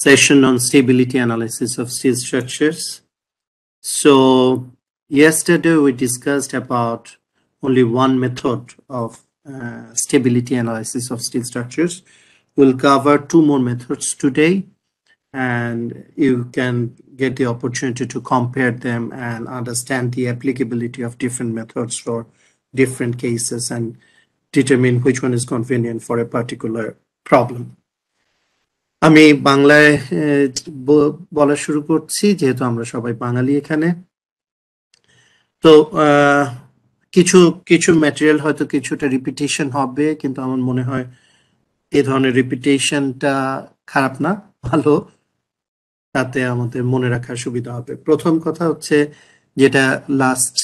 session on stability analysis of steel structures. So yesterday we discussed about only one method of stability analysis of steel structures. We'll cover two more methods today, and you can get the opportunity to compare them and understand the applicability of different methods for different cases and determine which one is convenient for a particular problem. আমি বাংলায় বলা শুরু করছি যেহেতু আমরা সবাই বাঙালি এখানে। তো কিছু কিছু ম্যাটেরিয়াল হয়তো কিছুটা রিপিটেশন হবে, কিন্তু আমার মনে হয় এই ধরনের রিপিটেশনটা খারাপ না, ভালো, তাতে আমাদের মনে রাখার সুবিধা হবে। প্রথম কথা হচ্ছে যেটা লাস্ট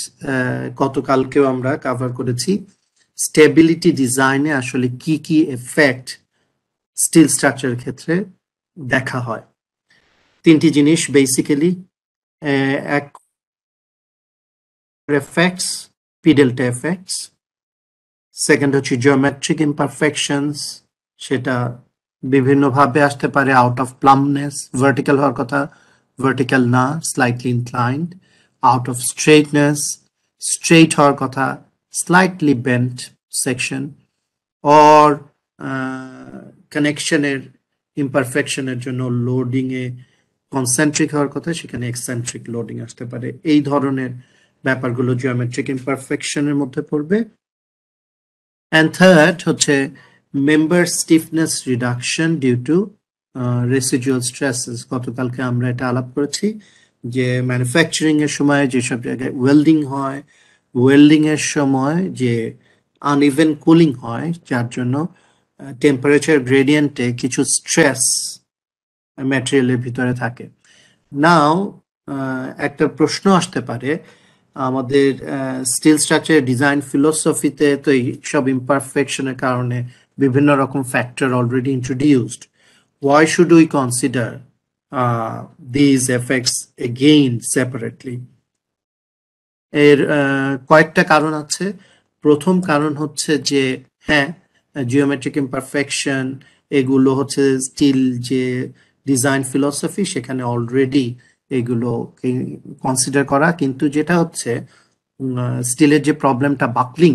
গতকালকেও আমরা কভার করেছি, স্টেবিলিটি ডিজাইনে আসলে কি কি এফেক্ট স্টিল স্ট্রাকচারের ক্ষেত্রে দেখা হয়। তিনটি জিনিস বেসিক্যালি, এক effects, P delta effects, second হচ্ছে জিওমেট্রিক ইমপারফেকশনস, সেটা বিভিন্নভাবে আসতে পারে, আউট অফ প্লামনেস, ভার্টিক্যাল হওয়ার কথা, ভার্টিক্যাল না, slightly inclined, out of straightness, straight হওয়ার কথা, স্লাইটলি বেন্ট সেকশন, অর কানেকশনের ইমপারফেকশনের জন্য লোডিং এ কনসেন্ট্রিক হওয়ার কথা, সেখানে এক্সেন্ট্রিক লোডিং আসতে পারে। এই ধরনের ব্যাপারগুলো জিওমেট্রিক ইমপারফেকশনের মধ্যে পড়বে। এন্ড থার্ড হচ্ছে member stiffness reduction due to residual stresses. গতকালকে আমরা এটা আলাপ করেছি যে ম্যানুফ্যাকচারিং এর সময় যেসব জায়গায় ওয়েল্ডিং হয়, ওয়েল্ডিং এর সময় যে আনইভেন কুলিং হয়, যার জন্য টেম্পারেচার গ্রেডিয়েন্টে কিছু স্ট্রেস ম্যাটেরিয়ালের ভিতরে থাকে। নাও একটা প্রশ্ন আসতে পারে, আমাদের স্টিল স্ট্রাকচার ডিজাইন ফিলোসফিতে তো এই সব ইমপারফেকশনের কারণে বিভিন্ন রকম factor already introduced. Why should we consider these effects again separately? এর কয়েকটা কারণ আছে। প্রথম কারণ হচ্ছে যে হ্যাঁ, জিওমেট্রিক ইমপারফেকশন এগুলো হচ্ছে স্টিল যে ডিজাইন ফিলোসফি সেখানে অলরেডি এগুলো কনসিডার করা, কিন্তু যেটা হচ্ছে স্টিলের যে প্রবলেমটা বাকলিং,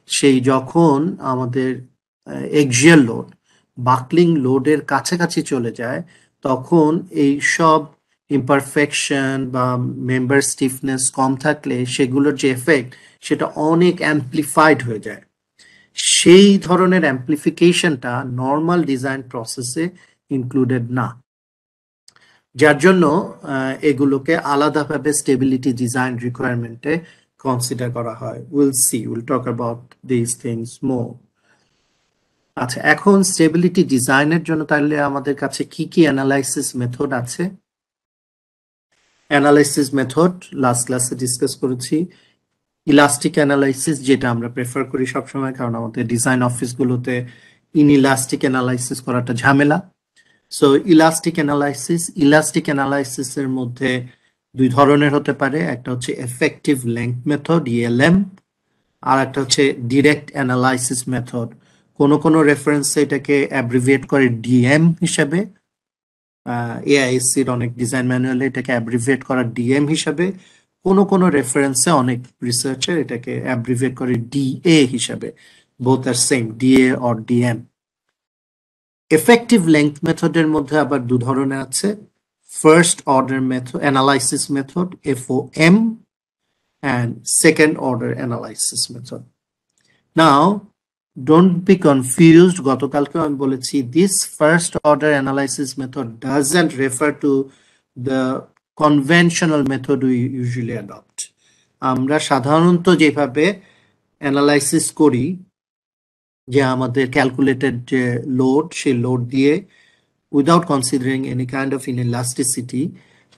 সেই যখন আমাদের এক্সিয়াল লোড বাকলিং লোডের কাছাকাছি চলে যায়, তখন এই সব ইমপারফেকশন বা মেম্বার স্টিফনেস কম থাকলে সেগুলোর যে এফেক্ট সেটা অনেক অ্যাম্পলিফাইড হয়ে যায়। সেই ধরনের অ্যাম্পলিফিকেশনটা নর্মাল ডিজাইন প্রসেসে ইনক্লুডেড না, যার জন্য এগুলোকে আলাদাভাবে স্টেবিলিটি ডিজাইন রিকোয়ারমেন্টে কনসিডার করা হয়। Will talk about this things more. আচ্ছা, এখন স্টেবিলিটি ডিজাইনের জন্য তাহলে আমাদের কাছে কি কি অ্যানালাইসিস মেথড আছে? অ্যানালাইসিস মেথড লাস্ট ক্লাসে ডিসকাস করেছি। ইলাস্টিক অ্যানালাইসিস, যেটা আমরা প্রেফার করি সবসময়, কারণ আমাদের ডিজাইন অফিসগুলোতে ইনইলাস্টিক অ্যানালাইসিস করাটা ঝামেলা। সো ইলাস্টিক অ্যানালাইসিসের মধ্যে দুই ধরনের হতে পারে, একটা হচ্ছে এফেক্টিভ লেংথ মেথড ইএলএম, আর একটা হচ্ছে ডিরেক্ট অ্যানালাইসিস মেথড। কোন রেফারেন্সে এটাকে অ্যাব্রিভিয়েট করে ডিএম হিসাবে, এআইএসসির অনেক ডিজাইন ম্যানুয়ালে এটাকে অ্যাব্রিভিয়েট করা ডিএম হিসাবে, কোন রেফারেন্সে অনেক রিসার্চার এটাকে অ্যাব্রিভিয়েট করে ডিএ হিসাবে। Both are same, DA or DM. Effective length মেথডের মধ্যে আবার দু ধরনের আছে, first order method analysis method FOM and second order analysis method. Now don't be confused, গতকালকে আমি বলেছি this first order analysis method doesn't refer to the conventional method we usually adopt. আমরা সাধারণত যেভাবে অ্যানালাইসিস করি, যে আমাদের ক্যালকুলেটেড যে লোড, সেই লোড দিয়ে without considering any kind of inelasticity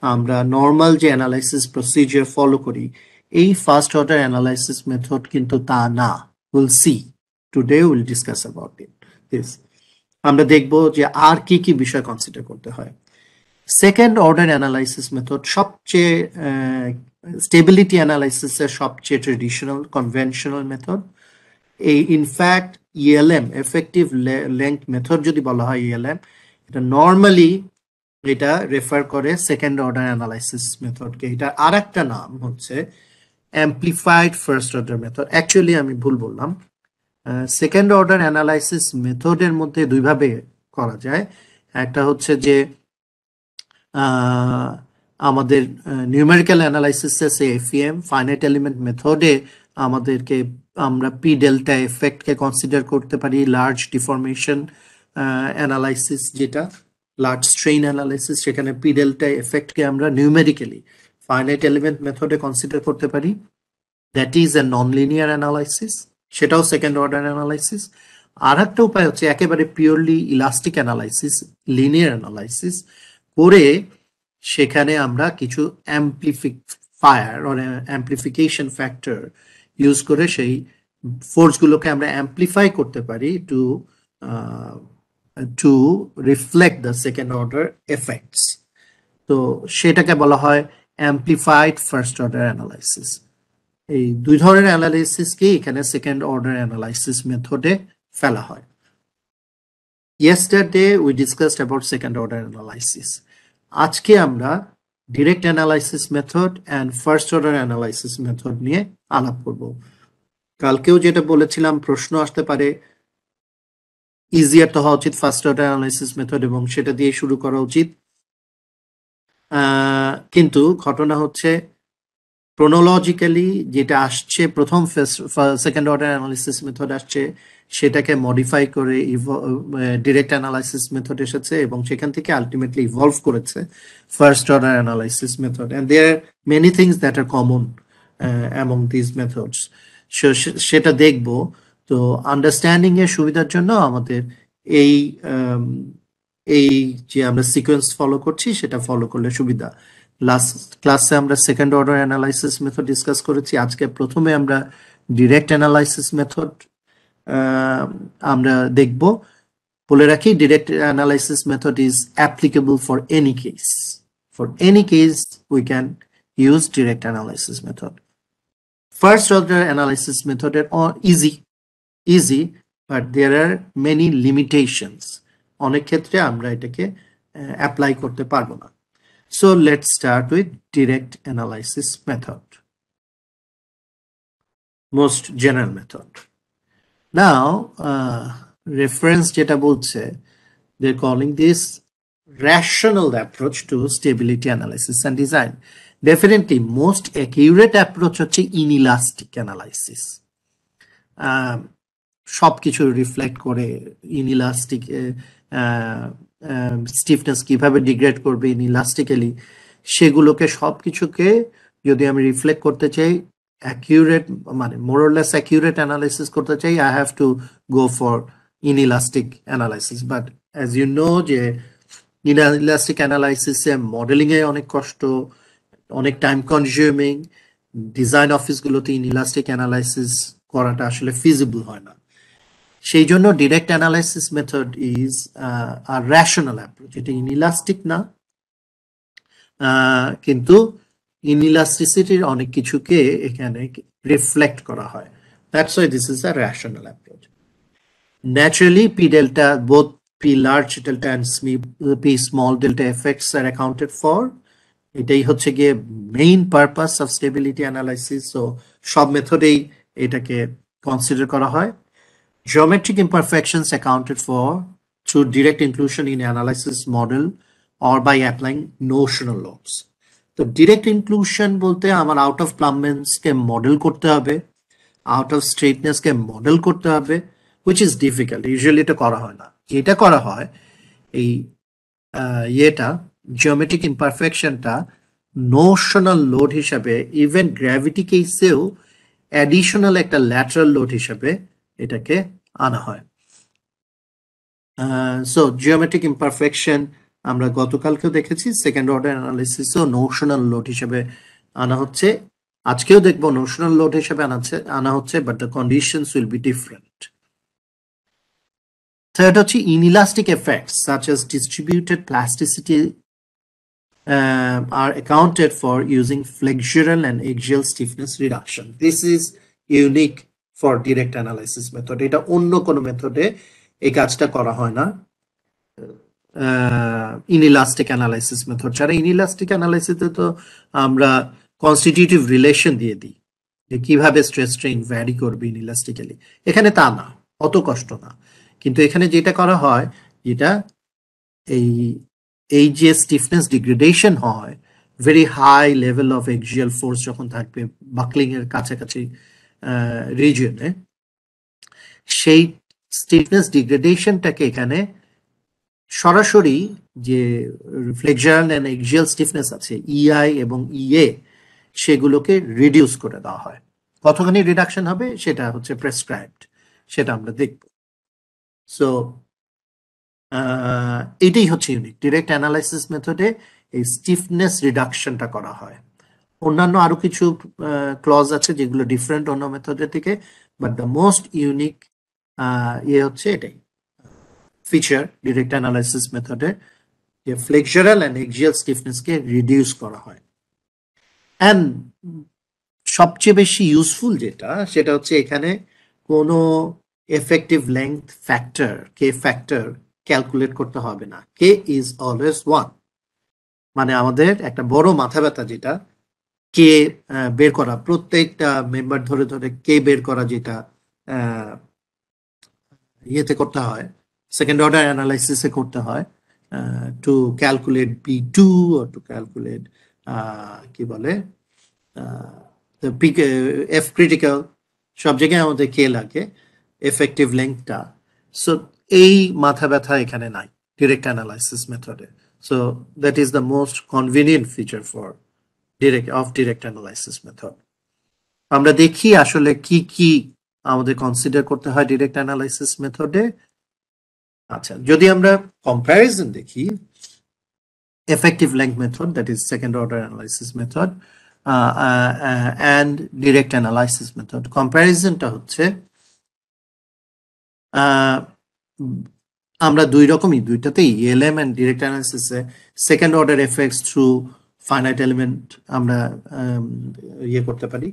আমরা নর্মাল যে অ্যানালাইসিস প্রসিজার ফলো করি, এই ফার্স্ট অর্ডার অ্যানালাইসিস মেথড কিন্তু তা না। Will see today, will discuss about this. আমরা দেখব যে আর কি কি বিষয় কনসিডার করতে হয়। সেকেন্ড অর্ডার অ্যানালাইসিস মেথড সবচেয়ে স্টেবিলিটি অ্যানালাইসিসের সবচেয়ে ট্রেডিশনাল কনভেনশনাল মেথড। এই in fact ELM, effective length method যদি বলা হয় ইএলএম, এটা নর্মালি এটা রেফার করে সেকেন্ড অর্ডার অ্যানালাইসিস মেথডকে। এটা আরেকটা নাম হচ্ছে অ্যাম্প্লিফাইড ফার্স্ট অর্ডার মেথড। অ্যাকচুয়ালি আমি ভুল বললাম, সেকেন্ড অর্ডার অ্যানালাইসিস মেথডের মধ্যে দুইভাবে করা যায়। একটা হচ্ছে যে আমাদের নিউমেরিক্যাল অ্যানালাইসিসে এফইএম ফাইনাইট এলিমেন্ট মেথডে আমাদেরকে আমরা পি ডেল্টা এফেক্টকে কনসিডার করতে পারি, লার্জ ডিফরমেশন অ্যানালাইসিস যেটা লার্জ স্ট্রেইন অ্যানালাইসিস, সেখানে পি ডেল্টা এফেক্টকে আমরা নিউমেরিক্যালি ফাইনাইট এলিমেন্ট মেথডে কনসিডার করতে পারি। That is a non linear analysis, সেটাও সেকেন্ড অর্ডার অ্যানালাইসিস। আর একটা উপায় হচ্ছে একেবারে purely elastic analysis, linear analysis করে সেখানে আমরা কিছু amplifier or amplification factor use করে সেই ফোর্সগুলোকে আমরা অ্যাম্প্লিফাই করতে পারি two reflect the second order effects. তো সেটাকে বলা হয় অ্যাম্প্লিফাইড ফার্স্ট অর্ডার অ্যানালাইসিস। এই দুই ধরনের অ্যানালাইসিসকে এখানে সেকেন্ড অর্ডার অ্যানালাইসিস মেথডে ফেলা হয়। Yesterday we discussed about second order analysis. আজকে আমরা direct analysis method and first order analysis method নিয়ে আলাপ করব। কালকেও যেটা বলেছিলাম প্রশ্ন আসতে পারে, ইজিয়ার তো হওয়া উচিত ফার্স্ট অর্ডার অ্যানালাইসিস মেথড এবং সেটা দিয়ে শুরু করা উচিত, কিন্তু ঘটনা হচ্ছে ক্রোনোলজিক্যালি যেটা আসছে প্রথম সেকেন্ড অর্ডার অ্যানালিসিস মেথড আসছে, সেটাকে মডিফাই করে ডিরেক্ট অ্যানালাইসিস মেথড এসেছে এবং সেখান থেকে আলটিমেটলি ইভলভ করেছে first order analysis method. And there are many things that are common among this methods, সেটা দেখব। তো আন্ডারস্ট্যান্ডিং এর সুবিধার জন্য আমাদের এই যে আমরা সিকোয়েন্স ফলো করছি সেটা ফলো করলে সুবিধা। লাস্ট ক্লাসে আমরা second order analysis method discuss করেছি, আজকে প্রথমে আমরা ডিরেক্ট অ্যানালাইসিস মেথড আমরা দেখব। বলে রাখি, direct analysis method is applicable for any case. For any case we can use direct analysis method. First order analysis মেথডের easy, but there are many limitations. অনেক ক্ষেত্রে আমরা এটাকে অ্যাপ্লাই করতে পারবো না। So let's start with direct analysis method, most general method. Now, reference যেটা বলছে, they're calling this rational approach to stability analysis and design. Definitely, most accurate approach হচ্ছে inelastic analysis. সবকিছু রিফ্লেক্ট করে ইনইলাস্টিক স্টিফনেস কিভাবে degrade করবে ইনইলাস্টিক্যালি, সেগুলোকে সবকিছুকে যদি আমি রিফ্লেক্ট করতে চাই, অ্যাকিউরেট মানে মোরলেস অ্যাকিউরেট অ্যানালাইসিস করতে চাই, I have to go for inelastic analysis. But as you know যে ইনইলাস্টিক অ্যানালাইসিসে মডেলিং এ অনেক কষ্ট, অনেক টাইম কনজিউমিং, ডিজাইন অফিসগুলোতে ইনইলাস্টিক অ্যানালাইসিস করাটা আসলে ফিজিবল হয় না। সেই জন্য direct analysis method is a rational approach. এটা ইনইলাস্টিক না, কিন্তু ইনইলাস্টিসিটির অনেক কিছুকে এখানে রিফ্লেক্ট করা হয়। That's why this is a rational approach. Naturally P delta, both P large delta and P small delta effects are accounted for. এটাই হচ্ছে গিয়ে main purpose of stability analysis. So সব মেথডেই এটাকে কনসিডার করা হয়। Geometric imperfections accounted for through direct inclusion in analysis model or by applying notional loads. তো direct inclusion বলতে আমার আউট অফ প্লাম্বেন্স কে মডেল করতে হবে, আউট অফ স্ট্রেটনেস কে মডেল করতে হবে, which is difficult. Usually এটা করা হয় না। এটা করা হয় এই জিওমেট্রিক ইমপারফেকশনটা নোশনাল লোড হিসাবে, ইভেন গ্র্যাভিটি কেসেও অ্যাডিশনাল একটা ল্যাটারাল লোড হিসাবে এটাকে আনা হয়। সো জিওমেট্রিক ইমপারফেকশন আমরা গতকালকেও দেখেছি, সেকেন্ড অর্ডার অ্যানালিসিসও নোশনাল লোড হিসেবে আনা হচ্ছে, আজকেও দেখবো নোশনাল লোড হিসেবে আনা হচ্ছে, but the conditions will be different. Third হচ্ছে inelastic effects such as distributed plasticity are accounted for using flexural and axial stiffness reduction. This is unique for direct analysis method. এটা অন্য কোনো মেথডে এই কাজটা করা হয় না। ইনইলাস্টিক অ্যানালাইসিস মেথড ছাড়া। ইনইলাস্টিক অ্যানালাইসিসে তো আমরা কনস্টিটিউটিভ রিলেশন দিয়ে দিই যে কিভাবে স্ট্রেস স্ট্রেইন ভ্যারি করবে ইনইলাস্টিক্যালি। এখানে তা না, অত কষ্ট না। কিন্তু এখানে যেটা করা হয়, যেটা এই এই যে স্টিফনেস ডিগ্রেডেশন হয়, very high level of axial force যখন থাকবে বাকলিং এর কাছাকাছি রিজিয়নে, সেই স্টিফনেস ডিগ্রেডেশনটাকে এখানে সরাসরি যে ফ্লেক্সারাল এন্ড এক্সিয়াল স্টিফনেস আছে ইআই এবং ইএ, সেগুলোকে রিডিউস করে দেওয়া হয়। কতখানি রিডাকশন হবে সেটা হচ্ছে প্রেসক্রাইবড, সেটা আমরা দেখব। সো এটাই হচ্ছে ইউনিক। ডিরেক্ট অ্যানালাইসিস মেথডে এই স্টিফনেস রিডাকশনটা করা হয়। অন্যান্য আরো কিছু ক্লজ আছে যেগুলো ডিফারেন্ট অন্য মেথডের থেকে, বাট দ্য মোস্ট ইউনিক ইয়ে হচ্ছে এটাই ফিচার ডিরেক্ট অ্যানালাইসিস মেথডে, যে ফ্লেক্সারাল এন্ড এক্সিয়াল স্টিফনেসকে রিডিউস করা হয়। অ্যান্ড সবচেয়ে বেশি ইউজফুল যেটা, সেটা হচ্ছে এখানে কোনো এফেক্টিভ লেংথ ফ্যাক্টর, কে ফ্যাক্টর ক্যালকুলেট করতে হবে না। K is always 1। মানে আমাদের একটা বড় মাথা ব্যথা যেটা কে বের করা, প্রত্যেকটা মেম্বার ধরে ধরে কে বের করা, যেটা ইয়েতে করতে হয়, সেকেন্ড অর্ডার অ্যানালাইসিসে করতে হয়, to calculate P2 or to calculate কি বলে এফ ক্রিটিক্যাল, সব জায়গায় আমাদের কে লাগে, এফেক্টিভ লেংথটা। সো এই মাথা ব্যথা এখানে নাই ডিরেক্ট অ্যানালাইসিস মেথডে। So that is the most convenient feature for direct analysis method. আমরা দেখি আসলে কি কি আমাদের কনসিডার করতে হয় ডিরেক্ট অ্যানালাইসিস মেথডে। আচ্ছা, যদি আমরা কম্প্যারিজন দেখি, effective length method, that is second order analysis method, and direct analysis method. কম্প্যারিজনটা হচ্ছে আমরা দুই রকমই, দুইটাতেই ইএলএম এন্ড ডিরেক্ট অ্যানালাইসিসে second order effects through finite element আমরা ইয়ে করতে পারি,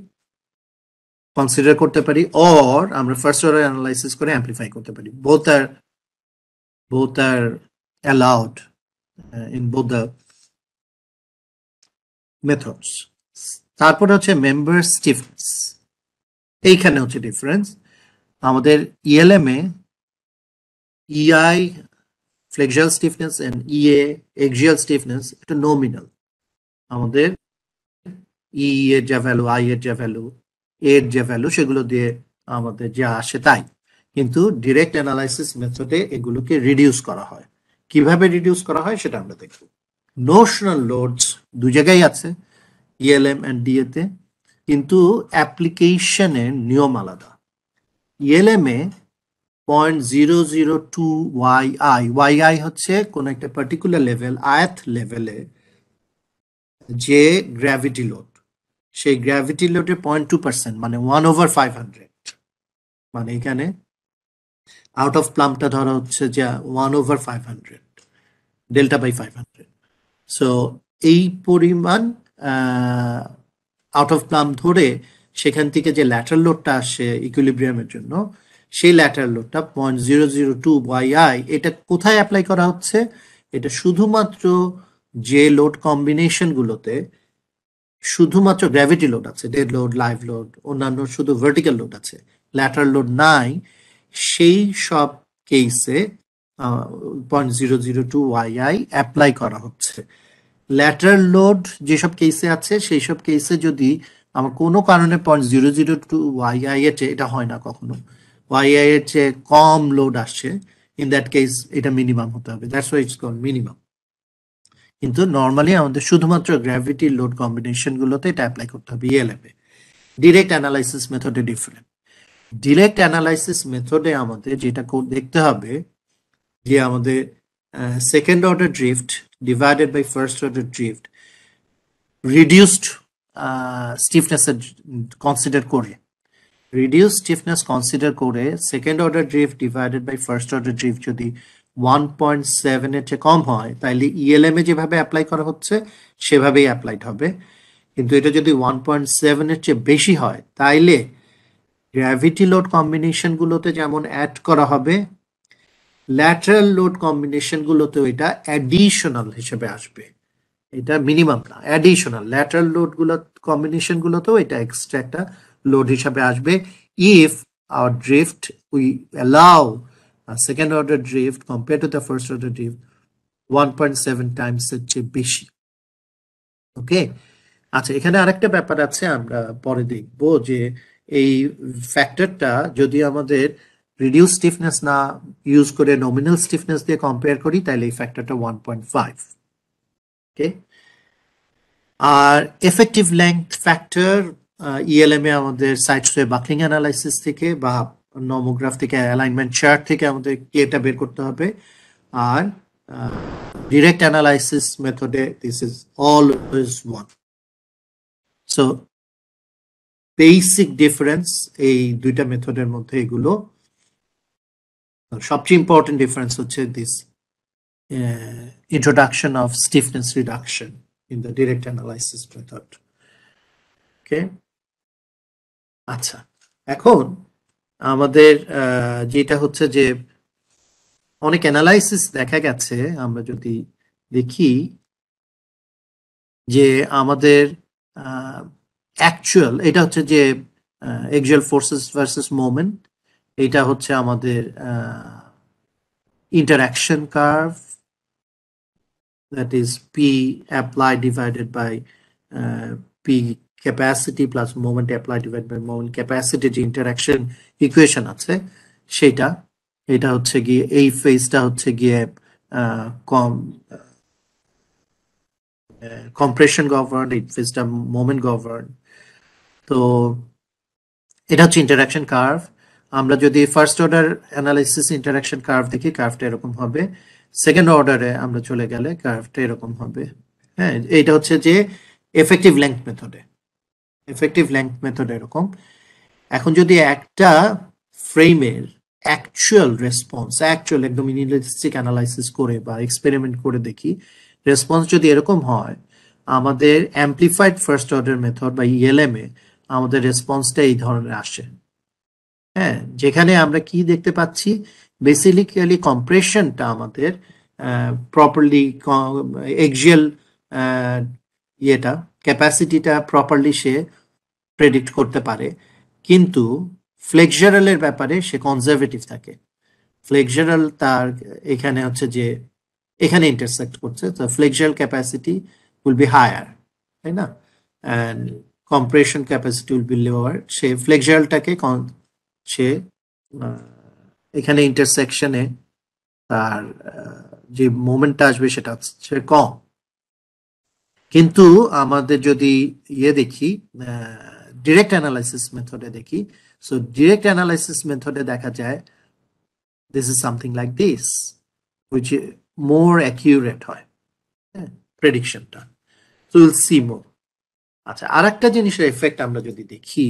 কনসিডার করতে পারি, অর আমরা ফার্স্ট অর্ডার অ্যানালাইসিস করে অ্যাম্পলিফাই করতে পারি। both are allowed in both the methods. তারপর হচ্ছে মেম্বার স্টিফনেস, এইখানে হচ্ছে ডিফারেন্স। আমাদের ইএলএম এ EI flexural stiffness and EA axial stiffness এটা নমিনাল। আমাদের ই এর যা ভ্যালু, আই এর যা ভ্যালু, এর যে ভ্যালু, সেগুলো দিয়ে আমাদের যা আসে তাই। কিন্তু ডিরেক্ট অ্যানালাইসিস মেথডে এগুলোকে রিডিউস করা হয়। কিভাবে রিডিউস করা হয় সেটা আমরা দেখব। নোশনাল লোডস দু জায়গায় আছে, ইএলএম এন্ড ডিএ তে, কিন্তু অ্যাপ্লিকেশনের নিয়ম আলাদা। ইএলএম এ 0.002 ওয়াই হচ্ছে কোন একটা পার্টিকুলার লেভেল, আয়ত লেভেলে যে গ্র্যাভিটি লোড, সেই গ্র্যাভিটি লোডের 0.2%, মানে 1/500। মানে এখানে আউট অফ প্লামটা ধরা হচ্ছে যে 1/500, ডেল্টা বাই 500। সো এই পরিমাণ আউট অফ প্লাম ধরে সেখান থেকে যে ল্যাটারাল লোডটা আসে ইকুইলিব্রিয়ামের জন্য, সেই ল্যাটারাল লোডটা 0.002 ওয়াই, এটা কোথায় অ্যাপ্লাই করা হচ্ছে? এটা শুধুমাত্র যে লোড কম্বিনেশন গুলোতে শুধুমাত্র গ্র্যাভিটি লোড আছে, ডেড লোড, লাইভ লোড, অন্যান্য শুধু ভার্টিক্যাল লোড আছে, ল্যাটারাল লোড নাই, সেই সব কেসে 0.002 ওয়াই অ্যাপ্লাই করা হচ্ছে। ল্যাটারাল লোড যেসব কেসে আছে, সেই সব কেসে যদি আমার কোনো কারণে 0.002 ওয়াই এর চেয়ে, এটা হয় না কখনো, ওয়াই এর চেয়ে কম লোড আসছে, ইন দ্যাট কেস এটা মিনিমাম হতে হবে, that's why it's called minimum. কিন্তু নর্মালি আমাদের শুধুমাত্র গ্র্যাভিটি লোড কম্বিনেশন গুলোতে এটা অ্যাপ্লাই করতে হবে ইএলএম এ। ডিরেক্ট অ্যানালাইসিস মেথডে ডিফারেন্ট। ডিরেক্ট অ্যানালাইসিস মেথডে আমাদের যেটা দেখতে হবে, যে আমাদের second order drift divided by first order drift reduced stiffness consider করে, রিডিউস স্টিফনেস কনসিডার করে second order drift divided by first order drift যদি 1.7 এর চেয়ে কম হয়, তাহলে ইএলএম এ যেভাবে অ্যাপ্লাই করা হচ্ছে সেভাবেই অ্যাপ্লাইড হবে। কিন্তু এটা যদি 1.7 এর চেয়ে বেশি হয়, তাইলে গ্র্যাভিটি লোড কম্বিনেশন গুলোতে যেমন অ্যাড করা হবে, ল্যাটারাল লোড কম্বিনেশন গুলোতেও এটা অ্যাডিশনাল হিসেবে আসবে, এটা মিনিমাম না, অ্যাডিশনাল ল্যাটারাল লোড গুলো কম্বিনেশন গুলোতেও এটা এক্সট্রা একটা লোড হিসাবে আসবে if our drift we allow second order drift compare to the first order drift 1.7 times এর চেয়ে বেশি। ওকে, আচ্ছা এখানে আরেকটা ব্যাপার আছে, আমরা পরে দেখবো যে এই ফ্যাক্টরটা যদি আমাদের রিডিউস স্টিফনেস না ইউজ করে নমিনাল স্টিফনেস দিয়ে কম্পেয়ার করি তাহলে এই ফ্যাক্টরটা 1.5। ওকে, আর এফেক্টিভ লেংথ ফ্যাক্টর ইএলএম এ আমাদের সাইড ওয়ে বাকলিং অ্যানালাইসিস থেকে বা নমোগ্রাফ থেকে অ্যালাইনমেন্ট চার্ট থেকে আমাদের এটা বের করতে হবে, আর ডিরেক্ট অ্যানালাইসিস মেথডে this is always one. So basic difference এই দুইটা মেথডের মধ্যে এগুলো, সবচেয়ে ইম্পর্টেন্ট ডিফারেন্স হচ্ছে this introduction of stiffness reduction in the direct analysis method. Okay, আচ্ছা এখন আমাদের যেটা হচ্ছে যে অনেক অ্যানালাইসিস দেখা গেছে, আমরা যদি দেখি যে আমাদের অ্যাকচুয়াল এটা হচ্ছে যে এক্সিয়াল ফোর্সেস ভার্সেস মোমেন্ট, এটা হচ্ছে আমাদের interaction curve, that is P applied divided by P capacity plus moment applied divided by moment capacity, যে interaction equation আছে সেটা, এটা হচ্ছে গিয়ে এই ফেজটা হচ্ছে গিয়ে compression governed, এই ফেজটা moment governed। তো এটা হচ্ছে ইন্টারাকশন কার্ভ। আমরা যদি first order analysis interaction curve দেখি, কার্ভটা এরকম হবে। সেকেন্ড অর্ডারে আমরা চলে গেলে কার্ভটা এরকম হবে। হ্যাঁ, এইটা হচ্ছে যে এফেক্টিভ লেংথ মেথডে, এফেক্টিভ লেংথ মেথড এরকম। এখন যদি একটা ফ্রেমের অ্যাকচুয়াল রেসপন্স, অ্যাকচুয়াল একদম ইনিলিস্টিক অ্যানালাইসিস করে বা এক্সপেরিমেন্ট করে দেখি, রেসপন্স যদি এরকম হয়, আমাদের অ্যাম্পলিফাইড ফার্স্ট অর্ডার মেথড বা ইএলএম এ আমাদের রেসপন্সটা এই ধরনের আসে। হ্যাঁ, যেখানে আমরা কি দেখতে পাচ্ছি, বেসিক্যালি কম্প্রেশনটা আমাদের প্রপারলি এক্সিয়াল ইয়েটা ক্যাপাসিটিটা প্রপারলি সে প্রেডিক্ট করতে পারে, কিন্তু ফ্লেক্সারালের ব্যাপারে সে কনজারভেটিভ থাকে। ফ্লেক্সারাল তার এখানে হচ্ছে যে এখানে ইন্টারসেক্ট করছে, তো flexural capacity will be higher, তাই না, and compression capacity will be lower. সে ফ্লেক্সারালটাকে সে এখানে ইন্টারসেকশনে তার যে মোমেন্টটা আসবে সেটা হচ্ছে কম। কিন্তু আমাদের যদি ইয়ে দেখি, ডিরেক্ট অ্যানালাইসিস মেথডে দেখি, সো ডিরেক্ট অ্যানালাইসিস মেথডে দেখা যায় this is something like this, which more accurate হয় প্রেডিকশনটা। So will see more. আচ্ছা, আর একটা জিনিসের এফেক্ট আমরা যদি দেখি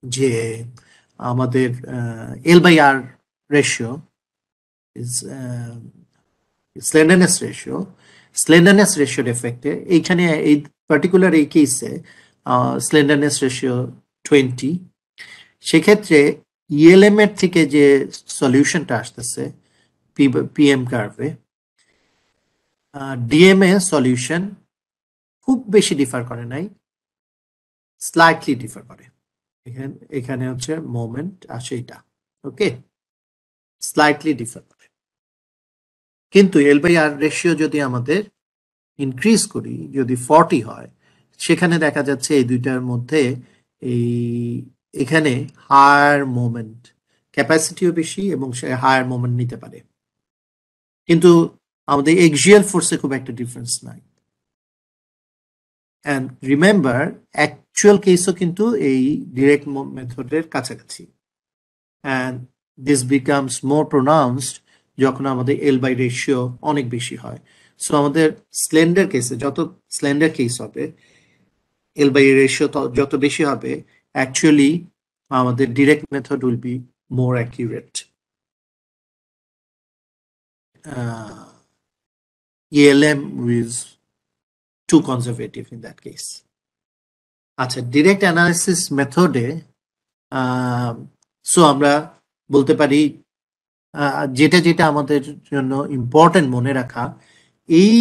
যে আমাদের L/R রেশিও ইজ স্লেন্ডারনেস রেশিও, স্লেন্ডারনেস রেশিওর এফেক্টে এইখানে এই পার্টিকুলার এই কেসে স্লেন্ডারনেস রেশিও 20, সেক্ষেত্রে ইএলএম এর থেকে যে সলিউশনটা আসতেছে পিএম কার্ভে, ডিএমএ সলিউশন খুব বেশি ডিফার করে নাই, স্লাইটলি ডিফার করে। এখানে হচ্ছে মোমেন্ট আসে এটা, ওকে, স্লাইটলি ডিফার করে। কিন্তু L/R রেশিও যদি আমাদের ইনক্রিজ করি, যদি 40 হয়, সেখানে দেখা যাচ্ছে এই দুইটার মধ্যে এই এখানে হায়ার মোমেন্ট ক্যাপাসিটিও বেশি এবং সে হায়ার মোমেন্ট নিতে পারে, কিন্তু আমাদের এক্সিয়াল ফোর্সে খুব একটা ডিফারেন্স নাই। অ্যান্ড রিমেম্বার অ্যাকচুয়াল কেসও কিন্তু এই ডিরেক্ট মেথডের কাছাকাছি, and this becomes more pronounced যখন আমাদের L/R রেশিও অনেক বেশি হয়। সো আমাদের স্লেন্ডার কেসে যত স্লেন্ডার কেস হবে, L/R রেশিও যত বেশি হবে, অ্যাকচুয়ালি আমাদের direct method will be more accurate. ELM is too conservative in that case. আচ্ছা, ডিরেক্ট অ্যানালাইসিস মেথডে সো আমরা বলতে পারি যেটা যেটা আমাদের জন্য ইম্পর্টেন্ট মনে রাখা, এই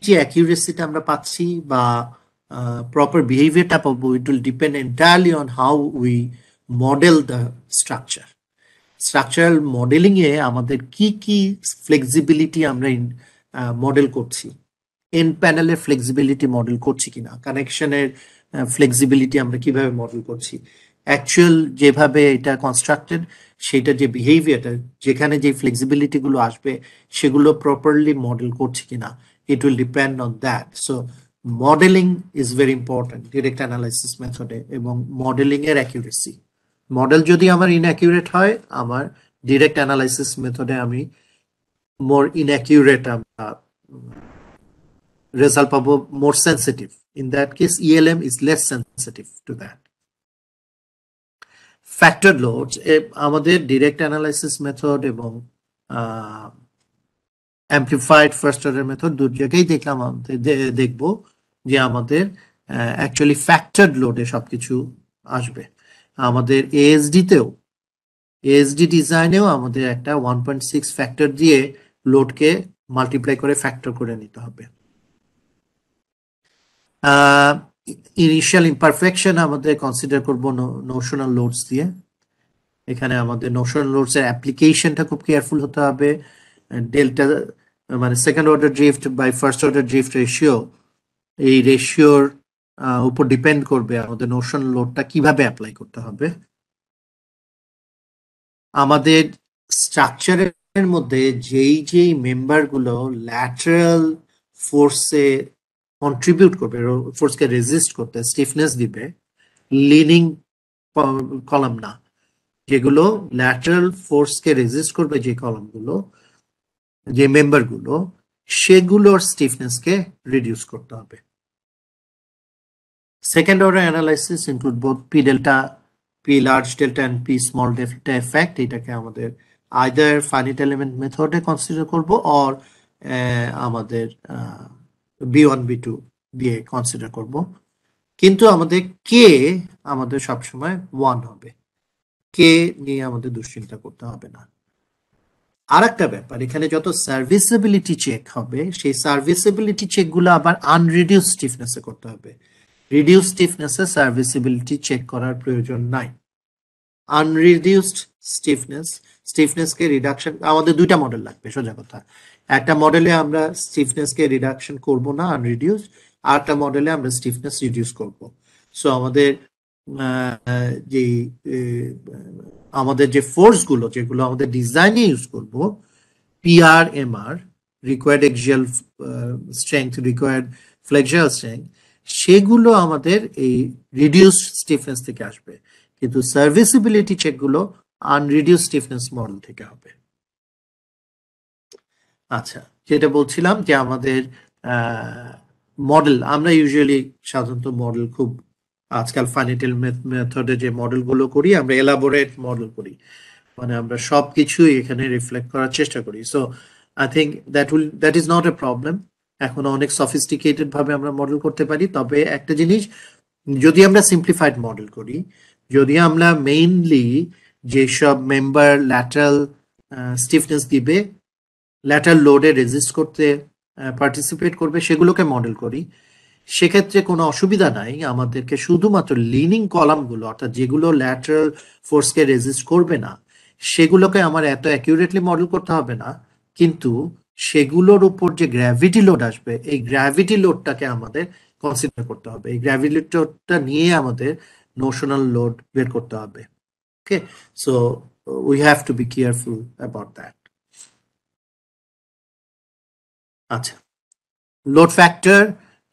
যে অ্যাকিউরেসিটা আমরা পাচ্ছি বা প্রপার বিহেভিয়ারটা পাবো, it will depend entirely on how we model the structure. Structural modeling এ আমাদের কি কি ফ্লেক্সিবিলিটি আমরা মডেল করছি, এন প্যানেলের ফ্লেক্সিবিলিটি মডেল করছি কিনা, কানেকশনের ফ্লেক্সিবিলিটি আমরা কিভাবে মডেল করছি, অ্যাকচুয়াল যেভাবে এটা কনস্ট্রাক্টেড সেটা যে বিহেভিয়ারটা, যেখানে যে ফ্লেক্সিবিলিটি গুলো আসবে সেগুলো প্রপারলি মডেল করছি কিনা, ইট will depend on that. So modelling is very important direct analysis মেথডে, এবং মডেলিং এর অ্যাকিউরেসি। মডেল যদি আমার ইনঅ্যাকিউরেট হয়, আমার ডিরেক্ট অ্যানালাইসিস মেথডে আমি মোর ইনঅ্যাকিউরেট result পাবো, more sensitive. In that case, ELM is less sensitive to that. Factored loads, আমাদের direct analysis method এবং amplified first order method দু জায়গায় দেখলাম, দেখবো যে আমাদের actually factored load-এ সবকিছু আসবে। আমাদের ASD-তেও, ASD ডিজাইনেও আমাদের একটা 1.6 ফ্যাক্টর দিয়ে লোডকে মাল্টিপ্লাই করে ফ্যাক্টর করে নিতে হবে। ইনিশিয়াল ইমপারফেকশন আমাদের কনসিডার করব নোশনাল লোডস দিয়ে। এখানে আমাদের নোশনাল লোডস এর অ্যাপ্লিকেশনটা খুব কেয়ারফুল হতে হবে। ডেল্টা মানে second order drift by first order drift ratio, এই রেশিওর উপর ডিপেন্ড করবে আমাদের নোশনাল লোডটা কিভাবে অ্যাপ্লাই করতে হবে। আমাদের স্ট্রাকচারের মধ্যে যেই মেম্বারগুলো ল্যাটারাল ফোর্সে কন্ট্রিবিউট করবে, ফোর্সকে রেজিস্ট করতে, স্টিফনেস দিবে, লিনিং কলাম না, যেগুলো ল্যাটারাল ফোর্সকে রেজিস্ট করবে, যে কলামগুলো, যে মেম্বারগুলো, সেগুলোর স্টিফনেসকে রিডিউস করতে হবে। Second order analysis include both P delta, P large delta and P small delta effect. এটাকে আমাদের আইদার ফাইনাইট এলিমেন্ট মেথডে কনসিডার করব, অর আমাদের B1 B2 দিয়ে কনসিডার করব। কিন্তু আমাদের কে আমাদের সবসময় 1 হবে, কে নিয়ে আমাদের দুশ্চিন্তা করতে হবে না। আর একটা ব্যাপার, এখানে যত সার্ভিসেবিলিটি চেক হবে, সেই সার্ভিসেবিলিটি চেকগুলো আবার আনরিডিউস স্টিফনেসে করতে হবে। রিডিউস স্টিফনেসে সার্ভিসেবিলিটি চেক করার প্রয়োজন নাই। আনরিডিউসড স্টিফনেসকে রিডাকশন, আমাদের দুইটা মডেল লাগবে সোজা কথা। একটা মডেলে আমরা স্টিফনেসকে রিডাকশন করব না, আনরিডিউসড, আর একটা মডেলে আমরা স্টিফনেস রিডিউস করব। সো আমাদের যে ফোর্সগুলো, যেগুলো আমাদের ডিজাইনে ইউজ করব, PRMR, required axial strength, required flexural strength, সেগুলো আমাদের এই রিডিউস স্টিফনেস থেকে আসবে, কিন্তু সার্ভিসিবিলিটি চেকগুলো আনরিডিউস স্টিফনেস মডেল থেকে হবে। আচ্ছা, যেটা বলছিলাম যে আমাদের মডেল, আমরা ইউজুয়ালি সাধারণত মডেল খুব, আজকাল ফাইনাইট মেথডে যে মডেলগুলো করি, আমরা এলাবোরেট মডেল করি, মানে আমরা সবকিছুই এখানে রিফ্লেক্ট করার চেষ্টা করি। So I think that is not a problem. এখন অনেক সফিস্টিকেটেড ভাবে আমরা মডেল করতে পারি। তবে একটা জিনিস, যদি আমরা সিম্পলিফাইড মডেল করি, যদি আমরা মেইনলি যেসব মেম্বার ল্যাটারাল স্টিফনেস দিবে, ল্যাটারাল লোডে রেজিস্ট করতে পার্টিসিপেট করবে, সেগুলোকে মডেল করি, সেক্ষেত্রে কোনো অসুবিধা নাই। আমাদেরকে শুধুমাত্র লিনিং কলামগুলো, অর্থাৎ যেগুলো ল্যাটারাল ফোর্সকে রেজিস্ট করবে না, সেগুলোকে আমার এত অ্যাকিউরেটলি মডেল করতে হবে না, কিন্তু সেগুলোর উপর যে গ্র্যাভিটি লোড আসবে, এই গ্র্যাভিটি লোডটাকে আমাদের কনসিডার করতে হবে। এই গ্র্যাভিটি লোডটা নিয়ে আমাদের নোশনাল লোড বের করতে হবে। Okay, so we have to be careful about that. আচ্ছা, লোড ফ্যাক্টর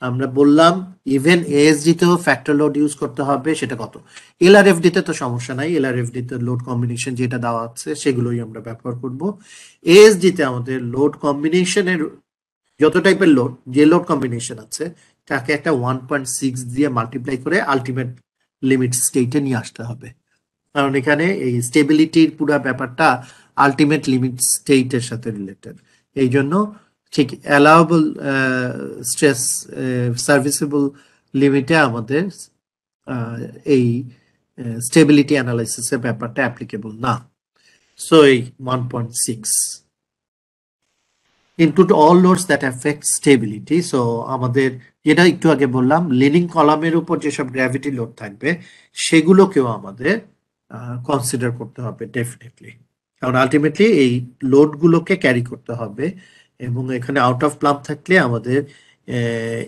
আমরা বললাম, ইভেন এএসডি তেও ফ্যাক্টর লোড ইউজ করতে হবে। সেটা কত? এলআরএফডি তে তো সমস্যা নাই, এলআরএফডি তে লোড কম্বিনেশন যেটা দেওয়া আছে সেগুলোই আমরা ব্যবহার করব। এএসডি তে আমাদের লোড কম্বিনেশনের যত টাইপের লোড, যে লোড কম্বিনেশন আছে, তাকে একটা 1.6 দিয়ে মাল্টিপ্লাই করে আলটিমেট লিমিট স্টেটে নিয়ে আসতে হবে। কারণ এখানে এই স্টেবিলিটির পুরো ব্যাপারটা আলটিমেট লিমিট স্টেটের সাথে রিলেটেড। এই জন্য ঠিক অ্যালাউবল স্ট্রেস সার্ভিসেবল লিমিটে আমাদের এই স্টেবিলিটি অ্যানালাইসিসের ব্যাপারটা অ্যাপ্লিকেবল না। সো এই 1.6 include all loads that affect stability. So আমাদের যেটা একটু আগে বললাম লিনিং কলামের উপর যেসব গ্র্যাভিটি লোড থাকবে সেগুলোকেও আমাদের কনসিডার করতে হবে ডেফিনেটলি, কারণ আলটিমেটলি এই লোডগুলোকে ক্যারি করতে হবে এবং এখানে আউট অফ প্লাম থাকলে আমাদের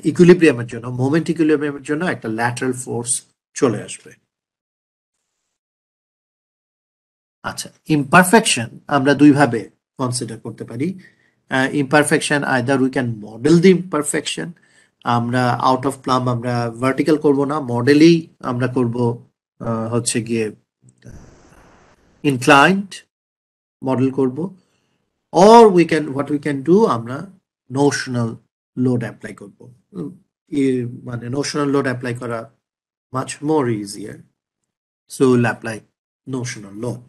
ইকুইলিব্রিয়ামের জন্য মোমেন্ট ইকুইলিব্রিয়ামের জন্য একটা ল্যাটারাল ফোর্স চলে আসবে। আচ্ছা, ইমপারফেকশন আমরা দুইভাবে কনসিডার করতে পারি। Imperfection either we can model the imperfection, আমরা আউট অফ প্লাম আমরা ভার্টিক্যাল করব না, মডেলেই আমরা করব হচ্ছে গিয়ে ইনক্লাইন্ড মডেল করব, or we can what we can do আমরা নোশনাল লোড অ্যাপ্লাই করব। মানে নোশনাল লোড অ্যাপ্লাই করা much more easier, so will apply notional load.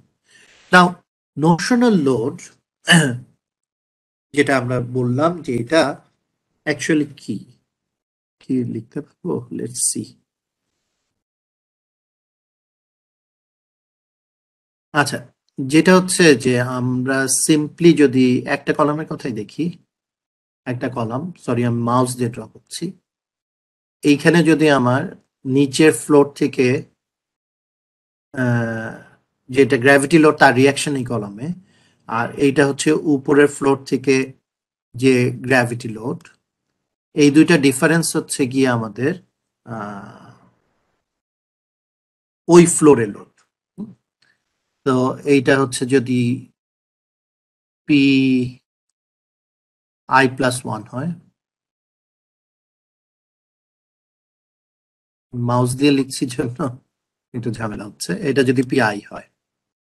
Now notional load যেটা আমরা বললাম যে এটা অ্যাকচুয়ালি কি কি লিখতে পারবো, লেটস সি। আচ্ছা, যেটা হচ্ছে যে আমরা সিম্পলি যদি একটা কলামের কথাই দেখি, একটা কলাম, সরি আমি মাউস দিয়ে ড্র করছি, এইখানে যদি আমার নিচের ফ্লোর থেকে যেটা গ্র্যাভিটি লোড তার রিয়াকশন এই কলামে, আর এইটা হচ্ছে উপরের ফ্লোর থেকে যে গ্র্যাভিটি লোড, এই দুইটা ডিফারেন্স হচ্ছে গিয়ে আমাদের ওই ফ্লোরে লোড। তো এইটা হচ্ছে যদি পি আই প্লাস 1 হয়, মাউস দিয়ে লিখছি জন্য একটু ঝামেলা হচ্ছে, এটা যদি পি আই হয়,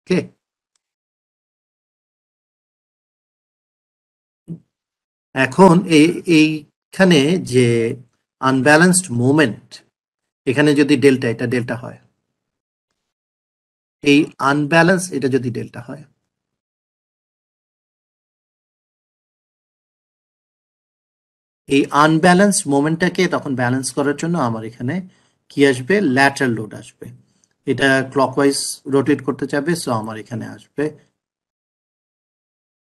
ওকে। এখন এইখানে যে আনব্যালেন্সড মোমেন্ট, এখানে যদি ডেল্টা, এটা ডেল্টা হয়, এই আনব্যালেন্স এটা যদি ডেল্টা হয়, এই আনব্যালেন্স মোমেন্টটাকে তখন ব্যালেন্স করার জন্য আমার এখানে কি আসবে, ল্যাটারাল লোড আসবে। এটা ক্লকওয়াইজ রোটেট করতে যাবে, সো আমার এখানে আসবে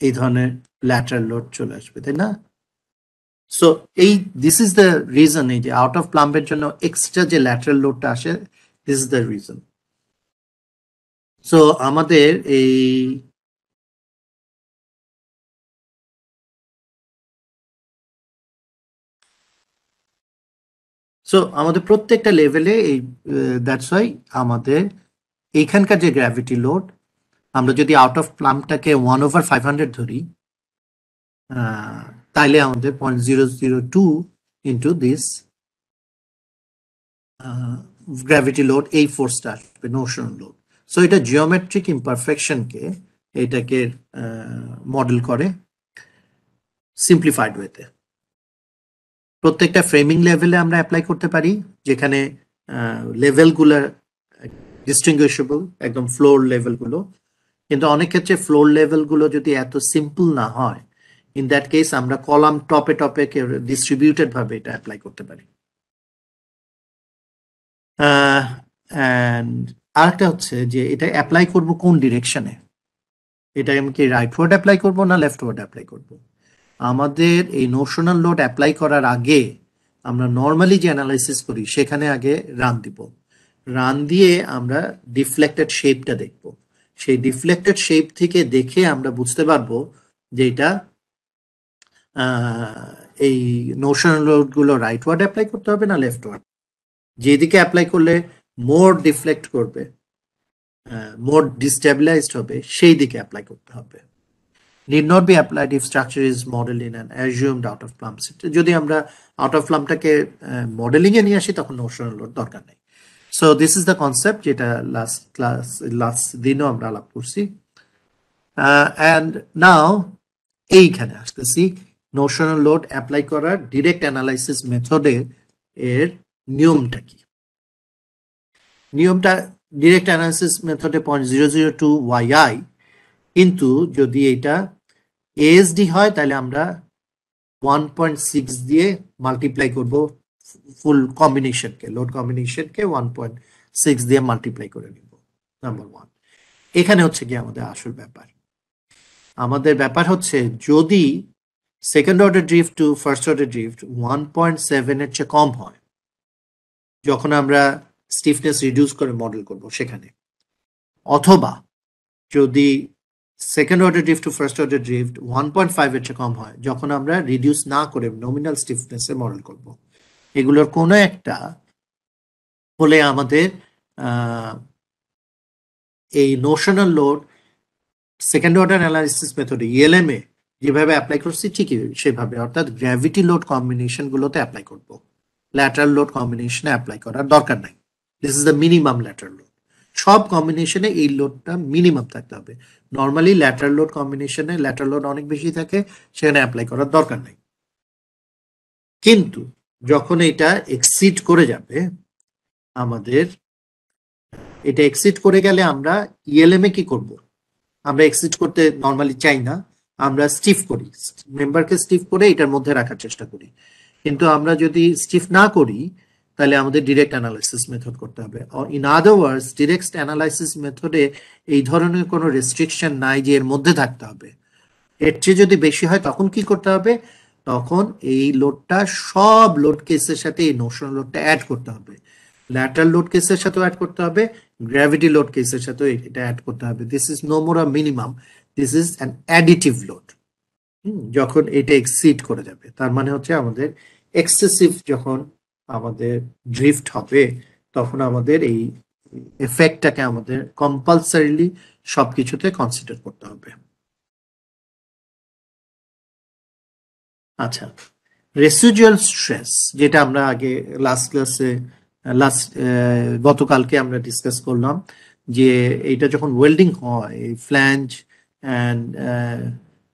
এই ধরনের ল্যাটারাল লোড চলে আসবে, তাই না? সো এই দিস ইজ দ্য রিজন, এই যে আউট অফ প্লাম্বের জন্য এক্সট্রা যে ল্যাটারাল লোডটা আসে, this is the reason. So আমাদের এই আমাদের প্রত্যেকটা লেভেলে এই দ্যাটস ওয়াই আমাদের এইখানকার যে গ্র্যাভিটি লোড, আমরা যদি আউট অফ প্লামটাকে 1/500 ধরি, তাইলে আমাদের 0.002 ইন্টু দিস গ্র্যাভিটি লোড, এই ফোর্সটা আসবে নোশনাল লোড। সো এটা জিওমেট্রিক ইমপারফেকশনকে এটাকে মডেল করে সিম্পলিফাইড ওয়েতে। প্রত্যেকটা ফ্রেমিং লেভেলে আমরা অ্যাপ্লাই করতে পারি, যেখানে লেভেলগুলো ডিস্টিংগুইশেবল, একদম ফ্লোর লেভেলগুলো। কিন্তু অনেক ক্ষেত্রে ফ্লোর লেভেলগুলো যদি এত সিম্পল না হয়, ইন দ্যাট কেস আমরা কলাম টপে টপে ডিস্ট্রিবিউটেড ভাবে এটা অ্যাপ্লাই করতে পারি। আরেকটা হচ্ছে যে এটা অ্যাপ্লাই করব কোন ডিরেকশনে, এটা আমি কি রাইটওয়ার্ড অ্যাপ্লাই করব না লেফটওয়ার্ড অ্যাপ্লাই করব। আমাদের এই নোশনাল লোড অ্যাপ্লাই করার আগে আমরা নর্মালি যে অ্যানালাইসিস করি সেখানে আগে রান দিব, রান দিয়ে আমরা ডিফ্লেক্টেড শেপটা দেখব। সেই ডিফ্লেক্টেড শেপ থেকে দেখে আমরা বুঝতে পারবো যে এটা এই নোশনাল লোডগুলো রাইটওয়ার্ড অ্যাপ্লাই করতে হবে না লেফটওয়ার্ড। যেদিকে অ্যাপ্লাই করলে মোর ডিফ্লেক্ট করবে, মোর ডিস্টেবিলাইজড হবে, সেই দিকে অ্যাপ্লাই করতে হবে। Need not be applied if structure is modeled in an assumed out of plumb set. যদি আমরা আউট অফ প্লামটাকে মডেলিং এ নিয়ে আসি তখন নোশনাল লোড দরকার নেই। So this is the concept যেটা লাস্ট দিনও আমরা আলাপ করছি। অ্যান্ড নাও এইখানে আসতেছি নোশনাল লোড অ্যাপ্লাই করার ডিরেক্ট অ্যানালাইসিস মেথডে এর নিয়মটা কি। নিয়মটা ডিরেক্ট অ্যানালাইসিস মেথডে 0.002 yi, কিন্তু যদি এটা এএসডি হয় তাহলে আমরা 1.6 দিয়ে মাল্টিপ্লাই করব ফুল কম্বিনেশনকে, লোড কম্বিনেশনকে 1.6 দিয়ে মাল্টিপ্লাই করে নিব, নাম্বার ওয়ান। এখানে হচ্ছে কি আমাদের আসল ব্যাপার, আমাদের ব্যাপার হচ্ছে যদি second order drift to first order drift 1.7 এর চেয়ে কম হয়, যখন আমরা স্টিফনেস রিডিউস করে মডেল করব সেখানে, অথবা যদি second order drift to first order drift 1.5 এর চেয়ে কম হয়, যখন আমরা রিডিউস না করে নমিনাল স্টিফনেসে মডেল করব, এগুলোর কোনো একটা হলে আমাদের এই notional load second order analysis মেথডে ইএলএম এ যেভাবে অ্যাপ্লাই করছি ঠিকই সেভাবে, অর্থাৎ গ্র্যাভিটি লোড কম্বিনেশন গুলোতে অ্যাপ্লাই করব, ল্যাটারাল লোড কম্বিনেশনে অ্যাপ্লাই করার দরকার নাই। This is the minimum lateral load. সব কম্বিনেশনে এই লোডটা মিনিমাম থাকতে হবে। নর্মালি ল্যাটারাল লোড কম্বিনেশনে ল্যাটারাল লোড অনেক বেশি থাকে, সেখানে অ্যাপ্লাই করার দরকার নাই। কিন্তু যখন এটা এক্সিড করে যাবে, আমাদের এটা এক্সিড করে গেলে আমরা ইএলএম এ কি করব, আমরা এক্সিট করতে নর্মালি চাই না, আমরা স্টিফ করি, মেম্বারকে স্টিফ করে এটার মধ্যে রাখার চেষ্টা করি। কিন্তু আমরা যদি স্টিফ না করি তাহলে আমাদের ডিরেক্ট অ্যানালাইসিস মেথড করতে হবে। In other words, direct analysis মেথডে এই ধরনের কোনো রেস্ট্রিকশন নাই যে এর মধ্যে থাকতে হবে। এর চেয়ে যদি বেশি হয় তখন কি করতে হবে, তখন এই লোডটা সব লোড কেসের সাথে এই নোশনাল লোডটা অ্যাড করতে হবে, ল্যাটারাল লোড কেসের সাথেও অ্যাড করতে হবে, গ্র্যাভিটি লোড কেসের সাথেও এটা অ্যাড করতে হবে। This is no more a minimum, this is an additive load. যখন এটা এক্সিড করে যাবে, তার মানে হচ্ছে আমাদের এক্সেসিভ যখন আমাদের ড্রিফট হবে, তখন আমাদের এই এফেক্টটাকে আমাদের কম্পালসারিলি সবকিছুতে কনসিডার করতে হবে। আচ্ছা, রেসিডুয়াল স্ট্রেস, যেটা আমরা আগে গতকালকে আমরা ডিসকাস করলাম, যে এইটা যখন ওয়েল্ডিং হয়, এই ফ্ল্যাঞ্জ অ্যান্ড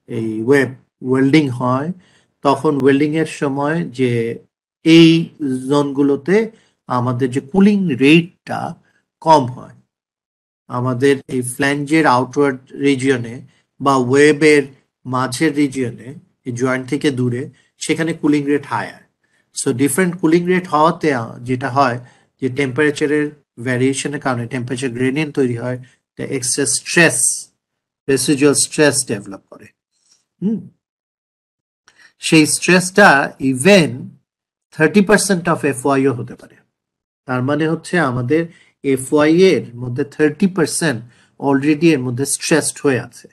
এই ওয়েল্ডিং হয়, তখন ওয়েল্ডিং এর সময় যে এই জোনগুলোতে আমাদের যে কুলিং রেটটা কম হয়, আমাদের এই ফ্ল্যাঞ্জের আউটওয়ার্ড রিজিয়নে বা ওয়েবের মাঝের রিজিয়নে, এই জয়েন্ট থেকে দূরে, সেখানে cooling rate higher. So different cooling rate হওয়াতে যেটা হয় যে টেম্পারেচারের ভ্যারিয়েশনের কারণে টেম্পারেচার গ্রেডিয়েন্ট তৈরি হয়, extra stress, residual stress develop করে। সেই স্ট্রেসটা ইভেন 30% অফ এফওয়াইও হতে পারে। তার মানে হচ্ছে আমাদের এফওয়াই এর মধ্যে 30% অলরেডি এর মধ্যে স্ট্রেসড হয়ে আছে।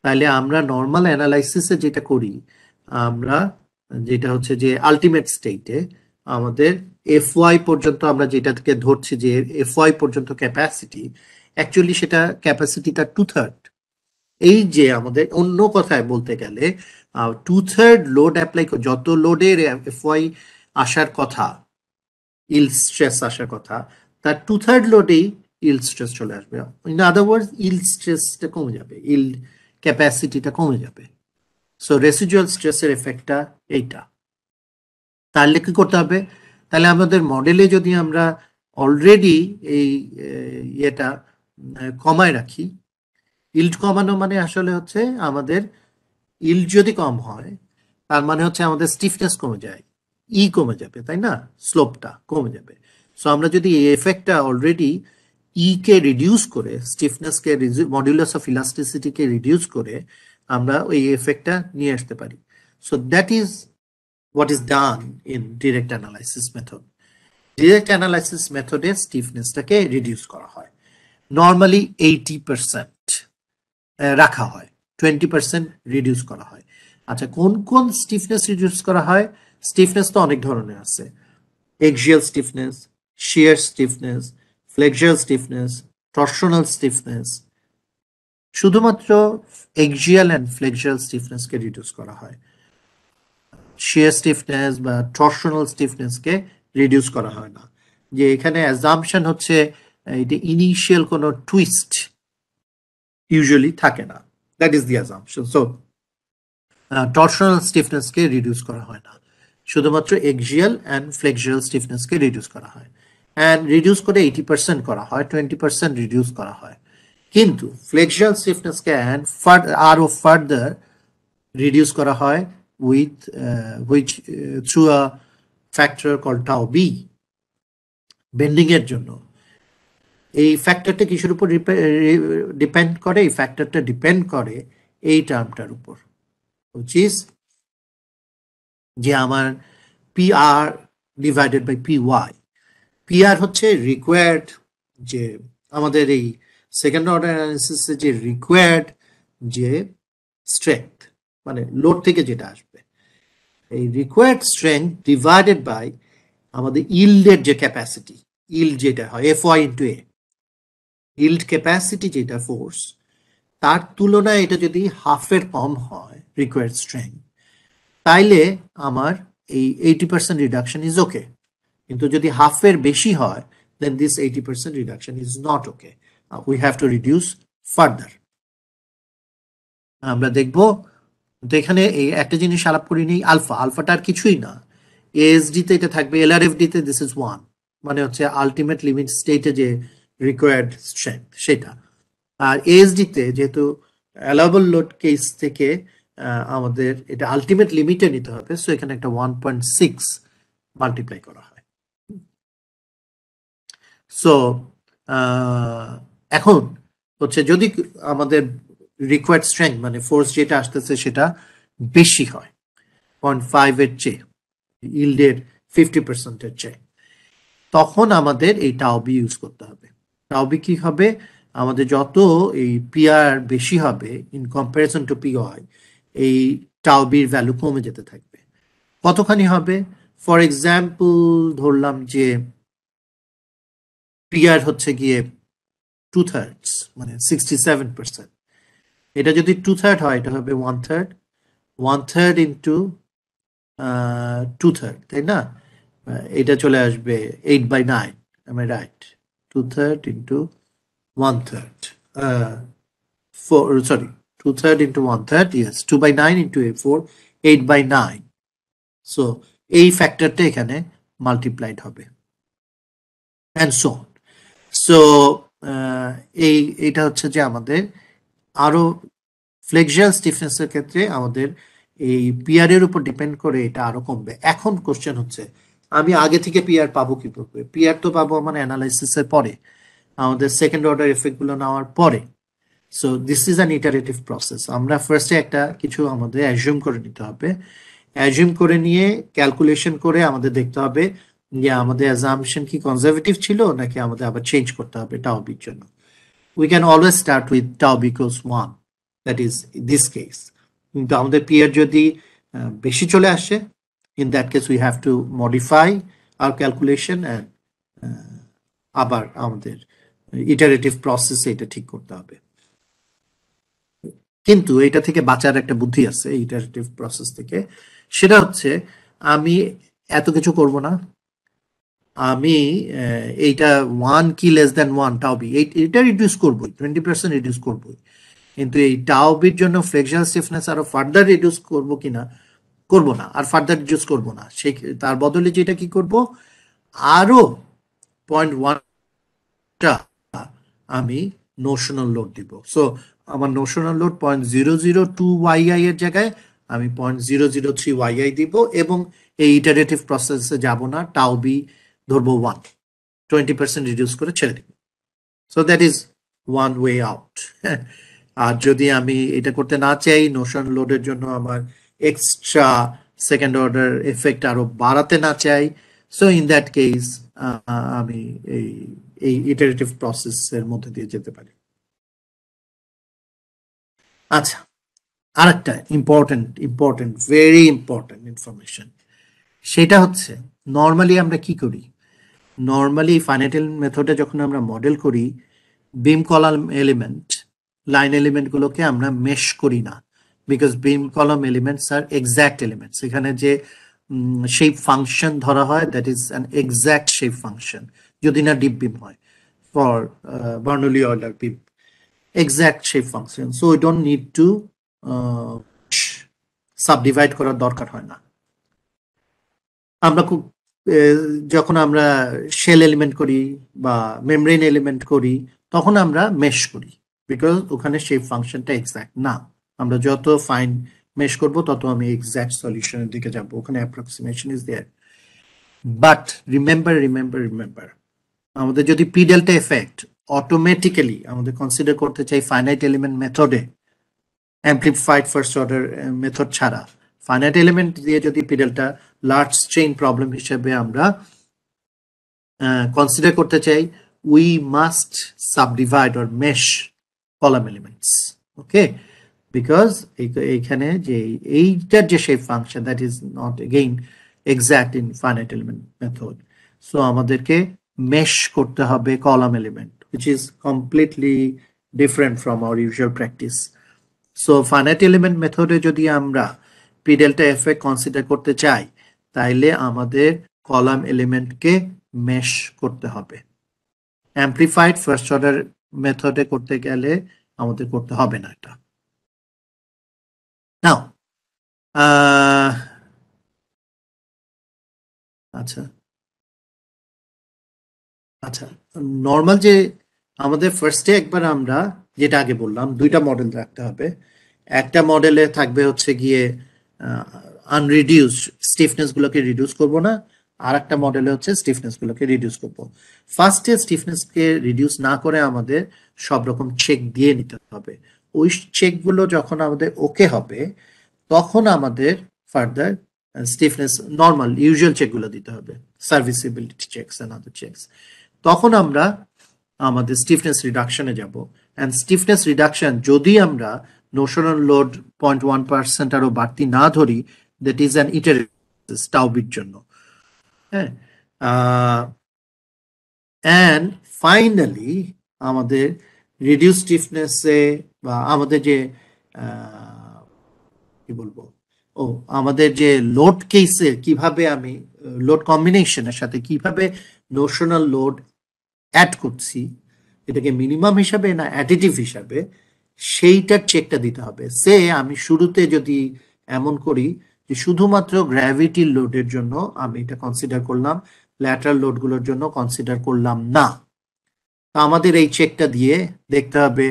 তাহলে আমরা নর্মাল অ্যানালাইসিসে যেটা করি, আমরা যেটা হচ্ছে যে আলটিমেট স্টেটে আমাদের এফওয়াই পর্যন্ত আমরা যেটা থেকে ধরছি যে এফওয়াই পর্যন্ত ক্যাপাসিটি, অ্যাকচুয়ালি সেটা ক্যাপাসিটিটা 2/3। এই যে আমাদের অন্য কথায় বলতে গেলে 2/3 লোড অ্যাপ্লাই, যত লোডের এফওয়াই আসার কথা, ইল স্ট্রেস আসার কথা, তার 2/3 লোডেই ইল স্ট্রেস চলে আসবে। ইন আদার ওয়ার্ডস, ইল স্ট্রেসটা কমে যাবে, ইল ক্যাপাসিটিটা কমে যাবে। সো রেসিডুয়াল স্ট্রেসের এফেক্টটা এইটা। তাহলে কি করতে হবে, তাহলে আমাদের মডেলে যদি আমরা অলরেডি এই ইয়েটা কমায় রাখি, ইল্ড কমানো মানে আসলে হচ্ছে আমাদের ইল্ড যদি কম হয়, তার মানে হচ্ছে আমাদের স্টিফনেস কমে যায়, কমে যাবে, তাই না, স্লোপটা কমে যাবে। সো আমরা যদি এই এফেক্টটা অলরেডি কে রিডিউস করে, স্টিফনেসকে, মডুলাস অফ ইলাস্টিসিটিকে রিডিউস করে আমরা ওই এফেক্টটা নিয়ে আসতে পারি। So that is what is done in direct analysis method. Direct analysis মেথডে স্টিফনেসটাকে রিডিউস করা হয়, নর্মালি 80% রাখা হয়, 20% রিডিউস করা হয়। আচ্ছা, কোন কোন স্টিফনেস রিডিউস করা হয়? স্টিফনেস তো অনেক ধরনের আছে, এক্সিয়াল স্টিফনেস, শিয়ার স্টিফনেস, ফ্লেক্সিয়াল স্টিফনেস, টরশনাল স্টিফনেস। শুধুমাত্র এক্সিয়াল অ্যান্ড ফ্লেক্সিয়াল স্টিফনেসকে রিডিউস করা হয়, শিয়ার স্টিফনেস বা টরশনাল স্টিফনেসকে রিডিউস করা হয় না। যে এখানে অ্যাজাম্পশন হচ্ছে এটা ইনিশিয়াল কোনো টুইস্ট ইউজুয়ালি থাকে না, that is the assumption. So torsional স্টিফনেসকে রিডিউস করা হয় না, শুধুমাত্র এক্সিয়াল অ্যান্ড ফ্লেক্সিয়াল স্টিফনেসকে রিডিউস করা হয়। অ্যান্ড রিডিউস করে 80% করা হয়, 20% রিডিউস করা হয়। কিন্তু ফ্লেক্সিয়াল স্টিফনেসকে আরো ফার্দার রিডিউস করা হয় with which through a factor called tau b, bending এর জন্য। এই ফ্যাক্টরটা কিসের উপর ডিপেন্ড করে? এই ফ্যাক্টরটা ডিপেন্ড করে এই টার্মটার উপর, which is যে আমার PR divided by PY। PR হচ্ছে রিকোয়ার্ড, যে আমাদের এই সেকেন্ড অর্ডার অ্যানালিসিসে যে রিকোয়ার্ড যে স্ট্রেংথ, মানে লোড থেকে যেটা আসবে, এই রিকোয়ার্ড স্ট্রেংথ ডিভাইডেড বাই আমাদের ইল্ডের যে ক্যাপাসিটি, ইল্ড যেটা হয় FY into A, yield capacity যেটা ফোর্স, তার তুলনায় এটা যদি হাফের কম হয় রিকোয়ার্ড স্ট্রেংথ, তাইলে আমার এই 80% রিডাকশন ইজ ওকে। কিন্তু যদি হাফের বেশি হয়, then this 80% reduction is not okay. We have to reduce further. আমরা দেখব এখানে এই একটা জিনিস আলাপ করি নেই, আলফা। আলফাটা আর কিছুই না, ASD তে এটা থাকবে, LRFD তে দিস ইজ 1, মানে হচ্ছে আলটিমেট লিমিট স্টেটে যে রিকোয়ার্ড স্ট্রেংথ সেটা। আর ASD তে যেহেতু অ্যালাউবল লোড কেস থেকে আমাদের এটা আলটিমেট লিমিটে নিতে হবে, সো এখানে একটা 1.6 মাল্টিপ্লাই করা হয়। সো এখন হচ্ছে যদি আমাদের রিকোয়ার্ড স্ট্রেংথ মানে ফোর্স যেটা আসতেছে সেটা বেশি হয় 0.5 এর চেয়ে, ইল্ডের 50% এর চেয়ে, তখন আমাদের এই টাওবি ইউজ করতে হবে। টাওবি কি হবে? আমাদের যত এই PR বেশি হবে ইন কম্পারিজন টু PY, এই টাওবির ভ্যালু কমে যেতে থাকবে। কতখানি হবে? ফর এক্সাম্পল ধরলাম যে PR হচ্ছে গিয়ে 2/3, মানে 67%। এটা যদি 2/3 হয়, এটা হবে 1/3, 1/3 ইন্টু 2/3, তাই না? এটা চলে আসবে 8/9, am I right? 2/3 into 1/3, 2/3 into 1/3, yes, 2/9 into 4, 8/9. So এই ফ্যাক্টরটা এখানে মাল্টিপ্লাইড হবে, and so on. So এইটা হচ্ছে যে আমাদের আরো ফ্লেক্সিয়াল স্টিফনেসের ক্ষেত্রে আমাদের এই PR এর উপর ডিপেন্ড করে এটা আরো কমবে। এখন কোশ্চেন হচ্ছে, আমি আগে থেকে PR পাবো কিভাবে? PR তো পাবো আমার অ্যানালাইসিসের পরে, আমাদের সেকেন্ড অর্ডার এফেক্ট গুলো নেওয়ার পরে। So this is an iterative process. আমরা ফার্স্টে একটা কিছু আমাদের অ্যাজিউম করে নিতে হবে, অ্যাজিউম করে নিয়ে ক্যালকুলেশন করে আমাদের দেখতে হবে যে আমাদের অ্যাজাম্পশন কি কনজারভেটিভ ছিল নাকি আমাদের আবার চেঞ্জ করতে হবে টাওবির জন্য। We can always start with tau equals 1, that is this case. কিন্তু আমাদের PR যদি বেশি চলে আসে, in that case we have to modify our calculation and আবার আমাদের ইটারেটিভ প্রসেসে এটা ঠিক করতে হবে। কিন্তু এটা থেকে বাঁচার একটা বুদ্ধি আছে ইটারেটিভ প্রসেস থেকে, সেটা হচ্ছে আমি এত কিছু করব না, আমি এইটা 1 কি লেস দেন 1 টাওবি এটা রিডিউস করবই, 20% রিডিউস করবই। কিন্তু এই টাওবির জন্য ফ্লেক্সিয়াল স্টিফনেস আরো ফার্দার রিডিউস করব কিনা, করব না, আর ফার্দার রিডিউস করব না। সেই তার বদলে যেটা কি করব, আরো 0.1টা আমি নোশনাল লোড দিব। সো আমার নোশনাল লোড 0.002 YI এর জায়গায় আমি 0.003 YI দিব, এবং এই ইটারেটিভ প্রসেসে যাব না, টাওবি ধরবো 1, 20% রিডিউস করে ছেড়ে দিব। So that is one way out. আর যদি আমি এটা করতে না চাই, নোশন লোডের জন্য আমার এক্সট্রা সেকেন্ড অর্ডার এফেক্ট আরো বাড়াতে না চাই, সো ইন দ্যাট কেস আমি এই ইটারেটিভ প্রসেসের মধ্যে দিয়ে যেতে পারি। আচ্ছা, আরেকটা ইম্পর্টেন্ট ভেরি ইম্পর্টেন্ট ইনফরমেশন, সেটা হচ্ছে নর্মালি আমরা কি করি? নর্মালি ফাইনাইট মেথডে যখন আমরা মডেল করি, beam column element, line element গুলোকে আমরা মেশ করি না, because beam column elements are exact elements. এখানে যে শেপ ফাংশন ধরা হয়, that is an exact shape function, যদি না ডিপ বিম হয়, for Bernoulli Euler beam, exact shape function. So we don't need to subdivide করার দরকার হয় না। আমরা খুব যখন আমরা শেল এলিমেন্ট করি বা মেমব্রেন এলিমেন্ট করি, তখন আমরা মেশ করি, বিকজ ওখানে শেপ ফাংশনটা এক্সাক্ট না। আমরা যত ফাইন মেশ করব তত আমি এক্সাক্ট সলিউশনের দিকে যাব, ওখানে approximation is there. But remember আমাদের যদি পি ডেল্টা এফেক্ট অটোমেটিক্যালি আমাদের কনসিডার করতে চাই ফাইনাইট এলিমেন্ট মেথডে, অ্যাম্প্লিফাইড ফার্স্ট অর্ডার মেথড ছাড়া, ফাইনাইট এলিমেন্ট দিয়ে যদি পিডেলটা লার্জ চেইন প্রবলেম হিসেবে আমরা কনসিডার করতে চাই, we must subdivide or mesh column elements, okay, because এইখানে যে এইটার যে shape function that is not again exact in finite element method, so আমাদেরকে মেশ করতে হবে column element, which is completely different from our usual practice. So finite element মেথডে যদি আমরা পি ডেল্টা এফ এ কনসিডার করতে চাই তাইলে আমাদের কলাম এলিমেন্টকে মেশ করতে হবে। অ্যাম্প্লিফাইড ফার্স্ট অর্ডার মেথডে করতে গেলে আমাদের করতে হবে না এটা। নাও আচ্ছা আচ্ছা, নর্মাল যে আমাদের ফার্স্টে একবার আমরা যেটা আগে বললাম দুইটা মডেল রাখতে হবে। একটা মডেলে থাকবে হচ্ছে গিয়ে আনরিডিউস স্টিফনেস গুলোকে রিডিউস করব না, আর একটা মডেলে হচ্ছে স্টিফনেস গুলোকে রিডিউস করব। ফার্স্টে স্টিফনেসকে রিডিউস না করে আমাদের সব রকম চেক দিয়ে নিতে হবে। ওই চেক গুলো যখন আমাদের ওকে হবে তখন আমাদের further stiffness normal usual check গুলো দিতে হবে, serviceability checks and other checks. তখন আমরা আমাদের স্টিফনেস রিডাকশনে যাব। এন্ড স্টিফনেস রিডাকশন যদি আমরা নোশনাল লোড 0.1% আরো বাড়তি না ধরি, দ্যাট ইজ অ্যান ইটারেটিভ টাউবির জন্য। হ্যাঁ, এন্ড ফাইনালি আমাদের রিডিউস স্টিফনেসে বা আমাদের যে কি বলবো আমাদের যে লোড কেসে কিভাবে আমি লোড কম্বিনেশনের সাথে কিভাবে নোশনাল লোড অ্যাড করছি, এটাকে মিনিমাম হিসাবে না অ্যাডিটিভ হিসাবে, সেইটার চেকটা দিতে হবে। সে আমি শুরুতে যদি এমন করি যে শুধুমাত্র গ্র্যাভিটি লোডের জন্য আমি এটা কনসিডার করলাম, ল্যাটারাল লোডগুলোর জন্য কনসিডার করলাম না, তো আমাদের এই চেকটা দিয়ে দেখতে হবে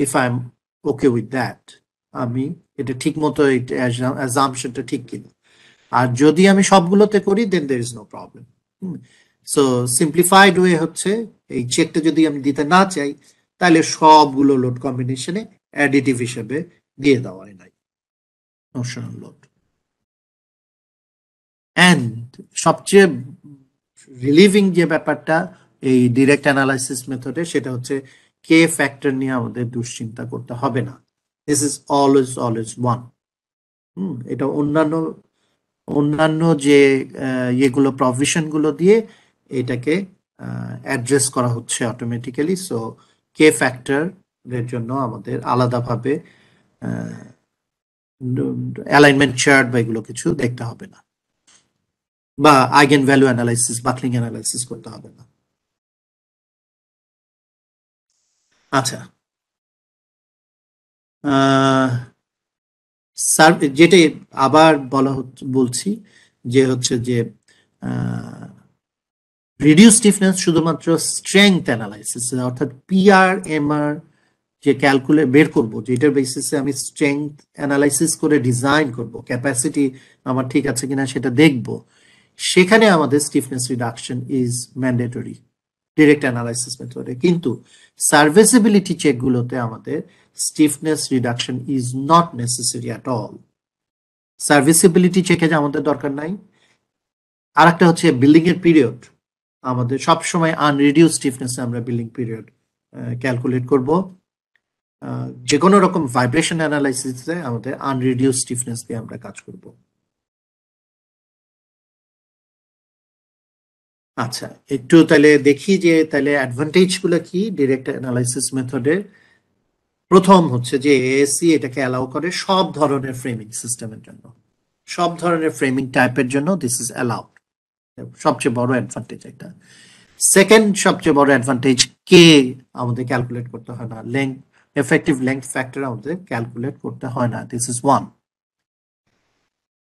if I am okay with that, আমি এটা ঠিক মতো অ্যাজাম্পশনটা ঠিক কিনা। আর যদি আমি সবগুলোতে করি then there is no problem. So simplified way হচ্ছে এই চেকটা যদি আমি দিতে না চাই তাহলে সবগুলো লোড কম্বিনেশনে অ্যাডিটিভ হিসেবে দিয়ে দেওয়া নাই নোশনাল লোড। এন্ড সবচেয়ে রিলিভিং যে ব্যাপারটা এই ডিরেক্ট অ্যানালাইসিস মেথডে, সেটা হচ্ছে কে ফ্যাক্টর নিয়ে আমাদের দুশ্চিন্তা করতে হবে না। This is always one. এটা অন্যান্য যে ইয়েগুলো প্রভিশন গুলো দিয়ে এটাকে অ্যাড্রেস করা হচ্ছে অটোমেটিক্যালি। সো কে ফ্যাক্টর এর জন্য আমাদের আলাদাভাবে অ্যালাইনমেন্ট চার্ট বা এগুলো কিছু দেখতে হবে না, বা eigen value analysis buckling analysis করতে হবে না। আচ্ছা, যেটা আবার বলছি যে হচ্ছে যে রিডিউস স্টিফনেস শুধুমাত্র স্ট্রেংথ অ্যানালাইসিস, অর্থাৎ পিআরএমআর যে ক্যালকুলেট বের করবো, যেটার বেসিসে আমি স্ট্রেংথ অ্যানালাইসিস করে ডিজাইন করব, ক্যাপাসিটি আমার ঠিক আছে কিনা সেটা দেখব, সেখানে আমাদের stiffness reduction is mandatory direct analysis মেথডে। কিন্তু সার্ভিসিবিলিটি চেকগুলোতে আমাদের stiffness reduction is not necessary at all. Serviceability চেকে যে আমাদের দরকার নাই। আর একটা হচ্ছে বিল্ডিং এর পিরিয়ড, আমাদের সবসময় আনরিডিউস স্টিফনেসে আমরা বিল্ডিং পিরিয়ড ক্যালকুলেট করব। যে কোনো রকম ভাইব্রেশন অ্যানালাইসিসে আমাদের আনরিডিউস স্টিফনেস দিয়ে আমরা কাজ করব। আচ্ছা, একটু তাহলে দেখি যে তাহলে অ্যাডভান্টেজ গুলো কি ডিরেক্ট অ্যানালাইসিস মেথডের। প্রথম হচ্ছে যে এএসসি এটাকে অ্যালাউ করে সব ধরনের ফ্রেমিং সিস্টেমের জন্য, সব ধরনের ফ্রেমিং টাইপের জন্য দিস ইজ অ্যালাউড, সবচেয়ে বড় অ্যাডভান্টেজ এটা। সেকেন্ড সবচেয়ে বড় অ্যাডভান্টেজ, কে আমাদের ক্যালকুলেট করতে হয় না, লেংথ এফেক্টিভ লেংথ ফ্যাক্টর আমাদের ক্যালকুলেট করতে হয় না, this is one.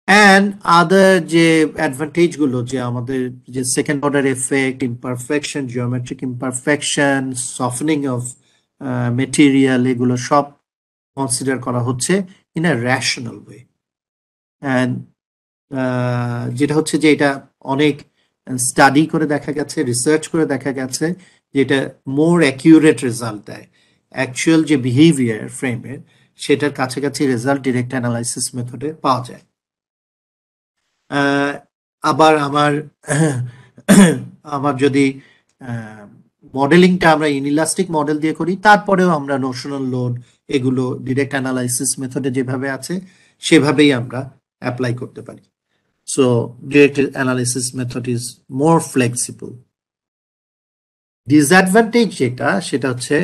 And other যে অ্যাডভান্টেজ গুলো, যে আমাদের যে second order effect, imperfection, geometric imperfection, softening of material, এগুলো সব কনসিডার করা হচ্ছে in a rational way. And যেটা হচ্ছে যে এটা অনেক স্টাডি করে দেখা গেছে, রিসার্চ করে দেখা গেছে যেটা মোর অ্যাকিউরেট রেজাল্ট দেয়, অ্যাকচুয়াল যে বিহেভিয়ার ফ্রেমের সেটার কাছাকাছি রেজাল্ট ডিরেক্ট অ্যানালাইসিস মেথডে পাওয়া যায়। আবার আমার যদি মডেলিংটা আমরা ইনইলাস্টিক মডেল দিয়ে করি, তারপরেও আমরা নোশনাল লোড এগুলো ডিরেক্ট অ্যানালাইসিস মেথডে যেভাবে আছে সেভাবেই আমরা অ্যাপ্লাই করতে পারি। So direct analysis method is more flexible. Disadvantage যেটা, সেটা হচ্ছে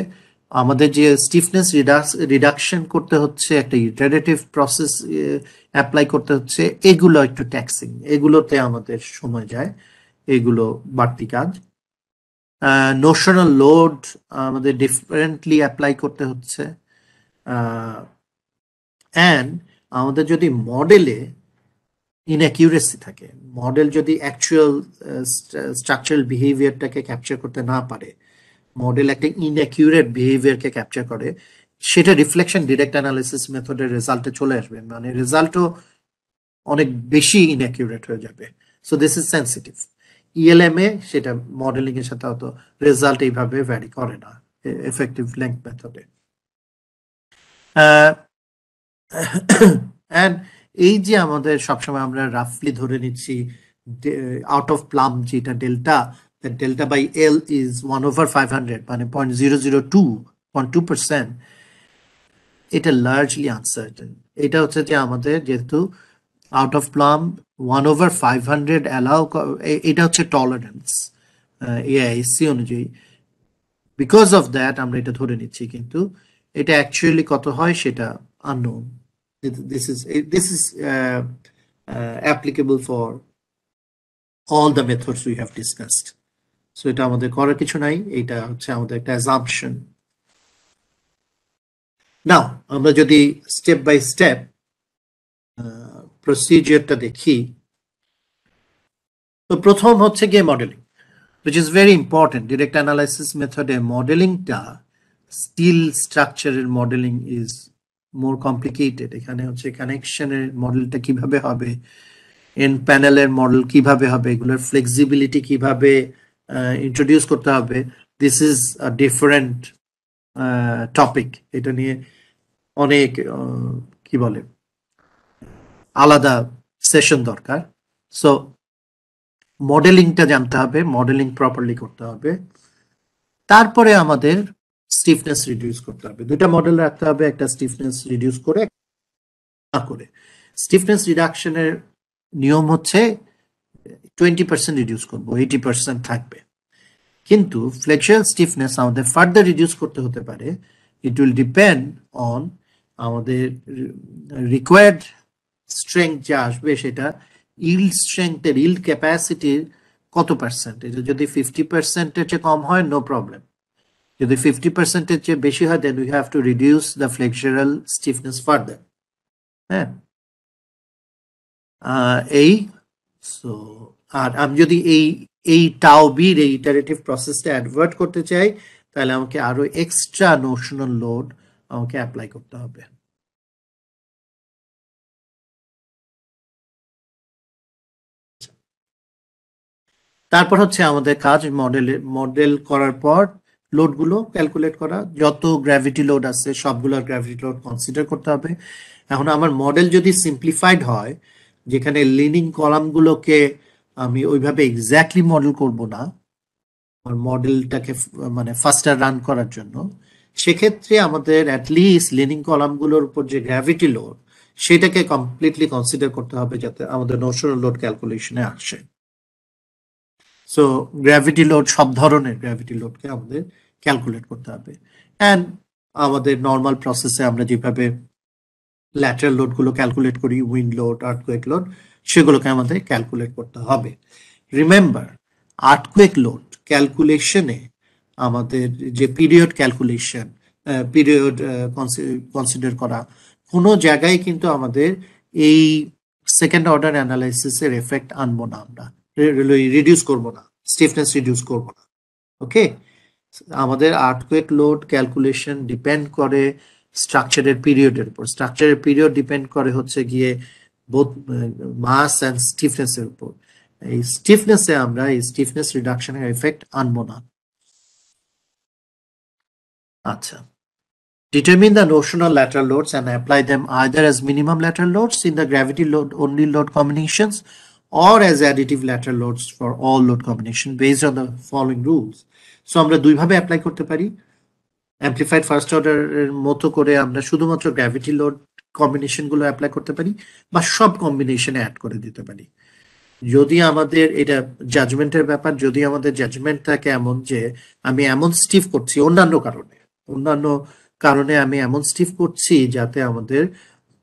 আমাদের যে স্টিফনেস রিডাকশন করতে হচ্ছে, একটা ইটারেটিভ প্রসেস অ্যাপ্লাই করতে হচ্ছে, এগুলো একটু ট্যাক্সিং, এগুলোতে আমাদের সময় যায়, এগুলো বাড়তি কাজ। নোশনাল লোড আমাদের ডিফারেন্টলি অ্যাপ্লাই করতে হচ্ছে, অ্যান্ড আমাদের যদি মডেলে ইনঅ্যাকিউরেসি থাকে, মডেল যদি অ্যাকচুয়াল স্ট্রাকচারাল বিহেভিয়ারটাকে ক্যাপচার করতে না পারে, মডেল একটা ইনঅ্যাকিউরেট বিহেভিয়ারকে ক্যাপচার করে, সেটা রিফ্লেকশন ডিরেক্ট অ্যানালিসিস মেথডের রেজাল্টে চলে আসবে, মানে রেজাল্টও অনেক বেশি ইনঅ্যাকিউরেট হয়ে যাবে। So this is sensitive. ইএলএমএ সেটা মডেলিং এর সাথে অত রেজাল্ট এইভাবে ভ্যারি করে না এফেক্টিভ লেংথ মেথডে। অ্যান্ড এই যে আমাদের সবসময় আমরা রাফলি ধরে নিচ্ছি আউট অফ প্লাম যেটা delta, delta by L is 1/500, মানে 0.002%, এটা লার্জলি আনসার্টেন। এটা হচ্ছে যে আমাদের যেহেতু আউট অফ প্লাম 1/500 অ্যালাউ, এটা হচ্ছে টলারেন্স এআইসি অনুযায়ী। বিকজ অফ দ্যাট আমরা এটা ধরে নিচ্ছি, কিন্তু এটা অ্যাকচুয়ালি কত হয় সেটা unknown. This is applicable for all the methods we have discussed. So এটা আমাদের করার কিছু নাই, এটা হচ্ছে আমাদের একটা assumption. Now আমরা যদি স্টেপ বাই স্টেপ প্রসিজিওরটা দেখি, তো প্রথম হচ্ছে গিয়ে modeling, which is very important. Direct analysis method মডেলিংটা, স্টিল স্ট্রাকচারের মডেলিং ইজ মোর কমপ্লিকেটেড। এখানে হচ্ছে কানেকশনের মডেলটা কিভাবে হবে, এন প্যানেলের মডেল কিভাবে হবে, এগুলোর ফ্লেক্সিবিলিটি কিভাবে ইন্ট্রোডিউস করতে হবে, this is a different topic. এটা নিয়ে অনেক কি বলে আলাদা সেশন দরকার। সো মডেলিংটা জানতে হবে, মডেলিং প্রপারলি করতে হবে, তারপরে আমাদের স্টিফনেস রিডিউস করতে হবে। দুটা মডেল রাখতে হবে, একটা স্টিফনেস রিডিউস করে না করে। স্টিফনেস রিডাকশনের নিয়ম হচ্ছে 20% রিডিউস করবো, 80% থাকবে। কিন্তু ফ্লেক্সুয়াল স্টিফনেস আমাদের ফার্দার রিডিউস করতে হতে পারে। ইট উইল ডিপেন্ড অন আমাদের রিকোয়ার্ড স্ট্রেংথ যা আসবে, সেটা ইল্ড স্ট্রেংথের, ইল্ড ক্যাপাসিটির কত পার্সেন্ট। এটা যদি 50%-এর চেয়ে কম হয়, নো প্রবলেম। যদি 50%-এর চেয়ে বেশি হয়, then we have to reduce the flexural stiffness further. হ্যাঁ, এই সো আর আমি যদি এই টাও বির এই ইটারেটিভ প্রসেসটা অ্যাডভার্ট করতে চাই, তাহলে আমাকে আরো এক্সট্রা নোশনাল লোড আমাকে অ্যাপ্লাই করতে হবে। তারপর হচ্ছে আমাদের কাজ মডেল করার পর লোডগুলো ক্যালকুলেট করা, যত গ্র্যাভিটি লোড আছে সবগুলোর গ্র্যাভিটি লোড কনসিডার করতে হবে। এখন আমার মডেল যদি সিম্পলিফাইড হয়, যেখানে লিনিং কলামগুলোকে আমি ওইভাবে এক্স্যাক্টলি মডেল করব না, আমার মডেলটাকে মানে ফাস্টার রান করার জন্য, সেক্ষেত্রে আমাদের অ্যাটলিস্ট লিনিং কলামগুলোর উপর যে গ্র্যাভিটি লোড, সেটাকে কমপ্লিটলি কনসিডার করতে হবে, যাতে আমাদের নোশনাল লোড ক্যালকুলেশনে আসে। সো গ্র্যাভিটি লোড, সব ধরনের গ্র্যাভিটি লোডকে আমাদের ক্যালকুলেট করতে হবে। অ্যান্ড আমাদের নর্মাল প্রসেসে আমরা যেভাবে ল্যাটারাল লোডগুলো ক্যালকুলেট করি, উইন্ড লোড, আর্থকুয়েক লোড, সেগুলোকে আমাদের ক্যালকুলেট করতে হবে। রিমেম্বার, আর্থকুয়েক লোড ক্যালকুলেশনে আমাদের যে পিরিয়ড ক্যালকুলেশন, পিরিয়ড কনসিডার করা, কোনো জায়গায় কিন্তু আমাদের এই সেকেন্ড অর্ডার অ্যানালাইসিসের এফেক্ট আনবো না, আমরা রিডিউস করবো না, স্টিফনেস রিডিউস করবো না। ওকে, আমাদের আর্থকুয়েক লোড ক্যালকুলেশন ডিপেন্ড করে স্ট্রাকচারের পিরিয়ডের উপর। স্ট্রাকচারের পিরিয়ড ডিপেন্ড করে হচ্ছে গিয়ে বোথ মাস অ্যান্ড স্টিফনেসের উপর। এই স্টিফনেসে আমরা এই স্টিফনেস রিডাকশনের এফেক্ট আনবো না। আচ্ছা, determine the notional lateral loads and apply them either as minimum lateral loads in the gravity load only load combinations or as additive lateral loads for all load combination based on the following rules. So আমরা দুইভাবে apply করতে পারি। অ্যামপ্লিফাইড first অর্ডারের মতো করে আমরা শুধুমাত্র gravity load combination গুলো অ্যাপ্লাই করতে পারি বা সব কম্বিনেশনে অ্যাড করে দিতে পারি। যদি আমাদের এটা জাজমেন্টের ব্যাপার, যদি আমাদের জাজমেন্ট থাকে এমন যে আমি এমন স্টিফ করছি অন্যান্য কারণে আমি এমন স্টিফ করছি যাতে আমাদের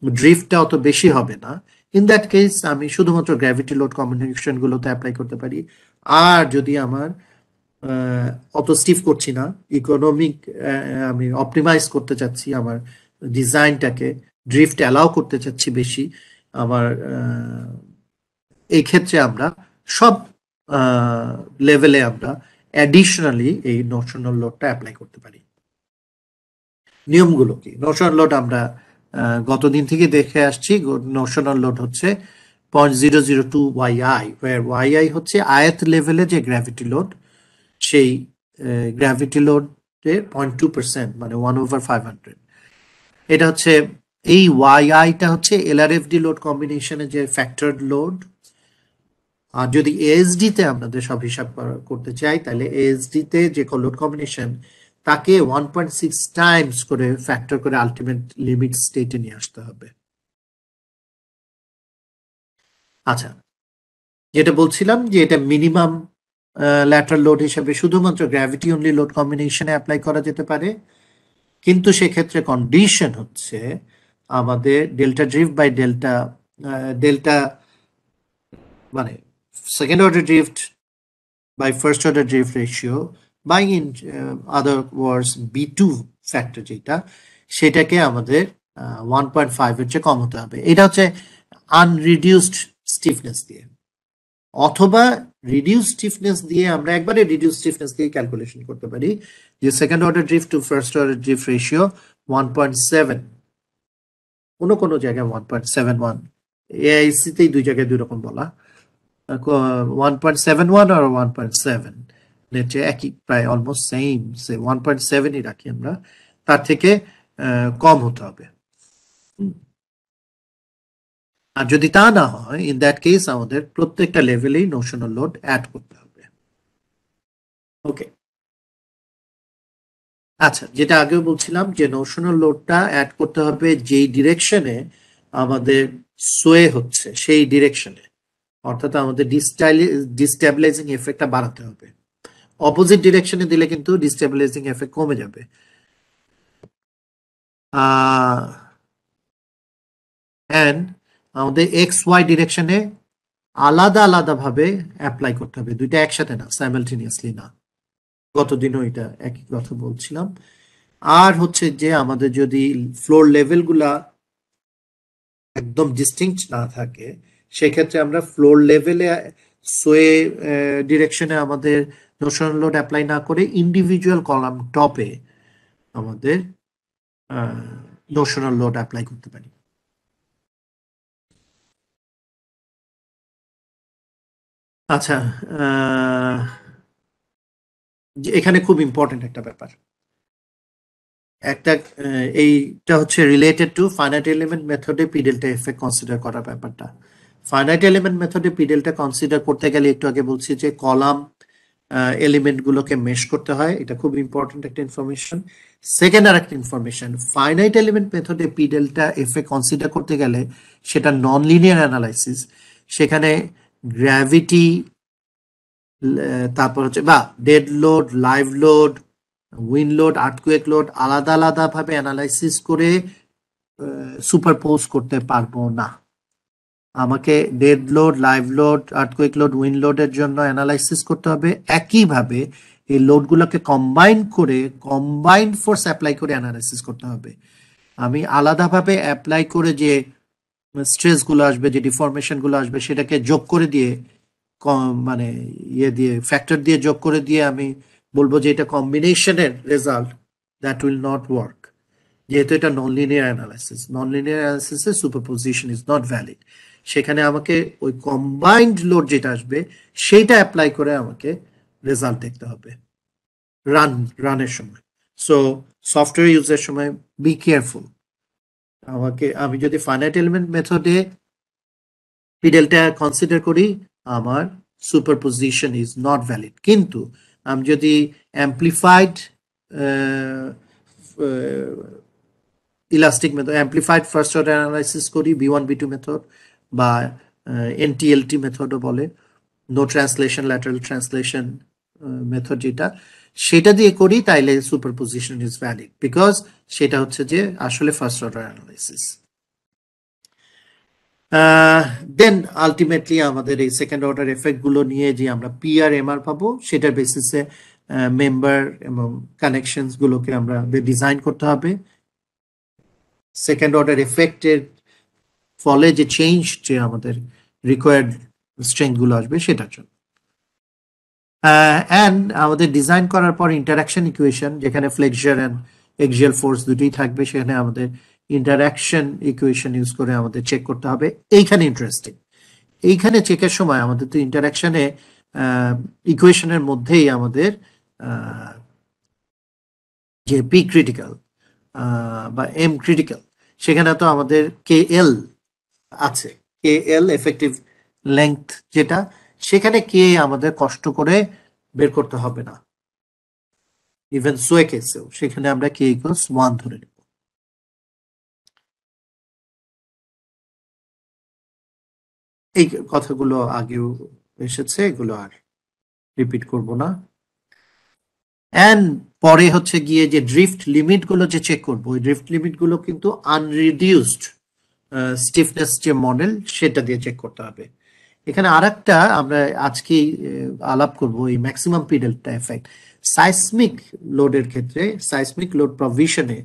ড্রিফটটা অত বেশি হবে না, ইন দ্যাট কেস আমি শুধুমাত্র গ্র্যাভিটি লোড কম্বিনেশন গুলোতে অ্যাপ্লাই করতে পারি। আর যদি আমার অত স্টিফ করছি না, ইকোনমিক আমি অপটিমাইজ করতে চাচ্ছি আমার ডিজাইনটাকে, ড্রিফট অ্যালাউ করতে চাচ্ছি বেশি আমার, এই ক্ষেত্রে আমরা সব লেভেলে আমরা অ্যাডিশনালি এই নোশনাল লোডটা অ্যাপ্লাই করতে পারি। নিয়মগুলো কি? নোশনাল লোড আমরা গতদিন থেকে দেখে আসছি। নোশনাল লোড হচ্ছে 0.002 YI, where YI হচ্ছে আয়ত লেভেলে যে গ্র্যাভিটি লোড, সেই গ্র্যাভিটি লোডের 0.2%, মানে 1/500। এটা হচ্ছে এই YI-টা হচ্ছে LRFD লোড কম্বিনেশনে যে ফ্যাক্টরড লোড। আর যদি ASD তে আমাদের সব হিসাব করতে চাই, তাহলে ASD তে যে লোড কম্বিনেশন তাকে 1.6 টাইমস করে ফ্যাক্টর করে আলটিমেট লিমিট স্টেটে নিয়ে আসতে হবে। আচ্ছা, যেটা বলছিলাম যে এটা মিনিমাম ল্যাটারাল লোড হিসেবে শুধুমাত্র গ্র্যাভিটি অনলি লোড কম্বিনেশনে অ্যাপ্লাই করা যেতে পারে, কিন্তু সেক্ষেত্রে কন্ডিশন হচ্ছে আমাদের ডেল্টা ড্রিফট বাই ডেল্টা মানে second order drift by first order drift ratio by in other words B2 factor, যেটা সেটাকে আমাদের 1.5 এর চেয়ে কম হতে হবে। এটা হচ্ছে আনরিডিউসড স্টিফনেস দিয়ে, অথবা রিডিউস স্টিফনেস দিয়ে আমরা একবারে রিডিউস স্টিফনেস দিয়ে ক্যালকুলেশন করতে পারি যে second order drift to first order drift ratio 1.7, কোনো জায়গায় 1.71, AIC তেই দুই জায়গায় দুই রকম বলা, 1.71 আর 1.7 নেচে একই, প্রায় অলমোস্ট সেম, 1.7ই রাখি আমরা, তার থেকে কম হতে হবে। আর যদি তা না হয়, ইন দ্যাট কেস আমাদের প্রত্যেকটা লেভেলেই নোশনাল লোড অ্যাড করতে হবে। ওকে, আচ্ছা, যেটা আগেও বলছিলাম যে নোশনাল লোডটা অ্যাড করতে হবে যেই ডিরেকশনে আমাদের সোয়ে হচ্ছে সেই ডিরেকশনে, অর্থাৎ আমাদের ডিস্টেবিলাইজিং এফেক্টটা বাড়াতে হবে। অপোজিট ডিরেকশনে দিলে কিন্তু ডিস্টেবিলাইজিং এফেক্ট কমে যাবে। এন্ড আমাদের এক্স ওয়াই ডিরেকশনে আলাদা ভাবে অ্যাপ্লাই করতে হবে, দুইটা একসাথে না, সাইমালটেনিয়াসলি না। গতদিনও এটা একই কথা বলছিলাম। আর হচ্ছে যে আমাদের যদি ফ্লোর লেভেলগুলা একদম ডিস্টিংক্ট না থাকে, সেক্ষেত্রে আমরা ফ্লোর লেভেলে সোয়ে ডিরেকশনে আমাদের নোশনাল লোড অ্যাপ্লাই না করে ইন্ডিভিজুয়াল কলাম টপে আমাদের নোশনাল লোড অ্যাপ্লাই করতে পারি। আচ্ছা, এখানে খুব ইম্পর্টেন্ট একটা ব্যাপার, এইটা হচ্ছে রিলেটেড টু ফাইনাইট এলিমেন্ট মেথডে পি ডেল্টা এফেক্ট কনসিডার করার ব্যাপারটা। ফাইনাইট এলিমেন্ট মেথডে পি ডেল্টা কনসিডার করতে গেলে একটু আগে বলছি যে কলাম এলিমেন্ট গুলোকে মেশ করতে হয়, এটা খুব ইম্পর্টেন্ট একটা ইনফরমেশন। সেকেন্ড আর একটা ইনফরমেশন, ফাইনাইট এলিমেন্ট মেথডে পি ডেল্টা এফেক্ট কনসিডার করতে গেলে সেটা নন লিনিয়ার অ্যানালাইসিস, সেখানে গ্র্যাভিটি, তারপর হচ্ছে বা dead load, live load, wind load, earthquake load আলাদা ভাবে অ্যানালাইসিস করে সুপারপোজ করতে পারবো না। আমাকে dead load, live load, earthquake load, wind লোডের জন্য অ্যানালাইসিস করতে হবে, একইভাবে এই লোডগুলোকে কম্বাইন করে কম্বাইন্ড ফোর্স অ্যাপ্লাই করে অ্যানালাইসিস করতে হবে। আমি আলাদাভাবে অ্যাপ্লাই করে যে স্ট্রেস গুলো আসবে, যে ডিফরমেশন গুলো আসবে, সেটাকে যোগ করে দিয়ে মানে ফ্যাক্টর দিয়ে যোগ করে দিয়ে আমি বলবো যে এটা কম্বিনেশনের result, that will not work, যেহেতু এটা নন লিনিয়ার অ্যানালাইসিসে সুপারপোজিশন ইজ নট ভ্যালিড। সেখানে আমাকে ওই কম্বাইন্ড লোড যেটা আসবে সেইটা অ্যাপ্লাই করে আমাকে রেজাল্ট দেখতে হবে রানের সময়। সো সফটওয়্যার ইউজের সময় বি কেয়ারফুল। আমি যদি ফাইনাইট এলিমেন্ট মেথডে পিডেলটা কনসিডার করি, আমার সুপারপোজিশন ইজ নট ভ্যালিড। কিন্তু আমি যদি amplified elastic method, amplified first order analysis করি, B1 B2 মেথড বা NTLT মেথডও বলে, no translation lateral translation method, যেটা সেটা দিয়ে করি, তাইলে সুপারপোজিশন ইজ ভ্যালিড, বিকজ সেটা হচ্ছে যে আসলে first order analysis. Then ultimately আমাদের এই সেকেন্ড অর্ডার এফেক্ট গুলো নিয়ে যে আমরা পি আর এম আর পাবো, সেটার বেসিসে মেম্বার এবং কানেকশনস গুলোকে আমরা ডিজাইন করতে হবে সেকেন্ড অর্ডার এফেক্টের ফলে যে চেঞ্জ, যে আমাদের রিকোয়ার্ড স্ট্রেংথ গুলো আসবে সেটার জন্য। অ্যান্ড আমাদের ডিজাইন করার পর ইন্টারাকশন ইকুয়েশন, যেখানে ফ্লেক্সিয়ার অ্যান্ড এক্সিয়াল ফোর্স দুটোই থাকবে, সেখানে আমাদের ইন্টারাকশন ইকুয়েশন ইউজ করে আমাদের চেক করতে হবে। এইখানে ইন্টারেস্টিং, এইখানে চেকের সময় আমাদের তো ইন্টারাকশনে ইকুয়েশনের মধ্যেই আমাদের যে পি ক্রিটিক্যাল বা এম ক্রিটিক্যাল, সেখানে তো আমাদের কে এল আছে, কে এল এফেক্টিভ লেংথ যেটা, সেখানে কে আমাদের কষ্ট করে বের করতে হবে না। ইভেন সোয়ে কেসেও সেখানে আমরা কে ইকুয়ালস 1 ধরে নেব। এই কথাগুলো আগেও এসেছে, এগুলো আর রিপিট করব না। অ্যান্ড পরে হচ্ছে গিয়ে যে ড্রিফট লিমিট গুলো যে চেক করবো, ওই ড্রিফট লিমিট গুলো কিন্তু আনরিডিউসড স্টিফনেস যে মডেল, সেটা দিয়ে চেক করতে হবে। এখানে আরেকটা আমরা আজকে আলাপ করব, এই maximum P delta effect seismic লোডের ক্ষেত্রে, সাইসমিক লোড প্রভিশনে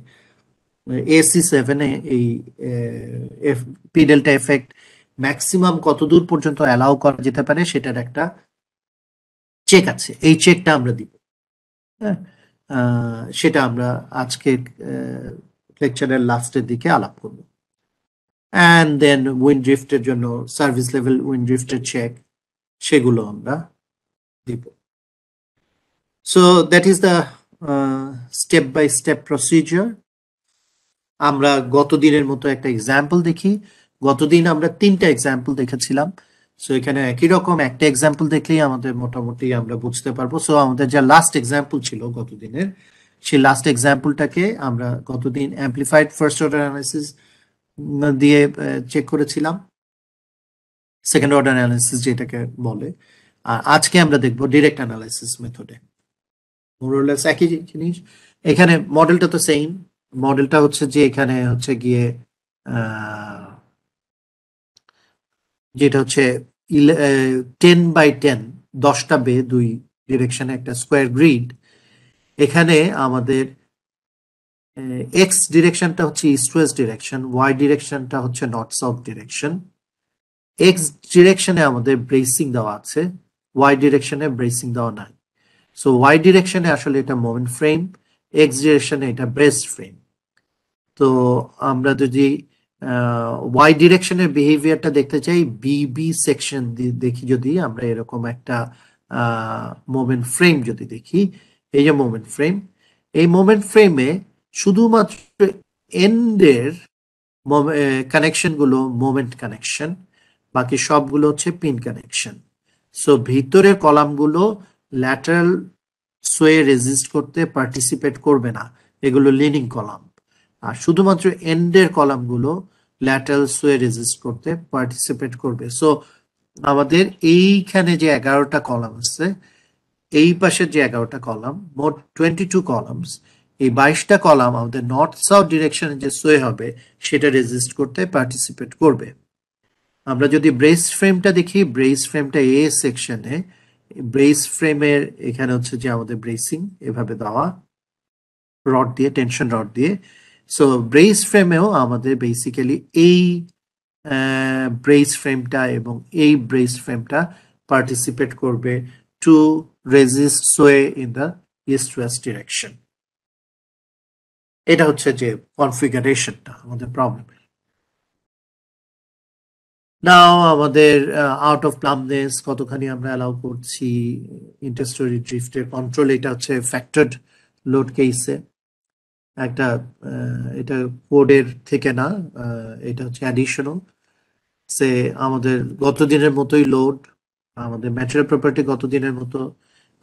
AC7 এ এই পি ডেল্টা এফেক্ট ম্যাক্সিমাম কতদূর পর্যন্ত অ্যালাউ করা যেতে পারে সেটার একটা চেক আছে। এই চেকটা আমরা দিব, হ্যাঁ, সেটা আমরা আজকের লেকচারের লাস্টের দিকে আলাপ করব। অ্যান্ড দেন উইন্ড ড্রিফটের জন্য সার্ভিস লেভেল উইন্ড ড্রিফটের চেক, সেগুলো আমরা দিব। So that is the step by step procedure. আমরা গত দিনের মতো একটা এক্সাম্পল দেখি। গতদিন আমরা 3টা এক্সাম্পল দেখেছিলাম। সো এখানে একই রকম একটা এক্সাম্পল দেখলেই আমাদের মোটামুটি আমরা বুঝতে পারবো। সো আমাদের যা লাস্ট এক্সাম্পল ছিল গতদিনের, সেই লাস্ট এক্সাম্পলটাকে আমরা গতদিন অ্যাম্প্লিফাইড ফার্স্ট অর্ডার অ্যানালাইসিস দিয়ে চেক করেছিলাম, সেকেন্ড অর্ডার অ্যানালাইসিস যেটাকে বলে। আর আজকে আমরা দেখবো ডিরেক্ট অ্যানালাইসিস মেথডে। মোরলেস একই জিনিস, এখানে মডেলটা তো সেম। মডেলটা হচ্ছে যে এখানে হচ্ছে গিয়ে যেটা হচ্ছে 10x10, 10টা বে, 2 ডিরেকশনে একটা স্কোয়ার গ্রিড। এখানে আমাদের এক্স ডিরেকশনটা হচ্ছে ইস্ট ওয়েস্ট ডিরেকশন, ওয়াই ডিরেকশনটা হচ্ছে নর্থ সাউথ ডিরেকশন। এক্স ডিরেকশনে আমাদের ব্রেসিং দেওয়া আছে, ওয়াই ডিরেকশনে ব্রেসিং দেওয়া নাই। সো ওয়াই ডিরেকশনে আসলে এটা মোমেন্ট ফ্রেম, এক্স ডিরেকশনে এটা ব্রেস্ট ফ্রেম। তো আমরা যদি ওয়াই ডিরেকশনের বিহেভিয়ারটা দেখতে চাই, বিবি সেকশন দেখি, যদি আমরা এরকম একটা মোমেন্ট ফ্রেম যদি দেখি, এই যে মোমেন্ট ফ্রেম, এই মোমেন্ট ফ্রেমে শুধুমাত্র এন্ডের কানেকশন গুলো মোমেন্ট কানেকশন, বাকি সবগুলো হচ্ছে পিন কানেকশন। সো ভিতরের কলামগুলো ল্যাটারাল সোয়ে রেজিস্ট করতে পার্টিসিপেট করবে না, এগুলো লিনিং কলাম। আর শুধুমাত্র এন্ডের কলামগুলো ল্যাটারাল সোয়ে রেজিস্ট করতে পার্টিসিপেট করবে। সো আমাদের এইখানে যে 11টা কলাম আছে, এই পাশের যে 11টা কলাম, মোট 22 কলামস, এই 22টা কলাম আমাদের নর্থ সাউথ ডিরেকশনে যে সোয়ে হবে সেটা রেজিস্ট করতে পার্টিসিপেট করবে। আমরা যদি ব্রেস ফ্রেমটা দেখি, ব্রেস ফ্রেমটা এ সেকশনে, ব্রেস ফ্রেমের এখানে হচ্ছে যে আমাদের ব্রেসিং এভাবে দেওয়া রড দিয়ে, টেনশন রড দিয়ে। সো ব্রেস ফ্রেমেও আমাদের বেসিক্যালি এই ব্রেস ফ্রেমটা এবং এই ব্রেস ফ্রেমটা পার্টিসিপেট করবে two resist sow in the east west direction. এটা হচ্ছে যে কনফিগারেশনটা আমাদের প্রবলেম। নাও আমাদের আউট অফ প্লামনেস কতখানি আমরা অ্যালাউ করছি, ইন্টারস্টোরি ড্রিফটের কন্ট্রোল, এটা হচ্ছে ফ্যাক্টরড লোড কেসে। একটা এটা কোডের থেকে না, এটা হচ্ছে অ্যাডিশনাল। সে আমাদের গত দিনের মতোই লোড, আমাদের ম্যাটেরিয়াল প্রপার্টি গত দিনের মতো,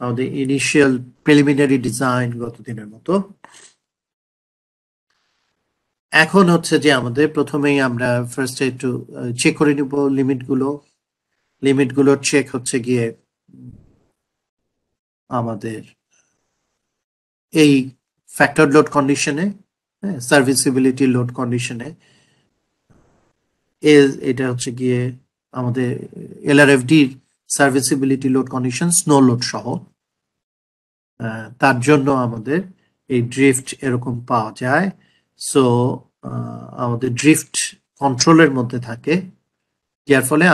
আমাদের ইনিশিয়াল প্রিলিমিনারি ডিজাইন গত দিনের মতো। এখন হচ্ছে যে আমাদের প্রথমেই আমরা ফার্স্টে একটু চেক করে নিব লিমিটগুলোর চেক হচ্ছে গিয়ে আমাদের এই ফ্যাক্টর লোড কন্ডিশনে, সার্ভিসিবিলিটি লোড কন্ডিশনে, এটা হচ্ছে গিয়ে আমাদের এলআরএফডি সার্ভিসিবিলিটি লোড কন্ডিশন স্নো লোড সহ। তার জন্য আমাদের এই ড্রিফট এরকম পাওয়া যায়। সো আমাদের ড্রিফট কন্ট্রোলের মধ্যে থাকে, যার ফলে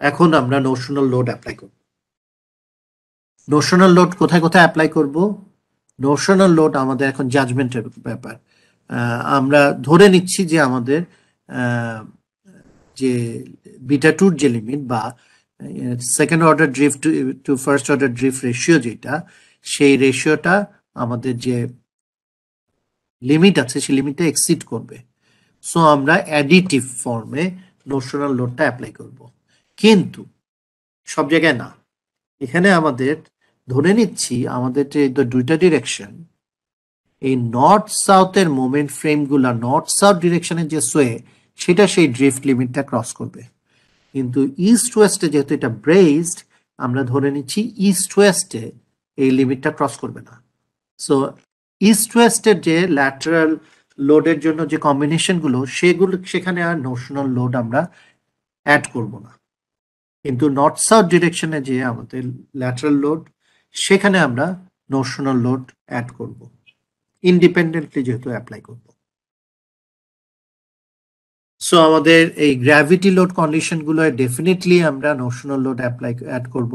এখন আমরা নোশনাল লোড অ্যাপ্লাই করব। নোশনাল লোড কোথায় কোথায় অ্যাপ্লাই করব? নোশনাল লোড আমাদের এখন জাজমেন্টের ব্যাপার। আমরা ধরে নিচ্ছি যে আমাদের যে বিটা টুর যে লিমিট বা second order drift to first order drift ratio যেটা, সেই রেশিওটা আমাদের যে লিমিট আছে সেই লিমিটটা এক্সিড করবে। সো আমরা অ্যাডিটিভ ফর্মে নোশনাল লোডটা অ্যাপ্লাই করব, কিন্তু সব জায়গায় না। এখানে আমাদের ধরে নিচ্ছি আমাদের যে দুইটা ডিরেকশন, এই নর্থ সাউথের মোমেন্ট ফ্রেমগুলা নর্থ সাউথ ডিরেকশনের যে সোয়ে, সেটা সেই ড্রিফট লিমিটটা ক্রস করবে। কিন্তু ইস্ট ওয়েস্টে যেহেতু এটা ব্রেসড, আমরা ধরে নিচ্ছি ইস্ট ওয়েস্টে এই লিমিটটা ক্রস করবে না। সো ইস্ট ওয়েস্টের যে ল্যাটারাল লোডের জন্য যে কম্বিনেশনগুলো, সেখানে আর নোশনাল লোড আমরা অ্যাড করব না। কিন্তু নর্থ সাউথ ডিরেকশনে যে আমাদের ল্যাটারাল লোড, সেখানে আমরা নোশনাল লোড অ্যাড করব, ইন্ডিপেন্ডেন্টলি যেহেতু অ্যাপ্লাই করব। সো আমাদের এই গ্র্যাভিটি লোড কন্ডিশনগুলো ডেফিনেটলি আমরা নোশনাল লোড অ্যাড করব,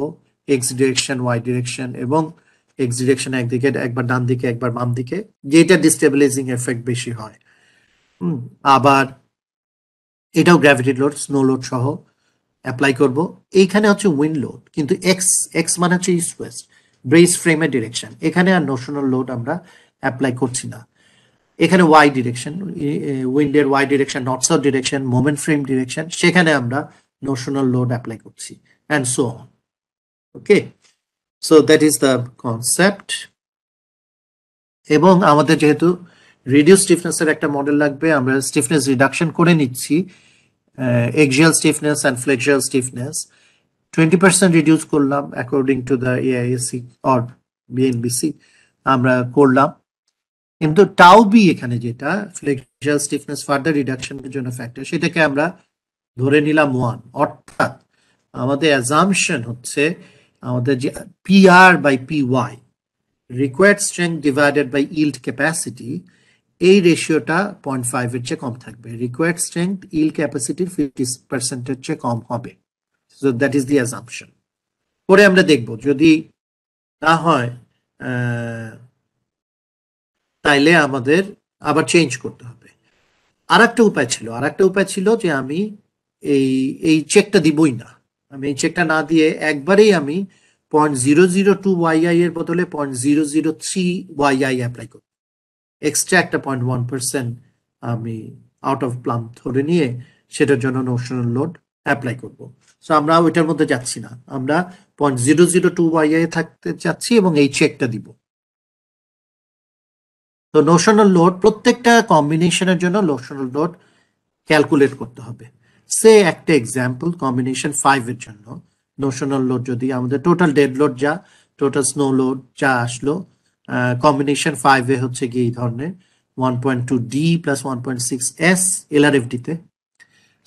এক্স ডিরেকশন, ওয়াই ডিরেকশন, এবং এক্স ডিরেকশন একদিকে একবার ডান দিকে একবার বাম দিকে, যেটা ডিস্টেবিলাইজিং এফেক্ট বেশি হয়। আবার এটাও গ্র্যাভিটি লোড, স্নো লোড সহ অ্যাপ্লাই করব। এইখানে হচ্ছে উইন্ড লোড, কিন্তু এক্স মানে হচ্ছে ইস্ট ওয়েস্ট ব্রেস ফ্রেমের ডিরেকশন, এখানে আর নোশনাল লোড আমরা অ্যাপ্লাই করছি না। এখানে ওয়াই ডিরেকশন, উইন্ডের Y direction, north south direction, moment frame direction, সেখানে আমরা নোশনাল লোড অ্যাপ্লাই করছি, and so on. Okay, so that is the concept. এবং আমাদের যেহেতু রিডিউস স্টিফনেসের একটা মডেল লাগবে, আমরা স্টিফনেস রিডাকশন করে নিচ্ছি, axial stiffness and flexural stiffness 20% reduce করলাম according to the AISC or BNBC আমরা করলাম। কিন্তু টাউ বি এখানে যেটা ফ্লেক্সুরাল স্টিফনেস ফার্দার রিডাকশনের জন্য ফ্যাক্টর, সেটাকে আমরা ধরে নিলাম 1। অর্থাৎ আমাদের অ্যাজাম্পশন হচ্ছে আমাদের যে PR by PY, required strength divided by yield capacity, এই রেশিওটা 0.5 এর চেয়ে কম থাকবে। রিকোয়ার্ড স্ট্রেংথ ইল্ড ক্যাপাসিটির 50% এর চেয়ে কম হবে। So that is the assumption. পরে আমরা দেখব যদি না হয় তাইলে আমাদের আবার চেঞ্জ করতে হবে। আর একটা উপায় ছিল যে আমি এই চেকটা দিবই না, আমি এই চেকটা না দিয়ে একবারেই আমি 0.002 YI এর বদলে 0.003 YI অ্যাপ্লাই করব। এক্সট্রা একটা 0.1% আমি আউট অফ প্লাম ধরে নিয়ে সেটার জন্য নোশনাল লোড অ্যাপ্লাই করব। সো আমরা ওইটার মধ্যে যাচ্ছি না, আমরা 0.002 YI থাকতে চাচ্ছি এবং এই চেকটা দিব। তো নোশনাল লোড প্রত্যেকটা কম্বিনেশনের জন্য নোশনাল লোড ক্যালকুলেট করতে হবে। সে একটা এক্সাম্পল, কম্বিনেশন 5 এর জন্য নোশনাল লোড যদি আমাদের টোটাল ডেড লোড যা, টোটাল স্নো লোড যা আসলো, কম্বিনেশন 5 এ হচ্ছে কি এই ধরনের 1.2 D প্লাস 1.6 S LRFD তে।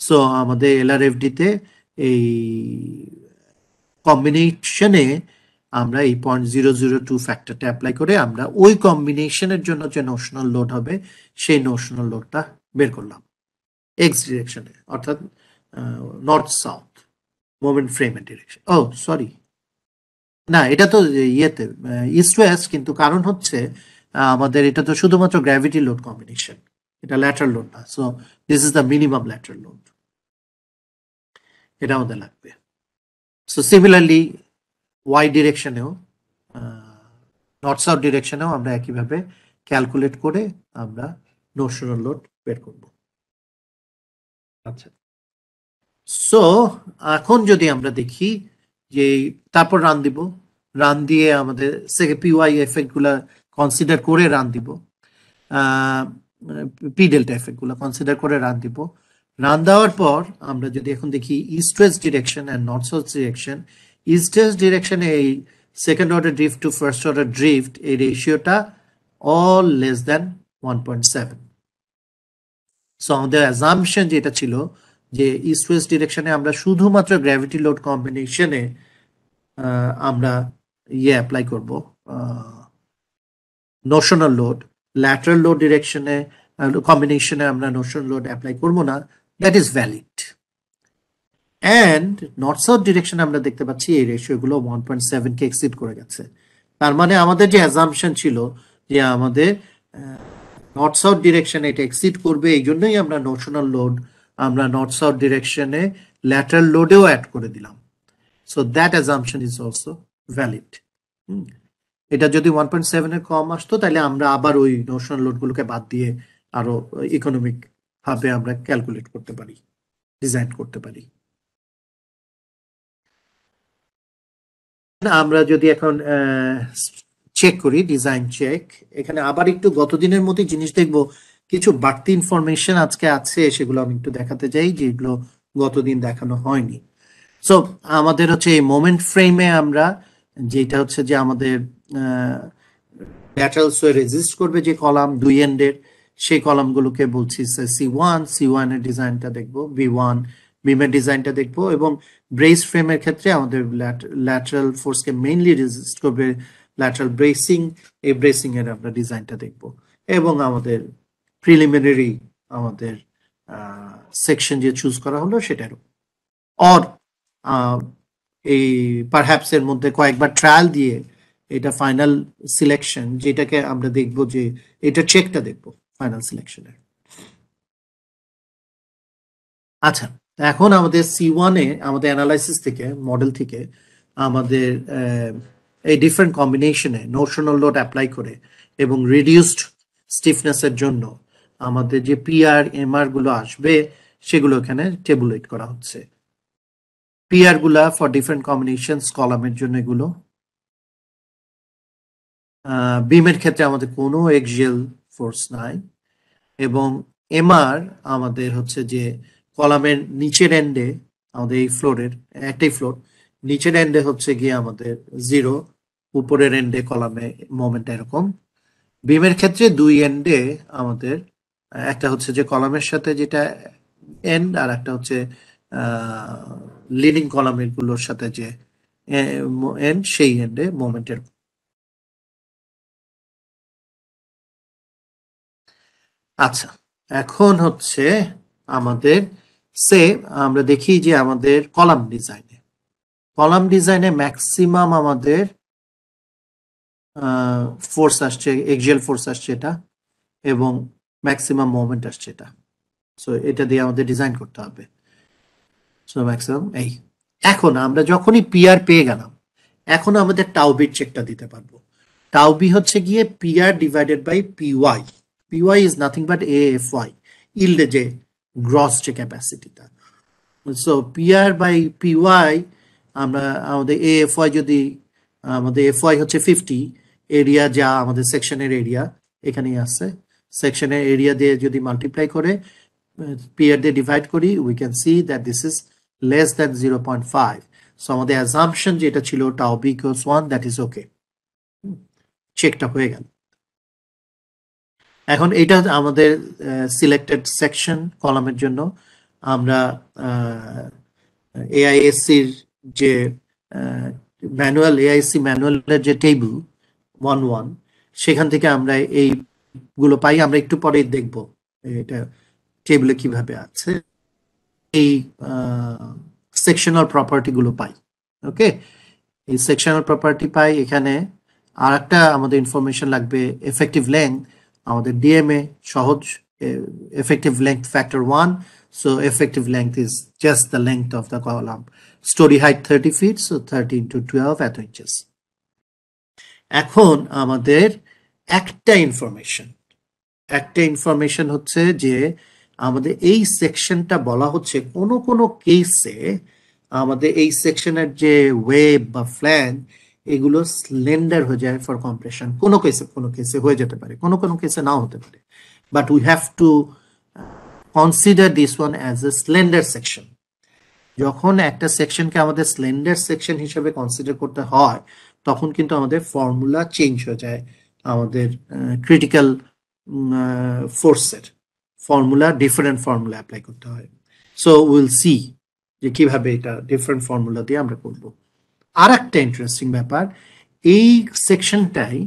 সো আমাদের LRFD তে এই কম্বিনেশনে আমরা এই 0.002 ফ্যাক্টরটা অ্যাপ্লাই করে আমরা ওই কম্বিনেশনের জন্য যে নোশনাল লোড হবে সেই নোশনাল লোডটা বের করলাম এক্স ডিরেকশনে, অর্থাৎ নর্থ সাউথ মোমেন্ট ফ্রেমের ডিরেকশন। ও সরি, না এটা তো ইয়েতে ইস্ট ওয়েস্ট, কিন্তু কারণ হচ্ছে আমাদের এটা তো শুধুমাত্র গ্র্যাভিটি লোড কম্বিনেশন, এটা ল্যাটারাল লোড না। So this is the minimum lateral load, এটা আমাদের লাগবে। সো সিমিলারলি ওয়াই ডিরেকশনেও, নর্থ সাউথ ডিরেকশনেও আমরা একইভাবে ক্যালকুলেট করে আমরা নোশনাল লোড বের করব। আচ্ছা, সো এখন যদি আমরা দেখি যে তারপর রান দিব, রান দিয়ে আমাদের পিওয়াই এফেক্ট গুলা কনসিডার করে রান দিব, পি ডেল্টা এফেক্ট গুলো কনসিডার করে রান দিব। রান দেওয়ার পর আমরা যদি এখন দেখি east west direction and north south direction, east west ডিরেকশনে এই second order drift to first order drift এই রেশিওটা অল লেস দ্যান 1.7। সো আমাদের অ্যাজাম্পশন যেটা ছিল যে ইস্ট ওয়েস্ট ডিরেকশনে আমরা শুধুমাত্র গ্র্যাভিটি লোড কম্বিনেশনে আমরা অ্যাপ্লাই করব নোশনাল লোড, ল্যাটারাল লোড ডিরেকশনে কম্বিনেশনে আমরা নোশনাল লোড অ্যাপ্লাই করব না, that is valid. And north south ডিরেকশনে আমরা দেখতে পাচ্ছি এই রেশিওগুলো 1.7 কে এক্সিড করে গেছে। তার মানে আমাদের যে অ্যাজাম্পশন ছিল যে আমাদের নর্থ সাউথ ডিরেকশনে এটা এক্সিড করবে, এই জন্যই আমরা নোশনাল লোড আমরা নর্থ সাউথ ডিরেকশনে ল্যাটারাল লোডেও অ্যাড করে দিলাম। So that assumption is also valid. এটা যদি 1.7 এর কম আসতো তাহলে আমরা আবার ওই নোশনাল লোডগুলোকে বাদ দিয়ে আরো ইকোনমিক ভাবে আমরা ক্যালকুলেট করতে পারি, ডিজাইন করতে পারি। আমরা যদি এখন চেক করি ডিজাইন চেক, এখানে আবার একটু গতদিনের মতো জিনিস দেখবো, কিছু বাড়তি ইনফরমেশন আজকে আছে, সেগুলো আমি একটু দেখাতে চাই যেগুলো গতদিন দেখানো হয়নি। সো আমাদের হচ্ছে এই মোমেন্ট ফ্রেমে আমরা যেটা হচ্ছে যে আমাদের ল্যাটারাল সোয়ে রেজিস্ট করবে যে কলাম দুই এন্ডের, সেই কলামগুলোকে বলছি C1 এর ডিজাইনটা দেখবো, B1 বিমের ডিজাইনটা দেখবো, এবং ব্রেস ফ্রেমের ক্ষেত্রে আমাদের ল্যাটারাল ফোর্সকে মেইনলি রেজিস্ট করবে ল্যাটারাল ব্রেসিং, এই ব্রেসিং এর আমরা ডিজাইনটা দেখবো, এবং আমাদের প্রিলিমিনারি আমাদের সেকশন যে চুজ করা হলো সেটার অর এই পারহ্যাপস এর মধ্যে কয়েকবার ট্রায়াল দিয়ে এটা ফাইনাল সিলেকশন, যেটাকে আমরা দেখব যে এটা চেকটা দেখব ফাইনাল সিলেকশনের। আচ্ছা, এখন আমাদের C1 এ আমাদের অ্যানালাইসিস থেকে মডেল থেকে আমাদের এই ডিফারেন্ট কম্বিনেশনে নোশনাল লোড অ্যাপ্লাই করে এবং রিডিউসড স্টিফনেসের জন্য আমাদের যে পিআর এমআর গুলো আসবে সেগুলো এখানে টেবুলেট করা হচ্ছে। পিআর গুলা ফর ডিফারেন্ট কম্বিনেশনস কলামের জন্য এগুলো, বিমের ক্ষেত্রে আমাদের কোনো এক্সিয়াল ফোর্স নাই, এবং এমআর আমাদের হচ্ছে যে কলামের নিচের এন্ডে আমাদের এই ফ্লোরের একটাই ফ্লোর, নিচের এন্ডে হচ্ছে গিয়ে আমাদের 0, উপরের এন্ডে কলামে মোমেন্ট এরকম। বিমের ক্ষেত্রে দুই এন্ডে আমাদের একটা হচ্ছে যে কলামের সাথে যেটা এন্ড, আর একটা হচ্ছে লিডিং কলামের গুলোর সাথে যে এন্ড, সেই এন্ডে মোমেন্টের। আচ্ছা, এখন হচ্ছে আমাদের আমরা দেখি যে আমাদের কলাম ডিজাইনে ম্যাক্সিমাম আমাদের ফোর্স আসছে, এক্সিয়াল ফোর্স আসছে এটা, এবং ম্যাক্সিমাম মোমেন্ট আসছে এটা। সো এটা দিয়ে আমাদের ডিজাইন করতে হবে। সো ম্যাক্সিমাম এই। এখন আমরা যখনই পিআর পেয়ে গেলাম, এখন আমাদের টাউবির চেকটা দিতে পারবো। টাউবি হচ্ছে গিয়ে PR divided by PY. PY is nothing but AFY, ইল্ডে যে গ্রস যে ক্যাপাসিটিটা। সো পিআর বাই পিওয়াই আমরা আমাদের এএফওয়াই যদি আমাদের এফওয়াই হচ্ছে 50, এরিয়া যা আমাদের সেকশনের এরিয়া এখানেই আছে, সেকশনের এরিয়া দিয়ে যদি মাল্টিপ্লাই করে পিআর দিয়ে ডিভাইড করি, we can see that this is less than 0.5। So আমাদের অ্যাজাম্পশন যেটা ছিল tau B equals 1, that is okay, চেকটা হয়ে গেল। এখন এটা আমাদের সিলেক্টেড সেকশন কলামের জন্য আমরা এআইএসসির যে ম্যানুয়াল, এআইসি ম্যানুয়ালের যে টেবিল 1.1, সেখান থেকে আমরা এইগুলো পাই। আমরা একটু পরে দেখব এটা টেবিলে কিভাবে আছে, এই সেকশনাল প্রপার্টি গুলো পাই। ওকে, এই সেকশনাল প্রপার্টি পাই। এখানে আর একটা আমাদের ইনফরমেশন লাগবে, এফেক্টিভ লেংথ। আমাদের ডিএমএ সহজ, effective length factor 1, so effective length is just the length of the column. Story height 30 feet, so 30 into 12 এত ইঞ্চেস। এখন আমাদের একটা ইনফরমেশন হচ্ছে যে আমাদের এই সেকশনটা বলা হচ্ছে কোনো কেসে আমাদের এই সেকশনের যে ওয়েব বা ফ্ল্যাঙ্ক এগুলো স্লেন্ডার হয়ে যায় ফর কম্প্রেশন। কোনো কেসে হয়ে যেতে পারে, কোনো কেসে নাও হতে পারে, but we have to consider this one as a slender section. যখন একটা সেকশনকে আমাদের স্লেন্ডার সেকশন হিসেবে কনসিডার করতে হয় তখন কিন্তু আমাদের ফর্মুলা চেঞ্জ হয়ে যায়। আমাদের ক্রিটিক্যাল ফোর্সের ডিফারেন্ট ফর্মুলা অ্যাপ্লাই করতে হয়। সো উইল সি যে কিভাবে এটা ডিফারেন্ট ফর্মুলা দিয়ে আমরা করব। আর একটা ইন্টারেস্টিং ব্যাপার, এই সেকশনটাই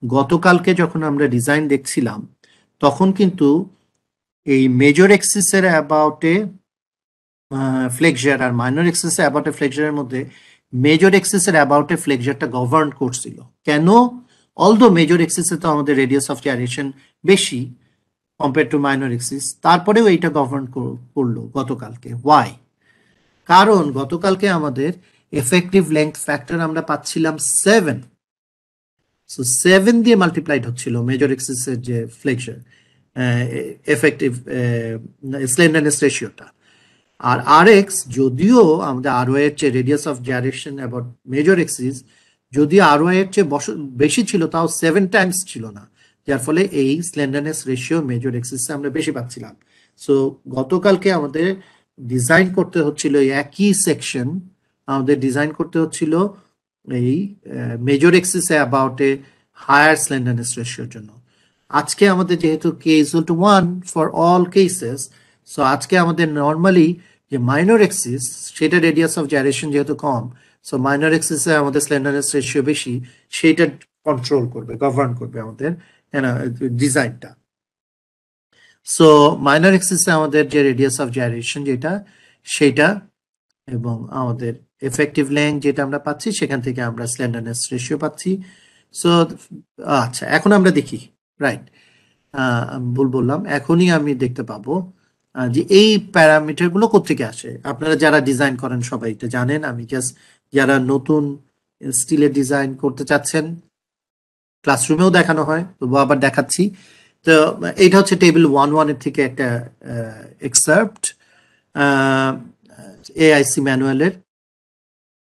গতকালকে যখন আমরা ডিজাইন দেখছিলাম তখন কিন্তু এই মেজর এক্সিসের অ্যাবাউটে ফ্লেক্সার আর মাইনর এক্সিস অ্যাবাউটে ফ্লেক্সারের মধ্যে মেজর এক্সিসের অ্যাবাউটে ফ্লেক্সারটা গভর্ন করছিল। কেন? অলদো মেজর এক্সিসে তো আমাদের রেডিয়াস অফ জাইরেশন বেশি কম্পেয়ার টু মাইনর এক্সিস, তারপরেও এইটা গভর্ন করলো গতকালকে। ওয়াই? কারণ গতকালকে আমাদের এফেক্টিভ লেংথ ফ্যাক্টর আমরা পাচ্ছিলাম 7, সো 7 দিয়ে মাল্টিপ্লাইড হচ্ছিল মেজর এক্সিসের যে ফ্লেক্সার এফেক্টিভ স্লেন্ডারনেস রেশিওটা। আর আর এক্স যদিও আমাদের আর ওয়াই এর চেয়ে radius of gyration about major axis যদি আর ওয়াই এর চেয়ে বেশি ছিল তাও 7 টাইমস ছিল না, যার ফলে এই স্লেন্ডারনেস রেশিও মেজর এক্সিসে আমরা বেশি পাচ্ছিলাম। সো গতকালকে আমাদের ডিজাইন করতে হচ্ছিল একই সেকশন, আমাদের ডিজাইন করতে হচ্ছিল এই মেজর এক্সিসে অ্যাবাউট এ হায়ার স্লেন্ডারনেস রেশিওর জন্য। আজকে আমাদের যেহেতু K equal to 1 for all cases, so আজকে আমাদের নর্মালি যে মাইনর এক্সিস সেটা রেডিয়াস অফ জাইরেশন যেহেতু কম, সো মাইনর এক্সিসে আমাদের স্লেন্ডারনেস রেশিও বেশি, সেটা কন্ট্রোল করবে, গভর্ন করবে আমাদের ডিজাইনটা। সো মাইনর এক্সিসে আমাদের যে রেডিয়াস অফ জাইরেশন যেটা সেটা এবং আমাদের এফেক্টিভ লেংথ যেটা আমরা পাচ্ছি সেখান থেকে আমরা স্লেন্ডারনেস রেশিও পাচ্ছি। সো আচ্ছা, এখন আমরা দেখি, রাইট, ভুল বললাম, এখনই আমি দেখতে পাবো যে এই প্যারামিটার গুলো কোত্থেকে আসে। আপনারা যারা ডিজাইন করেন সবাই এটা জানেন, আমি জাস্ট যারা নতুন স্টিলের ডিজাইন করতে চাচ্ছেন, ক্লাসরুমেও দেখানো হয় তবু আবার দেখাচ্ছি। তো এইটা হচ্ছে টেবিল 1.1 এর থেকে একটা এক্সার্পট এআইসি ম্যানুয়ালের।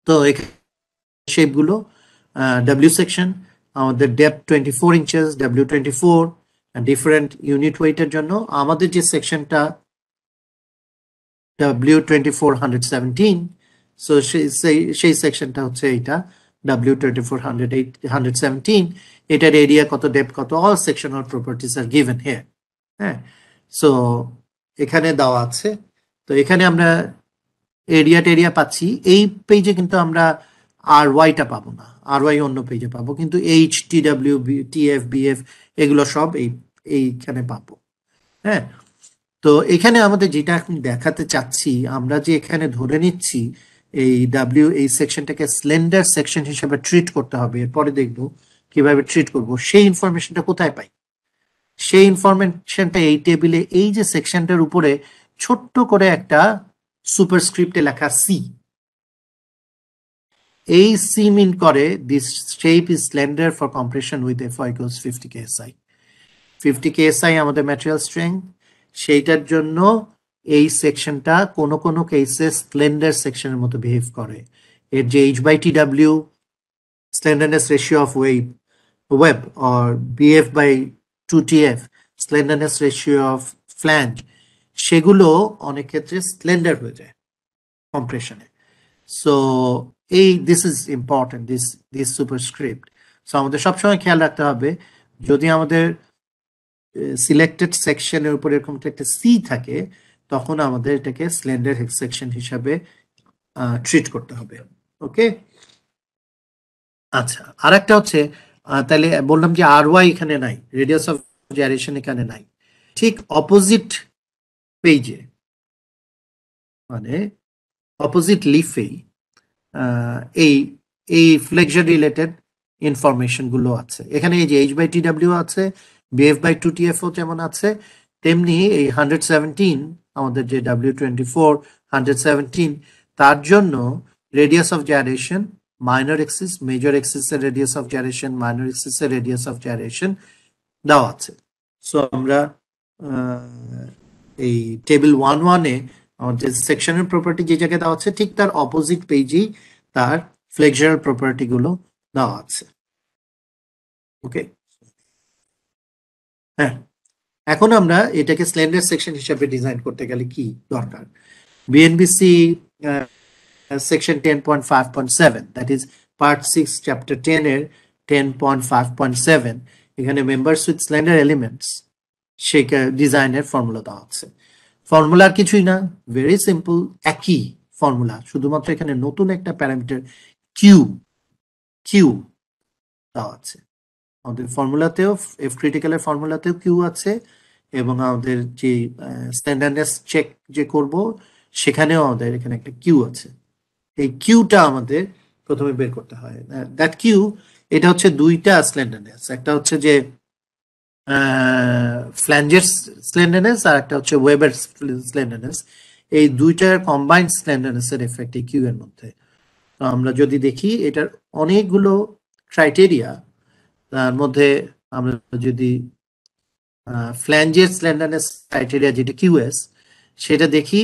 তো এখানে শেপগুলো ডাব্লিউ সেকশন, আমাদের depth 24 inches, W24, different unit ওয়েটের জন্য আমাদের যে সেকশনটা W24 117, সো সেই সেকশনটা হচ্ছে এইটা W24 117। এটার এরিয়া কত, ডেপথ কত, all sectional properties are given here. হ্যাঁ, সো এখানে দেওয়া আছে। তো এখানে আমরা এরিয়া পাচ্ছি। এই পেজে কিন্তু আমরা আর ওয়াইটা পাবো না, আর ওয়াই অন্য পেজে পাবো, কিন্তু এইচ, টিডব্লিউ, টিএফ, বিএফ এগুলো সব এইখানে পাবো। হ্যাঁ, তো এখানে আমাদের যেটা এখন দেখাতে চাচ্ছি, আমরা যে এখানে ধরে নিচ্ছি এই এই সেকশনটাকে স্লেন্ডার সেকশন হিসেবে ট্রিট করতে হবে, এরপরে দেখবো কিভাবে ট্রিট করব। সেই ইনফরমেশনটা কোথায় পাই? সেই ইনফরমেশনটা এই টেবিলে এই যে সেকশনটার উপরে ছোট্ট করে একটা সুপারস্ক্রিপ্টে লেখা সি। এই সি মিন করে this shape is slender for compression with FI equals 50 KSI. 50 KSI আমাদের ম্যাটেরিয়াল স্ট্রেংথ, সেইটার জন্য এই সেকশনটা কোনো কেসে স্লেন্ডার সেকশনের মতো বিহেভ করে। এর যে H/TW slenderness ratio of web or BF/2TF slenderness ratio of flange, সেগুলো অনেক ক্ষেত্রে স্লেন্ডার হয়ে যায় কম্প্রেশনে। So this is important, this superscript. So আমাদের সবসময় খেয়াল রাখতে হবে যদি আমাদের সিলেক্টেড সেকশনের উপর এরকম একটা সি থাকে তখন আমাদের এটাকে স্লেন্ডার সেকশন হিসাবে ট্রিট করতে হবে। ওকে, আচ্ছা, আর একটা হচ্ছে তাহলে বললাম যে আর ওয়াই এখানে নাই, রেডিয়াস অফ জাইরেশন এখানে নাই। ঠিক অপোজিট পেজে মানে অপোজিট লিফেই এই ফ্লেক্সার রিলেটেড ইনফরমেশন গুলো আছে। এখানে এই যে H/TW আছে, BF/2TF যেমন আছে, তেমনি এই 117 আমাদের যে W24 117 তার জন্য radius of gyration, minor axis, major এক্সিসের রেডিয়াস অফ জাইরেশন, মাইনর এক্সিসের রেডিয়াস অফ জাইরেশন, দেওয়া আছে। সো আমরা এই টেবিল 1.1-এ আমাদের সেকশনের প্রপার্টি যে জায়গায় দেওয়া আছে ঠিক তার অপোজিট পেজেই তার ফ্লেক্সারাল প্রপার্টি গুলো দেওয়া আছে। ওকে, হ্যাঁ, এখন আমরা এটাকে স্ল্যান্ডার সেকশন হিসেবে ডিজাইন করতে গেলে কি দরকার? BNBC section 10.5.7, that is part 6 chapter 10 এর 10.5.7, এখানে মেম্বার্স উইথ স্ল্যান্ডার এলিমেন্টস সেই ডিজাইনের ফর্মুলা দেওয়া আছে। ফর্মুলা আর কিছুই না, ভেরি সিম্পল, একই ফর্মুলা, শুধুমাত্র এখানে নতুন একটা প্যারামিটার কিউ কিউ দেওয়া আছে। আমাদের ফর্মুলাতেও, এফ ক্রিটিক্যালের ফর্মুলাতেও কিউ আছে, এবং আমাদের যে স্ট্যান্ডার্ডনেস চেক যে করব সেখানেও আমাদের এখানে একটা কিউ আছে। এই কিউটা আমাদের প্রথমে বের করতে হয়। দ্যাট কিউ, এটা হচ্ছে দুইটা স্ল্যান্ডারনেস, একটা হচ্ছে যে ফ্ল্যাঞ্জের স্ল্যান্ডারনেস আর একটা হচ্ছে ওয়েবের স্ল্যান্ডারনেস। এই দুইটার কম্বাইন্ড স্ল্যান্ডারনেসের এফেক্ট এই কিউ এর মধ্যে। তো আমরা যদি দেখি এটার অনেকগুলো ক্রাইটেরিয়া, তার মধ্যে আমরা যদি ফ্ল্যাঞ্জের স্ল্যান্ডারনেস ক্রাইটেরিয়া যেটা কিউএস সেটা দেখি,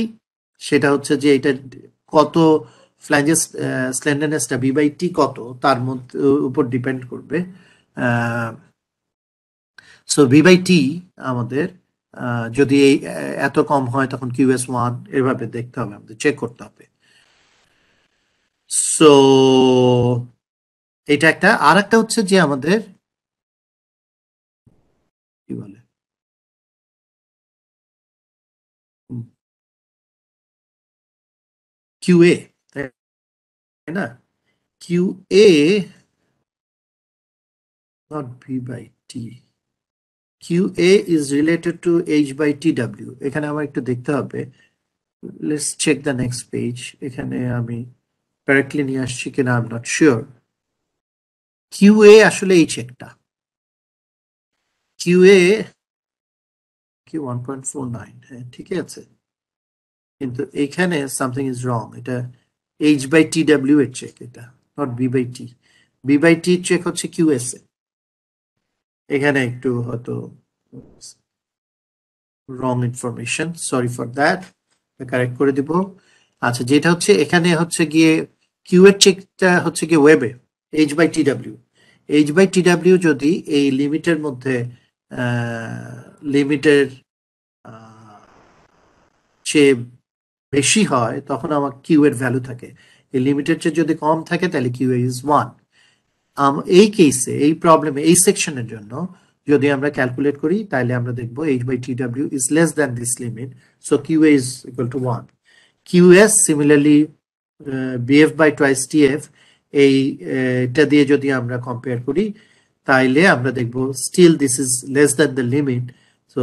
সেটা হচ্ছে যে এটা কত ফ্ল্যাঞ্জের স্ল্যান্ডারনেসটা বি/টি কত তার মধ্যে উপর ডিপেন্ড করবে। সো বি/টি আমাদের যদি এই এত কম হয় তখন কিউএস 1 এভাবে দেখতে হবে, আমাদের চেক করতে হবে। সো এটা একটা, আর একটা হচ্ছে যে আমাদের কি বলে কিউএ, তাই না? QA not B/T, QA is related to H/TW। এখানে আমার একটু দেখতে হবে, let's check the next page। এখানে আমি correctly নিয়ে আসছি কিনা I'm not sure। QA আসলে H একটা, QA কি 1.49, হ্যাঁ ঠিকই আছে, কিন্তু এখানে something is wrong, এটা H/TW এর চেক, এটা not B/T। B/T চেক হচ্ছে QS এ, এখানে একটু হয়তো wrong information, sorry for that, correct করে দিব। আচ্ছা, যেটা হচ্ছে এখানে হচ্ছে গিয়ে কিউ এর চেকটা হচ্ছে গিয়ে ওয়েবে H/TW। H/TW যদি এই লিমিটের মধ্যে লিমিটের চেয়ে বেশি হয় তখন আমার কিউ এর ভ্যালু থাকে, এই লিমিটের চেয়ে যদি কম থাকে তাহলে কিউ ইজ 1। এই কেসে, এই প্রবলেমে, এই সেকশনের জন্য যদি আমরা ক্যালকুলেট করি তাহলে আমরা দেখব H/TW is less than this limit, so QA is equal to 1। QS similarly BF by twice TF, এটা দিয়ে যদি আমরা কম্পেয়ার করি তাইলে আমরা দেখব still this is less than the limit, so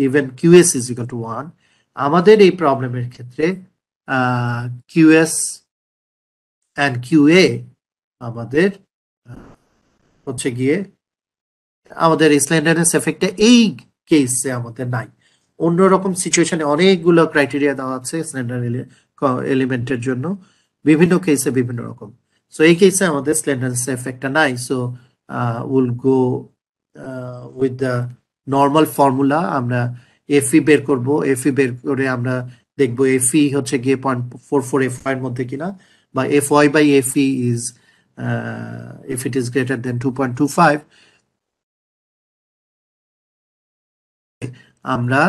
even QS is equal to 1। আমাদের এই প্রবলেমের ক্ষেত্রে QS and QA আমাদের হচ্ছে গিয়ে আমাদের স্ল্যান্ডারনেস এফেক্টটা এই কেসে আমাদের নাই। অন্যরকম সিচুয়েশনে অনেকগুলো ক্রাইটেরিয়া দেওয়া আছে স্ল্যান্ডার এলিমেন্টের জন্য, বিভিন্ন কেসে বিভিন্ন রকম। সো এই কেসে আমাদের স্ল্যান্ডারনেস এফেক্টটা নাই, so will go with the normal formula. আমরা এফই বের করব, এফই বের করে আমরা দেখবো এফই হচ্ছে গিয়ে 0.44 এফআই এর মধ্যে কিনা, বা FY by FE is if it is greater than 2.25, আমরা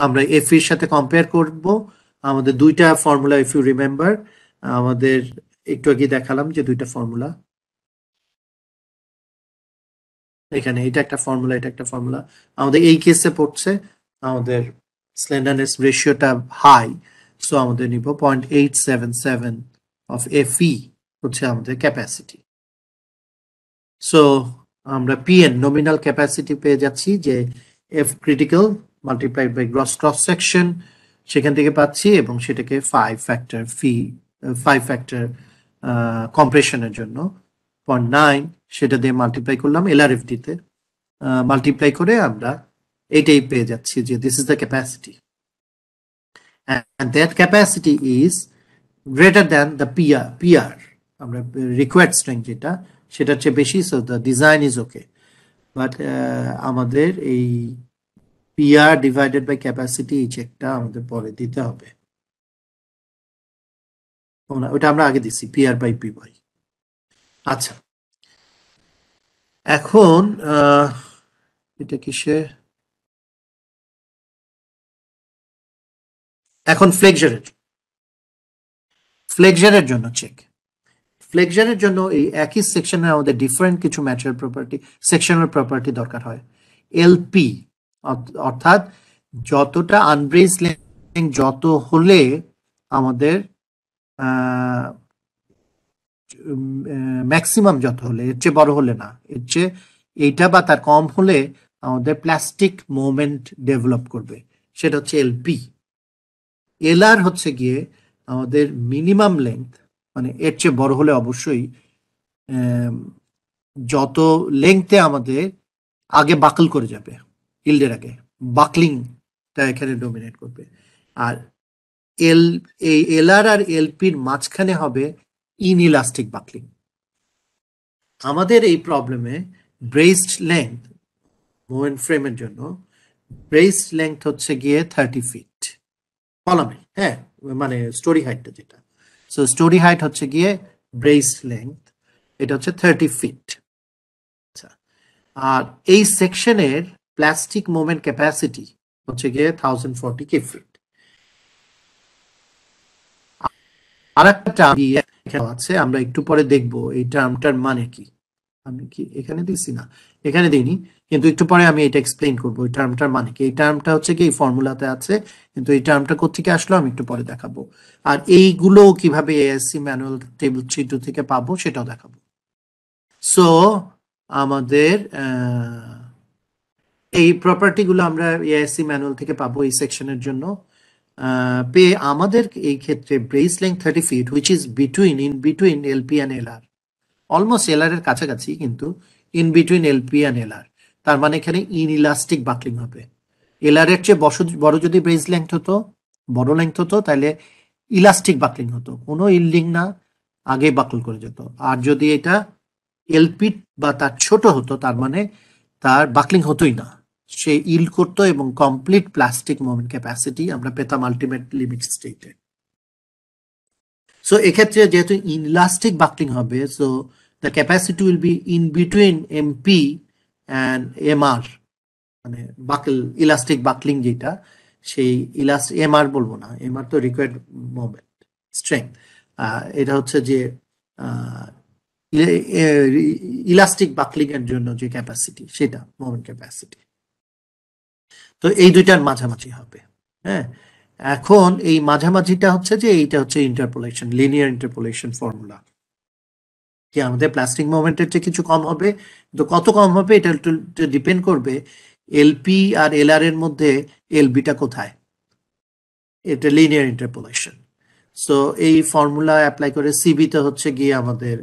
আমরা এফ এর সাথে কম্পেয়ার করব। আমাদের দুইটা ফর্মুলা, ইফ ইউ রিমেম্বার, আমাদের একটু আগে দেখালাম যে দুইটা ফর্মুলা, এখানে এটা একটা ফর্মুলা, এটা একটা ফর্মুলা। আমাদের এই কেসে পড়ছে আমাদের স্ল্যান্ডারনেস রেশিওটা হাই, সো আমাদের নিব 0.877 অফ এফই হচ্ছে আমাদের ক্যাপাসিটি। সো আমরা পিএন নমিনাল ক্যাপাসিটি পেয়ে যাচ্ছি যে F critical multiplied by gross cross section, সেখান থেকে পাচ্ছি, এবং সেটাকে 5 ফ্যাক্টর কম্প্রেশনের জন্য 0.9 সেটা দিয়ে মাল্টিপ্লাই করলাম এলআরএফডি তে, মাল্টিপ্লাই করে আমরা এটাই পেয়ে যাচ্ছি যে this is the capacity, and that capacity is greater than the PR আমরা রিকোয়ার্ড স্ট্রেংথ যেটা, সেটার চেয়ে বেশি, so the design is okay. But আমাদের এই পিআর ডিভাইডেড বাই ক্যাপাসিটি এই চেকটা আমাদের পরে দিতে হবে। ওটা আমরা আগে দিচ্ছি পিআর বাই পি ওয়াই। আচ্ছা, এখন এটা কিসে, এখন ফ্লেক্সারের জন্য চেক। ফ্লেক্সারের জন্য এই একই সেকশনে আমাদের ডিফারেন্ট কিছু ম্যাটেরিয়াল প্রপার্টি, সেকশনাল প্রপার্টি দরকার হয়। এলপি অর্থাৎ যতটা আনব্রেজ লেন্থ যত হলে আমাদের ম্যাক্সিমাম যত হলে, এর চেয়ে বড় হলে না, এর চেয়ে এইটা বা তার কম হলে আমাদের প্লাস্টিক মুভমেন্ট ডেভেলপ করবে, সেটা হচ্ছে এলপি। এলআর হচ্ছে গিয়ে আমাদের মিনিমাম লেন্থ, মানে এর চেয়ে বড় হলে অবশ্যই যত লেংথে আমাদের আগে বাকল করে যাবে, ইল্ডের আগে বাকলিংটা এখানে ডোমিনেট করবে। আর এই এলআর আর এলপির মাঝখানে হবে ইনইলাস্টিক বাকলিং। আমাদের এই প্রবলেমে ব্রেসড লেংথ মুভমেন্ট ফ্রেমের জন্য ব্রেসড লেংথ হচ্ছে গিয়ে 30 ফিট কলামে, হ্যাঁ, মানে স্টোরি হাইটটা যেটা, সো স্টোরি হাইট হচ্ছে গিয়ে ব্রেসড লেংথ, এটা হচ্ছে 30 ফিট। আচ্ছা, আর এই সেকশনের প্লাস্টিক মুভমেন্ট ক্যাপাসিটি হচ্ছে গিয়ে 1040 কে ফিট। আর একটা টার্ম আছে, আমরা একটু পরে দেখবো এই টার্মটার মানে কি। আমি কি এখানে দিছি না, এখানে দিইনি, কিন্তু একটু পরে আমি এটা এক্সপ্লেইন করবো এই টার্মটার মানে কি। এই টার্মটা হচ্ছে কি এই ফর্মুলাতে আছে, কিন্তু এই টার্মটা কোত্থেকে আসলো আমি একটু পরে দেখাবো। আর এইগুলো কিভাবে এএসসি ম্যানুয়াল টেবিল 3.2 থেকে পাবো সেটাও দেখাবো। সো আমাদের এই প্রপার্টি গুলো আমরা এআইএসসি ম্যানুয়াল থেকে পাবো এই সেকশনের জন্য। পেয়ে আমাদের এই ক্ষেত্রে brace length 30 feet which is in between LP and LR, almost LR এর কাছাকাছি, কিন্তু in between LP and LR, তার মানে এখানে ইনইলাস্টিক বাকলিং হবে। এলআর এর চেয়ে বড় যদি ব্রেস লেংথ হতো, বড় লেংথ হতো, তাহলে ইলাস্টিক বাকলিং হতো, কোনো ইল্ডিং না, আগে বাকল করে যেত। আর যদি এটা এলপি বা তার ছোট হতো, তার মানে তার বাকলিং হতোই না, সে ইল্ড করতো এবং কমপ্লিট প্লাস্টিক মুভমেন্ট ক্যাপাসিটি আমরা পেতাম আলটিমেট লিমিট স্টেটে। সো এক্ষেত্রে যেহেতু ইনইলাস্টিক বাকলিং হবে, so the capacity will be in between MP and MR, মানে বাকল ইলাস্টিক বাকলিং যেটা, সেই এমআর বলবো না, এমআর তো রিকোয়ার্ড মুভমেন্ট স্ট্রেংথ, এটা হচ্ছে যে ইলাস্টিক বাকলিং এর জন্য যে ক্যাপাসিটি, সেটা মুভমেন্ট ক্যাপাসিটি। তো এই দুইটার মাঝামাঝি হবে। হ্যাঁ, এখন এই মাঝামাঝিটা হচ্ছে যে এইটা হচ্ছে ইন্টারপোলেশন, লিনিয়ার ইন্টারপোলেশন ফর্মুলা, কি আমাদের প্লাস্টিক মুভমেন্টের চেয়ে কিছু কম হবে, তো কত কম হবে এটা ডিপেন্ড করবে এলপি আর এলআর এর মধ্যে এলবিটা কোথায়, এটা লিনিয়ার ইন্টারপোলেশন। সো এই ফর্মুলা অ্যাপ্লাই করে সিবিতে হচ্ছে গিয়ে আমাদের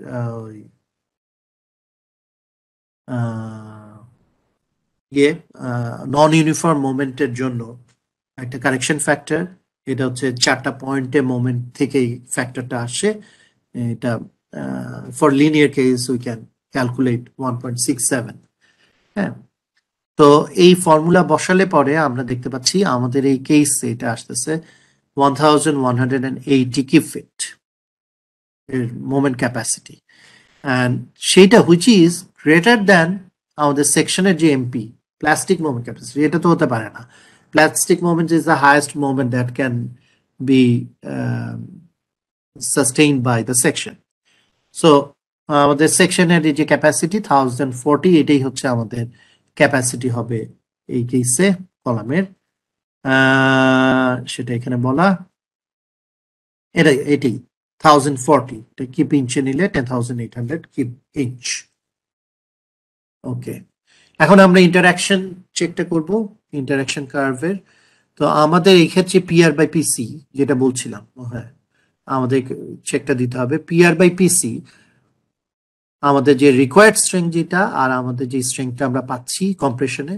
নন ইউনিফর্ম মোমেন্টের জন্য একটা কারেকশন ফ্যাক্টর, এটা হচ্ছে 4টা পয়েন্টে মোমেন্ট থেকেই ফ্যাক্টরটা আসে। এটা for linear case we can calculate 1.67। হ্যাঁ, তো এই ফর্মুলা বসালে পরে আমরা দেখতে পাচ্ছি আমাদের এই কেসে এটা আসতেছে 1180 কিউব ফিট এর মোমেন্ট ক্যাপাসিটি, অ্যান্ড সেইটা হুইচ ইজ গ্রেটার দ্যান আমাদের সেকশনের যে এমপি প্লাস্টিক মোমেন্ট ক্যাপাসিটি, এটা তো হতে পারে না। Plastic moment is the highest moment that can be sustained by the section. So আমাদের সেকশনের যে ক্যাপাসিটি 1040, এটাই হচ্ছে আমাদের ক্যাপাসিটি হবে এই কেসে কলামের, সেটা এখানে বলা, এটাই 1040, এটা কিপ ইঞ্চে নিলে 10,800 কিপ ইঞ্চ। ওকে, এখন আমরা ইন্টারাকশন চেকটা করব, ইন্টারাকশন কার্ভের। তো আমাদের এই ক্ষেত্রে পিআর বাই পিসি যেটা বলছিলাম, হ্যাঁ, আমাদের চেকটা দিতে হবে পিআর বাই পিসি, আমাদের যে রিকোয়ার্ড স্ট্রেংথ যেটা আর আমাদের যে স্ট্রেংথটা আমরা পাচ্ছি কম্প্রেশনে,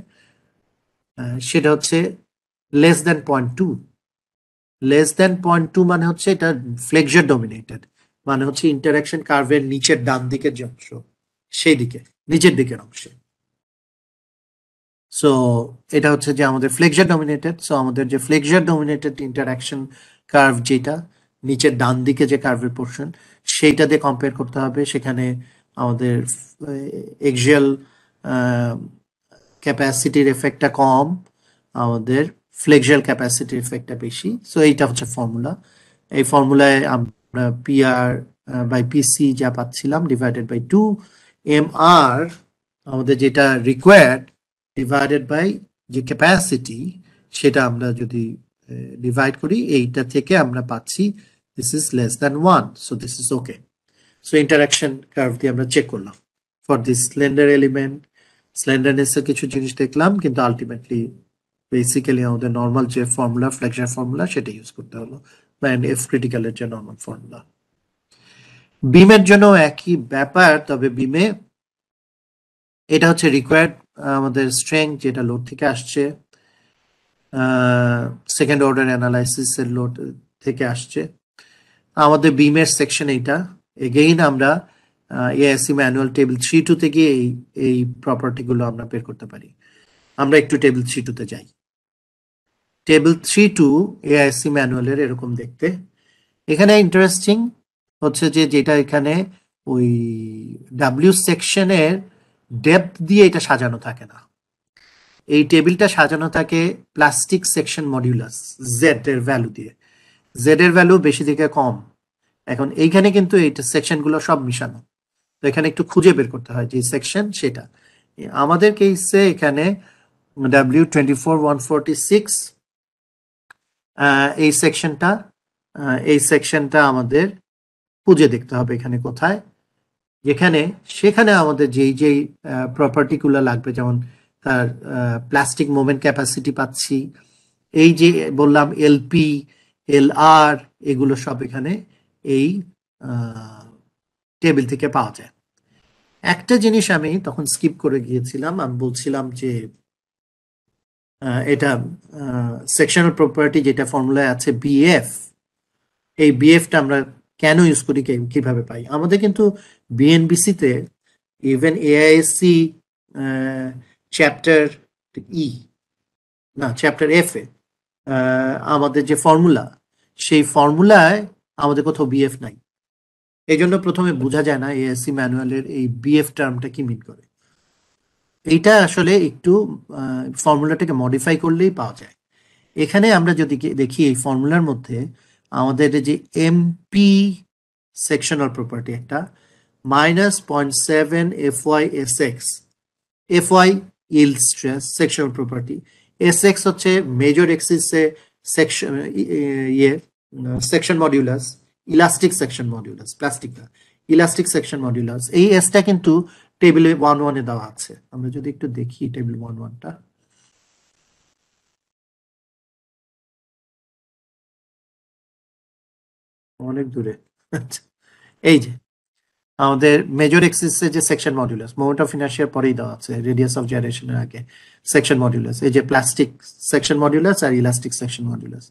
সেটা হচ্ছে লেস দ্যান 0.2। লেস দ্যান 0.2 মানে হচ্ছে এটা ফ্লেক্সার ডোমিনেটেড, মানে হচ্ছে ইন্টারাকশন কার্ভের নিচের ডান দিকের যে অংশ, সেই দিকে, নিচের দিকের অংশে। সো এটা হচ্ছে যে আমাদের ফ্লেক্সার ডমিনেটেড। সো আমাদের যে ফ্লেক্সার ডমিনেটেড ইন্টারঅ্যাকশন কার্ভ, যেটা নিচের ডান দিকে যে কার্ভের পোর্শন, সেইটা দিয়ে কম্পেয়ার করতে হবে। সেখানে আমাদের এক্সিয়াল ক্যাপাসিটির এফেক্টটা কম, আমাদের ফ্লেক্সার ক্যাপাসিটির এফেক্টটা বেশি। সো এইটা হচ্ছে ফর্মুলা। এই ফর্মুলায় আমরা পিআর বাই পিসি যা পাচ্ছিলাম ডিভাইডেড বাই 2 mr, আমাদের যেটা রিকোয়ার্ড, ডিভাইডেড বাই যে ক্যাপাসিটি, সেটা আমরা যদি ডিভাইড করি, এইটা থেকে আমরা পাচ্ছি this is less than 1, so this is okay. So interaction curve দিয়ে আমরা চেক করলাম ফর দিস স্লেন্ডার এলিমেন্ট। স্লেন্ডারনেসের কিছু জিনিস দেখলাম, কিন্তু আলটিমেটলি বেসিক্যালি আমাদের নর্মাল যে ফর্মুলা, ফ্লেক্সার ফর্মুলা, সেটা ইউজ করতে হলো, অ্যান্ড এফ ক্রিটিক্যালের যে নর্মাল ফর্মুলা। বিমের জন্য একই ব্যাপার, তবে বিমে এটা হচ্ছে রিকোয়ার্ড আমাদের স্ট্রেংথ, যেটা লোড থেকে আসছে, সেকেন্ড অর্ডার অ্যানালাইসিসের লোড থেকে আসছে। আমাদের বিমের সেকশন এইটা। এগেইন আমরা এআইএসসি ম্যানুয়াল টেবিল 3.2 থেকে এই প্রপার্টিগুলো আমরা বের করতে পারি। আমরা একটু টেবিল 3.2 তে যাই। টেবিল 3.2 এআইএসসি ম্যানুয়ালের এরকম দেখতে। এখানে ইন্টারেস্টিং হচ্ছে যে যেটা এখানে ওই ডাব্লিউ সেকশনের ডেপথ দিয়ে এটা সাজানো থাকে না। এই টেবিলটা সাজানো থাকে প্লাস্টিক সেকশন মডিউলাস জেড এর ভ্যালু দিয়ে। জেড এর ভ্যালু বেশি থেকে কম। এখন এইখানে কিন্তু এইটা সেকশনগুলো সব মিশানো, তো এখানে একটু খুঁজে বের করতে হয় যে সেকশন সেটা। আমাদের কেসে এখানে W24146 এই সেকশনটা আমাদের খুঁজে দেখতে হবে এখানে কোথায়। সেখানে আমাদের যেই প্রপার্টিগুলো লাগবে, যেমন তার প্লাস্টিক মোমেন্ট ক্যাপাসিটি পাচ্ছি, এই যে বললাম এলপি, এলআর, এগুলো সব এখানে এই টেবিল থেকে পাওয়া যায়। একটা জিনিস আমি তখন স্কিপ করে গিয়েছিলাম, আমি বলছিলাম যে এটা সেকশনাল প্রপার্টি যেটা ফর্মুলায় আছে বিএফ, এই বিএফটা আমরা কেন ইউজ করি, কিভাবে পাই? আমাদের কিন্তু বিএনবিসিতে ইভেন এআইএসসি চ্যাপ্টার ই না চ্যাপ্টার এফ এ আমাদের যে ফর্মুলা, সেই ফর্মুলায় আমাদের কোথাও বিএফ নাই। এই জন্য প্রথমে বোঝা যায় না এএসসি ম্যানুয়ালের এই বিএফ টার্মটা কি মিন করে। এইটা আসলে একটু ফর্মুলাটাকে মডিফাই করলেই পাওয়া যায়। এখানে আমরা যদি দেখি এই ফর্মুলার মধ্যে আমাদের যে এমপি সেকশনাল প্রপার্টি একটা -0.7 FY SX, FY yield stress sectional property, SX হচ্ছে মেজর এক্সিসে section section modulus, elastic section modulus, plastic না, ইলাস্টিক সেকশন মডিউলাস। এই এসটা কিন্তু টেবিলে 1.1 এ দেওয়া আছে। আমরা যদি একটু দেখি টেবিল 1.1টা, অনেক দূরে। এই যে আমাদের মেজর এক্সিসে যে সেকশন মডিউলাস, মোমেন্ট অফ ইনার্শিয়ার পরেই দেওয়া আছে, রেডিয়াস অফ জাইরেশনের আগে সেকশন মডিউলাস, এই যে প্লাস্টিক সেকশন মডিউলাস আর ইলাস্টিক সেকশন মডিউলাস,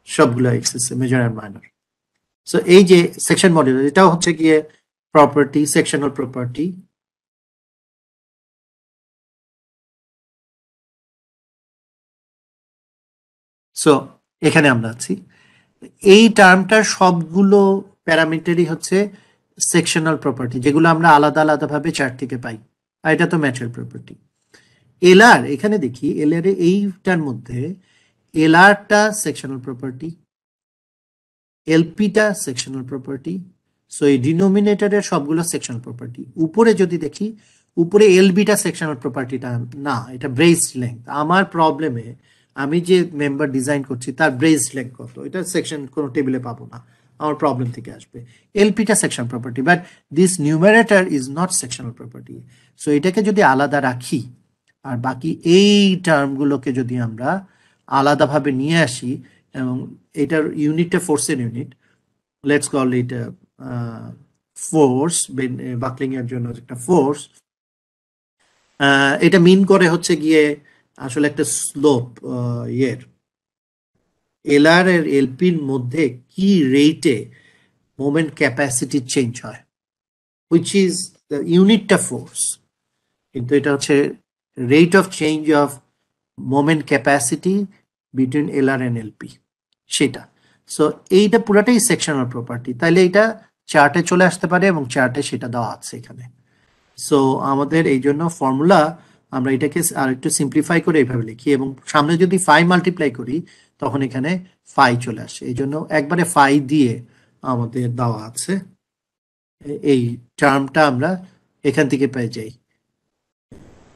সবগুলো এক্সিসে মেজর এন্ড মাইনর। সো এই যে সেকশন মডিউলাস, এটাও হচ্ছে গিয়ে প্রপার্টি, সেকশনাল প্রপার্টি। সো এখানে আমরা আছি, এই টার্মটার সবগুলো প্যারামিটারই হচ্ছে সেকশনাল প্রপার্টি, যেগুলো আমরা আলাদা আলাদা ভাবে চার্ট থেকে পাই। আর এটা তো ম্যাচার প্রপার্টি। এলআর, এখানে দেখি এলআর এইটার মধ্যে এলআরটা সেকশনাল প্রপার্টি, এলপিটা সেকশনাল প্রপার্টি। সো এই ডিনোমিনেটরের সবগুলো সেকশনাল প্রপার্টি। উপরে যদি দেখি, উপরে এলবিটা সেকশনাল প্রপার্টিটা না, এটা ব্রেসড লেংথ। আমার প্রবলেমে আমি যে মেম্বার ডিজাইন করছি তার ব্রেসড লেংথ কত, এটা সেকশন কোনো টেবিলে পাবো না, আমার প্রবলেম থেকে আসবে। এলপিটা section property, but this numerator is not sectional property. So এটাকে যদি আলাদা রাখি আর বাকি এই টার্মগুলোকে যদি আমরা আলাদাভাবে নিয়ে আসি, এবং এটার ইউনিটটা ফোর্সের unit, let's call it force, buckling এর জন্য একটা ফোর্স, এটা মিন করে হচ্ছে গিয়ে আসলে একটা স্লোপ ইয়ের এলআর এর এলপির মধ্যে কি রেটে মোমেন্ট ক্যাপাসিটি চেঞ্জ হয়, হুইচ ইজ দ্য ইউনিটটা ফোর্স। কিন্তু এটা হচ্ছে rate of change of moment capacity between LR and LP সেটা। সো এইটা পুরাটাই সেকশনাল প্রপার্টি, তাইলে এটা চার্টে চলে আসতে পারে এবং চার্টে সেটা দেওয়া আছে এখানে। সো আমাদের এই জন্য ফর্মুলা আমরা এটাকে আর একটু সিম্পলিফাই করে এইভাবে লিখি এবং সামনে যদি ফাই মাল্টিপ্লাই করি তখন এখানে ফাই চলে আসে, এই জন্য একবারে ফাই দিয়ে আমাদের দেওয়া আছে। এই টার্মটা আমরা এখান থেকে পেয়ে যাই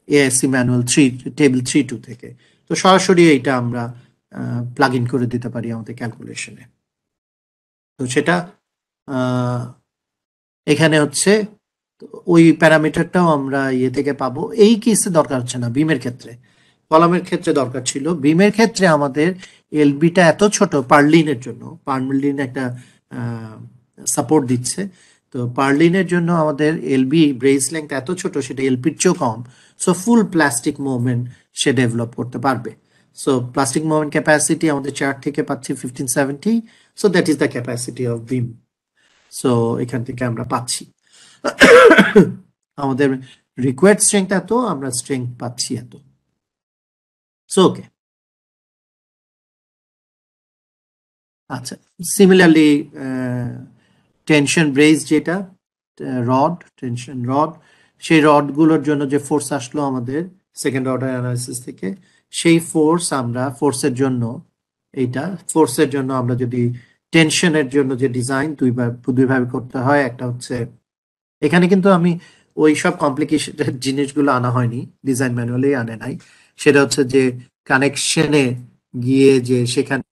এএসসি ম্যানুয়াল 3 টেবিল 3.2 থেকে। তো সরাসরি এইটা আমরা প্লাগ ইন করে দিতে পারি আমাদের ক্যালকুলেশনে। তো সেটা এখানে হচ্ছে ওই প্যারামিটারটাও আমরা ইয়ে থেকে পাবো। এই কেসে দরকার হচ্ছে না বিমের ক্ষেত্রে, কলামের ক্ষেত্রে দরকার ছিল। বিমের ক্ষেত্রে আমাদের এলবিটা এত ছোট পার্লিনের জন্য, পার্লিন একটা সাপোর্ট দিচ্ছে, তো পার্লিনের জন্য আমাদের এলবি ব্রেস লেংথ এত ছোট সেটা এলপির চেয়েও কম। সো ফুল প্লাস্টিক মুভমেন্ট সে ডেভেলপ করতে পারবে। সো প্লাস্টিক মুভমেন্ট ক্যাপাসিটি আমাদের চার্ট থেকে পাচ্ছি 1570। So that is the capacity of beam. So এখান থেকে আমরা পাচ্ছি আমাদের রিকোয়ার্ড স্ট্রেংথ এত, আমরা স্ট্রেংথ পাচ্ছি এত। সো ওকে, আচ্ছা সিমিলারলি টেনশন ব্রেস যেটা রড, টেনশন রড, সেই রডগুলোর জন্য যে ফোর্স আসলো আমাদের সেকেন্ড অর্ডার অ্যানালাইসিস থেকে, সেই ফোর্স আমরা ফোর্সের জন্য এইটা ফোর্সের জন্য আমরা যদি টেনশনের জন্য যে ডিজাইন দুইভাবে করতে হয়, একটা হচ্ছে এখানে কিন্তু আমি ওই সব কমপ্লিকেশনের জিনিসগুলো আনা হয়নি, ডিজাইন ম্যানুয়ালি আনে নাই। সেটা হচ্ছে যে কানেকশনে গিয়ে যে সেখানে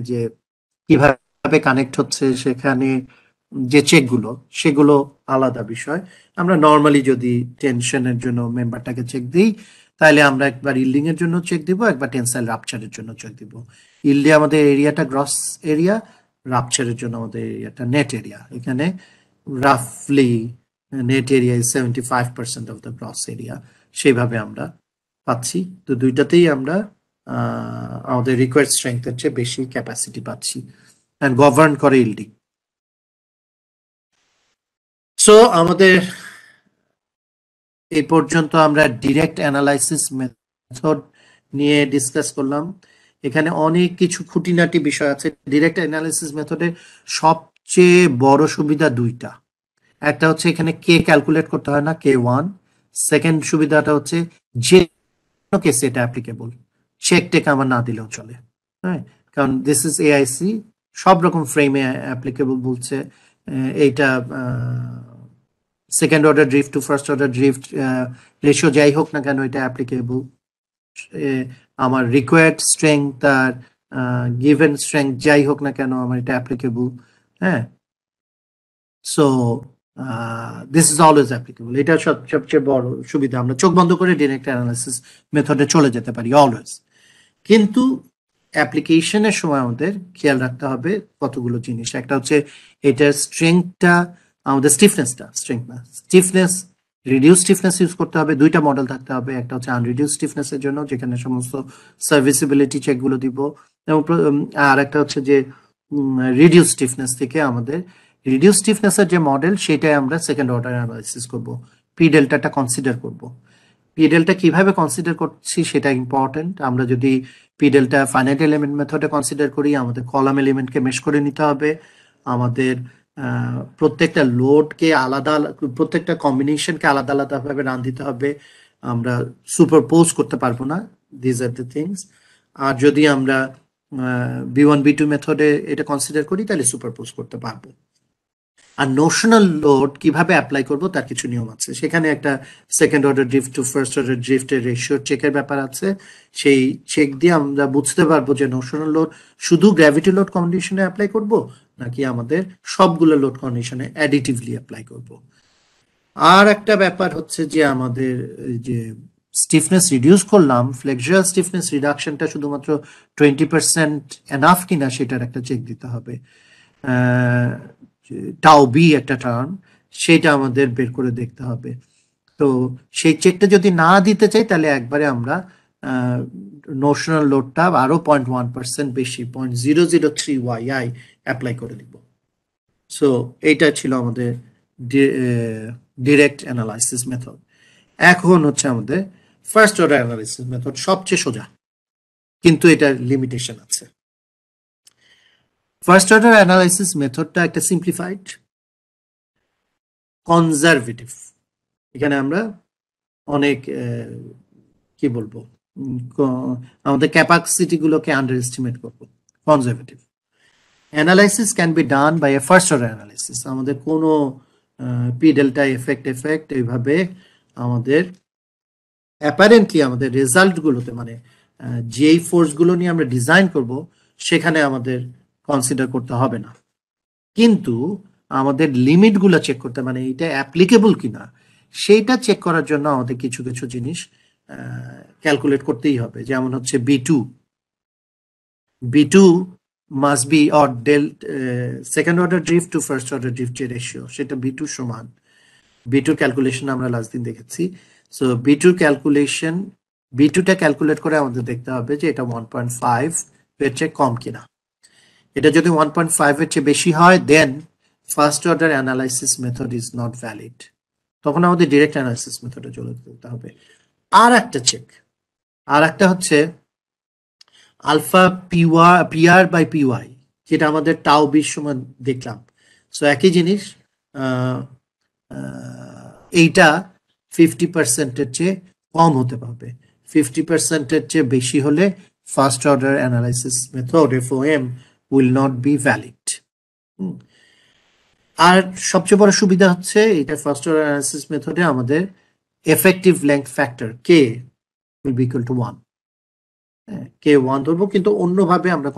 যে কিভাবে কানেক্ট হচ্ছে সেখানে যে চেকগুলো, সেগুলো আলাদা বিষয়। আমরা নর্মালি যদি টেনশনের জন্য মেম্বারটাকে চেক দিই, তাহলে আমরা একবার ইল্ডিং এর জন্য চেক দিব, একবার টেনসাইল রাপচারের জন্য চেক দিব। ইল্ডে আমাদের এরিয়াটা গ্রস এরিয়া, রাপচারের জন্য আমাদের এরিয়াটা নেট এরিয়া। এখানে রাফলি net area is 75% of the gross area, সেইভাবে আমরা পাচ্ছি। তো দুইটাতেই আমরা আমাদের রিকোয়ার্ড স্ট্রেংথের চেয়ে বেশি ক্যাপাসিটি পাচ্ছি and govern করে ইল্ডিং। সো আমাদের এই পর্যন্ত আমরা ডিরেক্ট অ্যানালাইসিস মেথড নিয়ে ডিসকাস করলাম। এখানে অনেক কিছু খুঁটিনাটি বিষয় আছে। ডিরেক্ট অ্যানালাইসিস মেথডের সবচেয়ে বড় সুবিধা দুইটা, একটা হচ্ছে এখানে কে ক্যালকুলেট করতে হয় না, K1। সেকেন্ড সুবিধাটা হচ্ছে যে কেসে এটা অ্যাপ্লিকেবল, চেক টেক আমার না দিলেও চলে, হ্যাঁ, কারণ দিস ইজ এআইসি, সব রকম ফ্রেমে অ্যাপ্লিকেবল বলছে। এইটা second order drift to first order drift ratio যাই হোক না কেন এটা অ্যাপ্লিকেবল। আমার রিকোয়ার্ড স্ট্রেংথ আর গিভেন স্ট্রেংথ যাই হোক না কেন আমার এটা অ্যাপ্লিকেবল, হ্যাঁ। So this is always applicable. এটা সবচেয়ে বড় সুবিধা, আমরা চোখ বন্ধ করে ডিরেক্ট অ্যানালাইসিস মেথডে চলে যেতে পারি অলওয়েজ। কিন্তু অ্যাপ্লিকেশনের সময় আমাদের খেয়াল রাখতে হবে কতগুলো জিনিস। একটা হচ্ছে এটার স্ট্রেংথটা, আমাদের স্টিফনেসটা, স্ট্রেংথ না স্টিফনেস, রিডিউস স্টিফনেস ইউজ করতে হবে। দুইটা মডেল থাকতে হবে, একটা হচ্ছে আনরিডিউস স্টিফনেসের জন্য যেখানে সমস্ত সার্ভিসিবিলিটি চেকগুলো দিব, এবং আর একটা হচ্ছে যে রিডিউস স্টিফনেস থেকে আমাদের রিডিউস স্টিফনেসের যে মডেল সেটাই আমরা সেকেন্ড অর্ডার অ্যানালাইসিস করব, পি ডেল্টাটা কনসিডার করব। পি ডেল্টা কিভাবে কনসিডার করছি সেটা ইম্পর্টেন্ট। আমরা যদি পি ডেল্টা ফাইনাইট এলিমেন্ট মেথডে কনসিডার করি, আমাদের কলাম এলিমেন্টকে মেশ করে নিতে হবে, আমাদের প্রত্যেকটা লোডকে আলাদা, প্রত্যেকটা কম্বিনেশনকে আলাদা আলাদাভাবে রান দিতে হবে, আমরা সুপারপোজ করতে পারবো না। This are the things. আর যদি আমরা B1 B2 মেথডে এটা কনসিডার করি তাহলে সুপারপোজ করতে পারবো। আর নোশনাল লোড কিভাবে অ্যাপ্লাই করব তার কিছু নিয়ম আছে। সেখানে একটা second order drift to first order ড্রিফটের রেশিও চেকের ব্যাপার আছে। সেই চেক দিয়ে আমরা বুঝতে পারবো যে নোশনাল লোড শুধু গ্র্যাভিটি লোড কন্ডিশনে অ্যাপ্লাই করব নাকি আমাদের সবগুলো লোড কন্ডিশনে অ্যাডিটিভলি অ্যাপ্লাই করব। আর একটা ব্যাপার হচ্ছে যে আমাদের যে স্টিফনেস রিডিউস করলাম, ফ্লেক্সুরাল স্টিফনেস রিডাকশনটা শুধুমাত্র 20% এনাফ কিনা সেটার একটা চেক দিতে হবে। টাও বি একটা টার্ম, সেটা আমাদের বের করে দেখতে হবে। তো সেই চেকটা যদি না দিতে চাই তাহলে একবারে আমরা নোশনাল লোডটা আরো 0.1% বেশি 0.003 YI অ্যাপ্লাই করে দিব। সো এইটা ছিল আমাদের ডিরেক্ট অ্যানালাইসিস মেথড। এখন হচ্ছে আমাদের ফার্স্ট অর্ডার অ্যানালাইসিস মেথড সবচেয়ে সোজা, কিন্তু এটার লিমিটেশন আছে। ফার্স্ট অর্ডার অ্যানালাইসিস মেথডটা একটা সিম্পলিফাইড, কনজারভেটিভ। এখানে আমরা অনেক কি বলবো, আমাদের ক্যাপাসিটি গুলোকে আন্ডার এস্টিমেট করবো। Conservative analysis can be done by a first order analysis. আমাদের কোনো পি ডেল্টা এফেক্ট এইভাবে আমাদের অ্যাপারেন্টলি আমাদের রেজাল্ট গুলোতে, মানে যেই ফোর্স গুলো নিয়ে আমরা ডিজাইন করব সেখানে আমাদের কনসিডার করতে হবে না, কিন্তু আমাদের লিমিট গুলো চেক করতে, মানে এটা অ্যাপ্লিকেবল কিনা সেইটা চেক করার জন্য আমাদের কিছু কিছু জিনিস ক্যালকুলেট করতেই হবে। যেমন হচ্ছে B2 must be or second order drift to first order drift যে রেশিও, সেটা B2 সমান। B2 ক্যালকুলেশন আমরা লাস্ট দিন দেখেছি। সো B2টা ক্যালকুলেট করে আমাদের দেখতে হবে যে এটা 1.5 এর চেয়ে কম কিনা। এটা যদি 1.5 এর চেয়ে বেশি হয়, then first order analysis method is not valid, তখন আমাদের ডিরেক্ট অ্যানালাইসিস মেথডে চলে যেতে হবে। আর একটা হচ্ছে আলফা PR বাই PY, যেটা আমাদের টাও বির সমান দেখলাম। সো একই জিনিস, এইটা 50%-এর চেয়ে কম হতে পারবে। 50%-এর চেয়ে বেশি হলে first order analysis method FOM will not be valid. আর সবচেয়ে বড় সুবিধা হচ্ছে এটা ফার্স্ট অর্ডার অ্যানালাইসিস মেথডে আমাদের effective length factor K will be equal to 1। K1 ধরবো, কিন্তু অন্যভাবে আমরা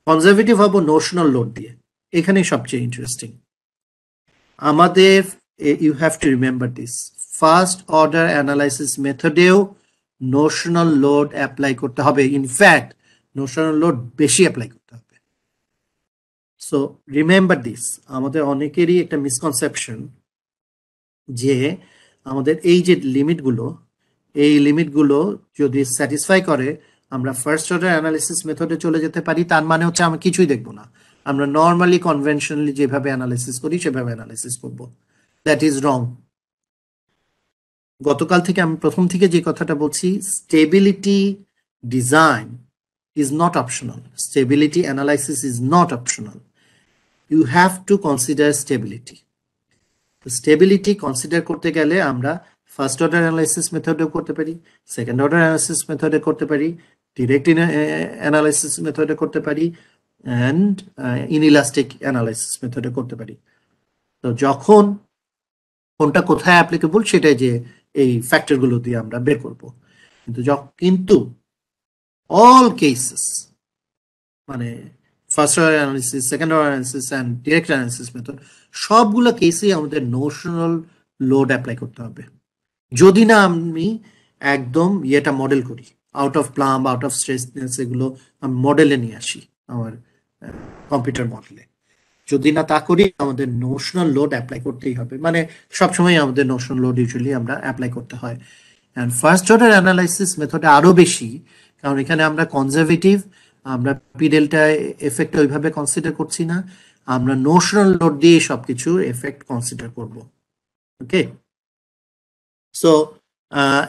কনজারভেটিভ হবো নোশনাল লোড দিয়ে। এখানেই সবচেয়ে ইন্টারেস্টিং আমাদের, you have to remember this, first order analysis মেথডেও নোশনাল লোড অ্যাপ্লাই করতে হবে। ইনফ্যাক্ট নোশনাল লোড বেশি অ্যাপ্লাই করতে হবে। সো রিমেম্বার দিস, আমাদের অনেকেরই একটা মিসকনসেপশন যে আমাদের এই যে লিমিটগুলো যদি স্যাটিসফাই করে আমরা ফার্স্ট অর্ডার অ্যানালিসিস মেথডে চলে যেতে পারি। তার মানে হচ্ছে আমি কিছুই দেখবো না, আমরা নর্মালি কনভেনশনালি যেভাবে অ্যানালিসিস করি সেভাবে অ্যানালিসিস করব। That is wrong. গতকাল থেকে আমি প্রথম থেকে যে কথাটা বলছি, stability design is not optional, stability analysis is not optional, you have to consider stability. Stability consider করতে গেলে আমরা ফার্স্ট অর্ডার অ্যানালাইসিস মেথডেও করতে পারি, সেকেন্ড অর্ডার অ্যানালাইসিস মেথডে করতে পারি, ডিরেক্ট অ্যানালাইসিস মেথডে করতে পারি, অ্যান্ড ইনইলাস্টিক অ্যানালাইসিস মেথডে করতে পারি। তো যখন কোনটা কোথায় অ্যাপ্লিকেবল সেটাই যে এই ফ্যাক্টরগুলো দিয়ে আমরা বের করব। কিন্তু অল কেসেস, মানে first order analysis, second order analysis and direct analysis method, সবগুলো কেসেই আমাদের নোশনাল লোড অ্যাপ্লাই করতে হবে। যদি না আমি একদম ইয়েটা মডেল করি, out of plumb, out of straightness, এগুলো আমি মডেলে নিয়ে আসি আমার কম্পিউটার মডেলে। যদি না তা করি, আমাদের নোশনাল লোড অ্যাপ্লাই করতেই হবে। মানে সবসময় আমাদের নোশনাল লোড ইউজুয়ালি আমরা অ্যাপ্লাই করতে হয়। অ্যান্ড ফার্স্ট অর্ডার অ্যানালাইসিস মেথডে আরো বেশি, কারণ এখানে আমরা কনজারভেটিভ, আমরা পি ডেল্টা এফেক্ট ওইভাবে কনসিডার করছি না, আমরা নোশনাল লোড দিয়ে সবকিছু এফেক্ট কনসিডার করব। ওকে, সো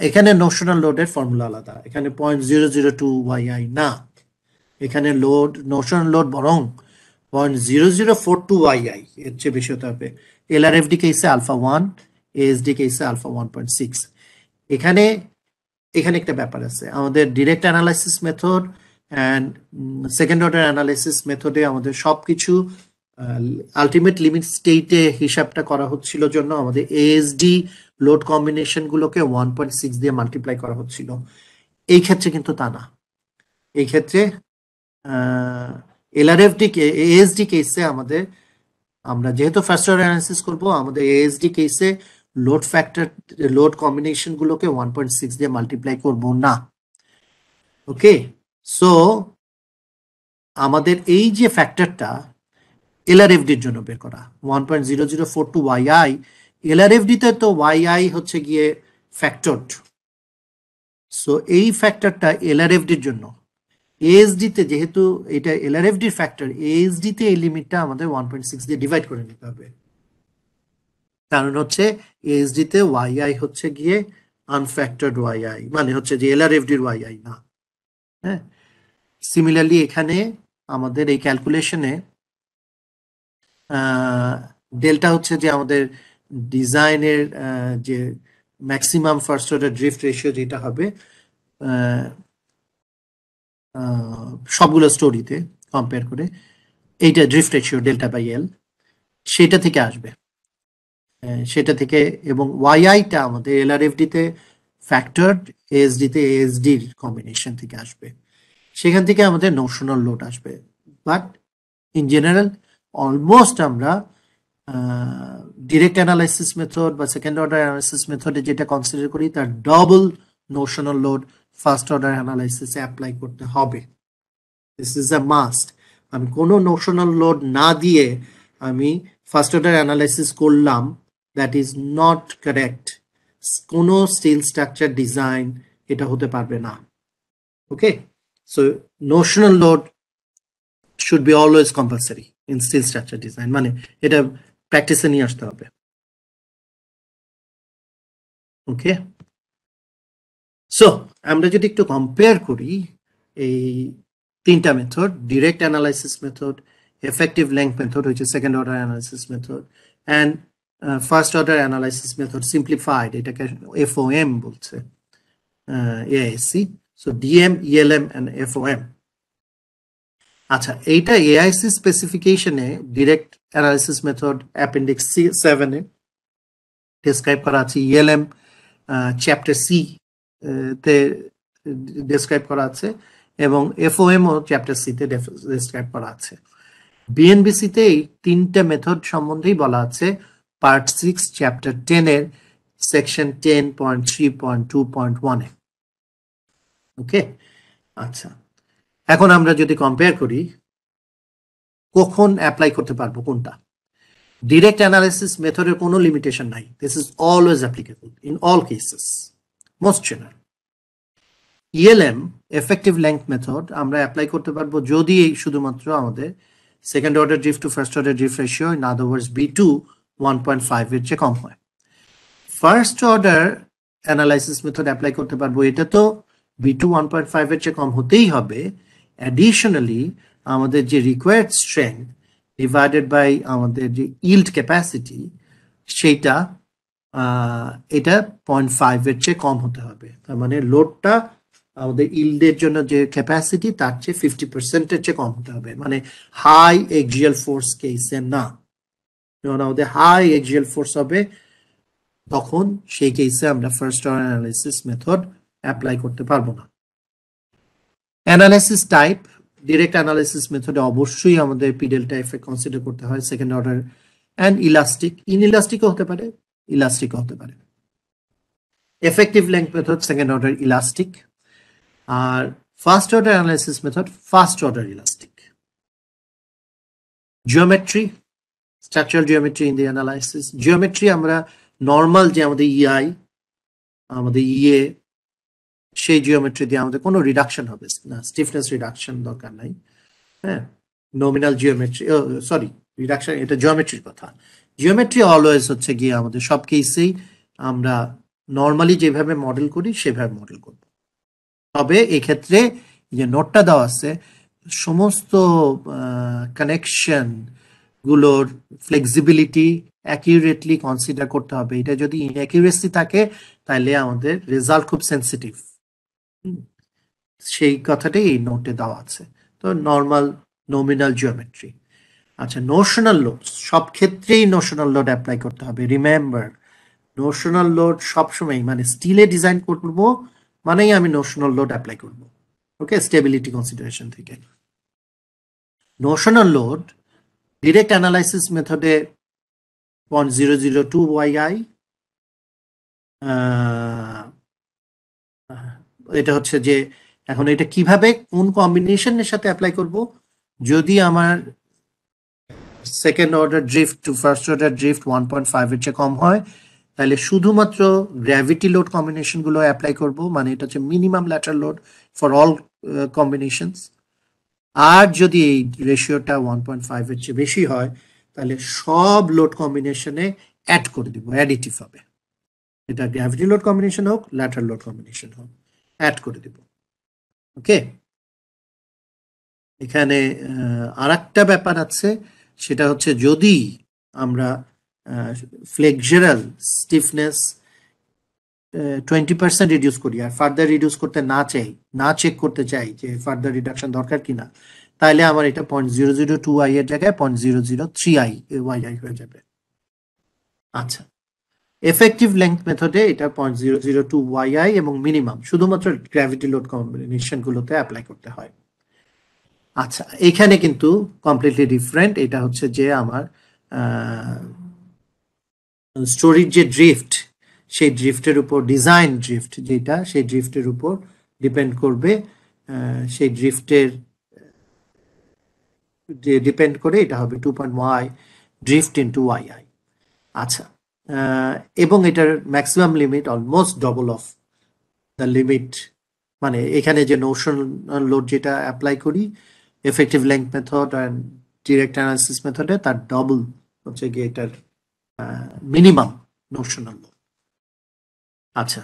এখানে নোশনাল লোডের ফর্মুলা আলাদা, এখানে 0.002 YI না, এখানে নোশনাল লোড বরং 0.0042 YI, এর চেয়ে বেশি হতে হবে। LRFD কেসে আলফা 1, ASD কেসে আলফা 1.6। এখানে একটা ব্যাপার আছে, আমাদের direct analysis method and second order analysis মেথডে আমাদের সবকিছু আলটিমেট লিমিট স্টেটে হিসাবটা করা হচ্ছিল জন্য আমাদের ASD লোড কম্বিনেশন গুলোকে 1.6 দিয়ে মাল্টিপ্লাই করা হচ্ছিল। এই ক্ষেত্রে কিন্তু তা না, এই ক্ষেত্রে LRFD ASD কেসে আমরা যেহেতু ফার্স্ট অর্ডার অ্যানালাইসিস করব, আমাদের ASD কেসে লোড ফ্যাক্টর, লোড কম্বিনেশন গুলোকে 1.6 দিয়ে মাল্টিপ্লাই করব না। ওকে, সো আমাদের এই যে ফ্যাক্টরটা LRFD-র জন্য বের করা 1.0042 YI, LRFD-তে তো YI হচ্ছে গিয়ে ফ্যাক্টরড, সো এই ফ্যাক্টরটা LRFD-র জন্য। ASD-তে যেহেতু এটা LRFD-র ফ্যাক্টর, ASD-তে এই লিমিটটা আমাদের 1.6 দিয়ে ডিভাইড করে নিতে হবে। কারণ হচ্ছে ASD-তে YI হচ্ছে গিয়ে আনফ্যাক্টরড ওয়াইআই, মানে হচ্ছে যে এলআরএফডির ওয়াইআই না। হ্যাঁ, সিমিলারলি এখানে আমাদের এই ক্যালকুলেশনে ডেল্টা হচ্ছে যে আমাদের ডিজাইনের যে maximum first order drift ratio যেটা হবে সবগুলো স্টোরিতে কম্পেয়ার করে, এইটা drift ratio delta by L সেটা থেকে আসবে, সেটা থেকে। এবং ওয়াইআইটা আমাদের এলআরএফডি তে ফ্যাক্টরড, এএসডি তে এএসডির কম্বিনেশন থেকে আসবে, সেখান থেকে আমাদের নোশনাল লোড আসবে। বাট ইন জেনারেল অলমোস্ট আমরা ডিরেক্ট অ্যানালাইসিস মেথড বা সেকেন্ড অর্ডার অ্যানালাইসিস মেথডে যেটা কনসিডার করি তার double notional load first order অ্যানালাইসিসে অ্যাপ্লাই করতে হবে। This is a must. আমি কোনো নোশনাল লোড না দিয়ে আমি ফার্স্ট অর্ডার অ্যানালাইসিস করলাম, দ্যাট ইজ নট কারেক্ট। কোনো স্টিল স্ট্রাকচার ডিজাইন এটা হতে পারবে না। Okay, so notional load should be always compulsory in steel structure design, মানে এটা প্র্যাকটিসে নিয়ে আসতে হবে। ওকে, সো আমরা যদি একটু কম্পেয়ার করি এই তিনটা method, direct analysis method, effective length method হচ্ছে second order analysis method, and first order analysis method simplified, এটাকে এফওএম বলছে AIC. So DM, ELM and FOM. আচ্ছা, এইটা এআইসি স্পেসিফিকেশনে ডিরেক্ট অ্যানালাইসিস মেথড অ্যাপেন্ডিক্স 7 এ ডেসক্রাইব করা আছে, ইএলএম চ্যাপ্টার সি তে ডেসক্রাইব করা আছে, এবং এফওএম ও চ্যাপ্টার সি তে ডেসক্রাইব করা আছে। বিএনবিসি তে এই তিনটা মেথড সম্বন্ধেই বলা আছে পার্ট 6 চ্যাপ্টার 10 এর সেকশন 10.3.2.1 এ। ওকে, আচ্ছা, এখন আমরা যদি কম্পেয়ার করি কখন অ্যাপ্লাই করতে পারবো কোনটা, ডিরেক্ট অ্যানালাইসিস মেথডের কোনো লিমিটেশন নাই, this is always applicable in all cases, most general. ELM effective length method আমরা অ্যাপ্লাই করতে পারবো যদি শুধুমাত্র আমাদের second order drift to first order drift ratio, in other words B2 1.5 এর চেয়ে কম হয়। First order analysis method apply করতে পারবো, এটা তো B2 1.5 এর চেয়ে কম হতেই হবে। অ্যাডিশনালি আমাদের যে রিকোয়ার্ড স্ট্রেংথ ডিভাইডেড বাই আমাদের যে ইল্ড ক্যাপাসিটি, সেইটা এটা 0.5 এর চেয়ে কম হতে হবে। তার মানে লোডটা আমাদের ইল্ডের জন্য যে ক্যাপাসিটি তার চেয়ে 50% এর চেয়ে কম হতে হবে, মানে হাই এক্সিয়াল ফোর্স কেসে না। যখন আমাদের হাই এক্সিয়াল ফোর্স হবে তখন সেই কেসে আমরা first order analysis method apply করতে পারবো না। অ্যানালাইসিস টাইপ, ডিরেক্ট অ্যানালাইসিস মেথডে অবশ্যই আমাদের পি ডেল্টা এফেক্ট কনসিডার করতে হয়, সেকেন্ড অর্ডার অ্যান্ড ইলাস্টিক, ইনইলাস্টিকও হতে পারে, ইলাস্টিকও হতে পারে। Effective length method second order elastic, আর first order analysis method first order elastic. Geometry, structural geometry in the analysis. Geometry আমরা নর্মাল যে আমাদের ইআই, আমাদের ইএ, সেই জিওমেট্রি দিয়ে আমাদের কোনো রিডাকশন হবে না, স্টিফনেস রিডাকশন দরকার নাই। হ্যাঁ, নমিনাল জিওমেট্রি, সরি রিডাকশন, এটা জিওমেট্রির কথা। জিওমেট্রি অলওয়েজ হচ্ছে গিয়ে আমাদের সব কেসেই আমরা নর্মালি যেভাবে মডেল করি সেভাবে মডেল করব। তবে এক্ষেত্রে যে নোটটা দেওয়া আছে, সমস্ত কানেকশন গুলোর ফ্লেক্সিবিলিটি অ্যাকিউরেটলি কনসিডার করতে হবে। এটা যদি ইনঅ্যাকিউরেসি থাকে তাহলে আমাদের রেজাল্ট খুব সেন্সিটিভ, সেই কথাটাই এই নোটে দেওয়া আছে। তো নর্মাল নমিনাল জিওমেট্রি। আচ্ছা, নোশনাল লোড, সব ক্ষেত্রেই নোশনাল লোড অ্যাপ্লাই করতে হবে। রিমেম্বার, নোশনাল লোড সবসময়, মানে স্টিলে ডিজাইন করব মানেই আমি নোশনাল লোড অ্যাপ্লাই করব। ওকে, স্টেবিলিটি কনসিডারেশন থেকে। নোশনাল লোড ডিরেক্ট অ্যানালাইসিস মেথডে 0.002 YI, এটা হচ্ছে যে এখন এটা কিভাবে কোন কম্বিনেশনের সাথে অ্যাপ্লাই করব, যদি আমার second order drift to first order drift 1.5 এর চেয়ে কম হয় তাহলে শুধুমাত্র গ্র্যাভিটি লোড কম্বিনেশন গুলো অ্যাপ্লাই করব, মানে এটা হচ্ছে minimum lateral load for all combinations. আর যদি এই রেশিওটা 1.5 এর চেয়ে বেশি হয় তাহলে সব লোড কম্বিনেশনে অ্যাড করে দিব, অ্যাডিটিভ হবে। এটা গ্র্যাভিটি লোড কম্বিনেশন হোক, ল্যাটারাল লোড কম্বিনেশন হোক, অ্যাড করে দেব। ওকে, এখানে আরেকটা ব্যাপার আছে, সেটা হচ্ছে যদি আমরা ফ্লেক্সারাল স্টিফনেস 20% রিডিউস করি আর ফার্দার রিডিউস করতে না চাই, না চেক করতে চাই যে ফার্দার রিডাকশন দরকার কিনা, তাহলে আমার এটা 0.002i এর জায়গায় 0.003i ওয়াই হয়ে যাবে। আচ্ছা, এফেক্টিভ লেংথ মেথডে এটা 0.002 এবং মিনিমাম শুধুমাত্র গ্র্যাভিটি লোড কম্বিনেশন গুলোতে অ্যাপ্লাই করতে হয়। আচ্ছা, এখানে কিন্তু কমপ্লিটলি ডিফারেন্ট। এটা হচ্ছে যে আমার স্টোরির যে ড্রিফট, সেই ড্রিফটের উপর, ডিজাইন ড্রিফট যেটা, সেই ড্রিফটের উপর ডিপেন্ড করবে। সেই ড্রিফটের ডিপেন্ড করে এটা হবে 2.y ড্রিফট ইন্টু ওয়াই। আচ্ছা, এবং এটার maximum limit almost double of the limit, মানে এখানে যে নোশনাল লোড যেটা অ্যাপ্লাই করি effective length method and direct analysis মেথডে, তার ডবল হচ্ছে গিয়ে এটার মিনিমাম নোশনাল লোড। আচ্ছা,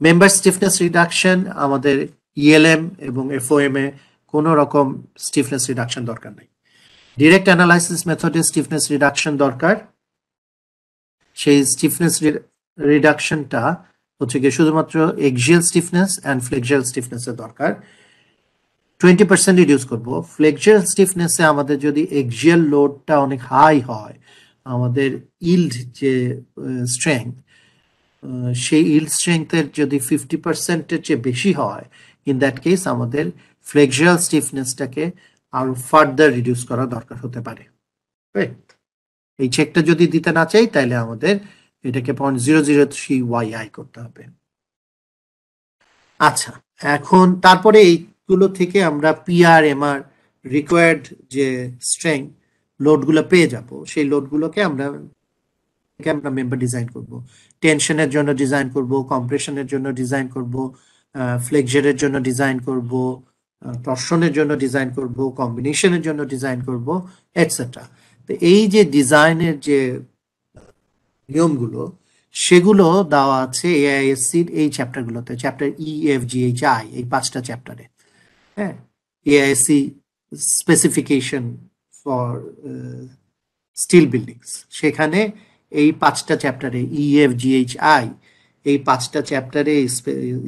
মেম্বার স্টিফনেস রিডাকশন, আমাদের ইএলএম এবং এফওএম এ কোনো রকম স্টিফনেস রিডাকশন দরকার নাই। ডিরেক্ট অ্যানালাইসিস মেথডে স্টিফনেস রিডাকশন দরকার। সেই স্টিফনেস রিডাকশনটা হচ্ছে গিয়ে শুধুমাত্র axial stiffness and flexural stiffness এর দরকার। 20% রিডিউস করব। ফ্লেক্সারাল স্টিফনেসে আমাদের যদি এক্সিয়াল লোডটা অনেক হাই হয়, আমাদের ইল্ড যে স্ট্রেংথ, সেই ইল্ড স্ট্রেংথের যদি 50%-এর চেয়ে বেশি হয়, ইন দ্যাট কেস আমাদের ফ্লেক্সারাল স্টিফনেসটাকে আরো ফার্দার রিডিউস করা দরকার হতে পারে। এই চেকটা যদি দিতে না চাই, তাহলে আমাদের এটাকে 0.003 করতে হবে। আচ্ছা, এখন তারপরে এইগুলো থেকে আমরা পিআরএমআর রিকোয়ার্ড যে স্ট্রেংথ লোডগুলো পেয়ে যাব, সেই লোডগুলোকে আমরা মেম্বার ডিজাইন করব। টেনশনের জন্য ডিজাইন করব, কম্প্রেশনের জন্য ডিজাইন করব, ফ্লেক্সারের জন্য ডিজাইন করব, টর্শনের জন্য ডিজাইন করব, কম্বিনেশনের জন্য ডিজাইন করব, এটসেট্রা। তো এই যে ডিজাইনের যে নিয়মগুলো, সেগুলো দেওয়া আছে এআইএসসির এই চ্যাপ্টারগুলোতে, চ্যাপ্টার EFGHI, এই 5টা চ্যাপ্টারে। হ্যাঁ, এআইএসসি স্পেসিফিকেশন ফর স্টিল বিল্ডিংস, সেখানে এই 5টা চ্যাপ্টারে EFGHI, এই 5টা চ্যাপ্টারে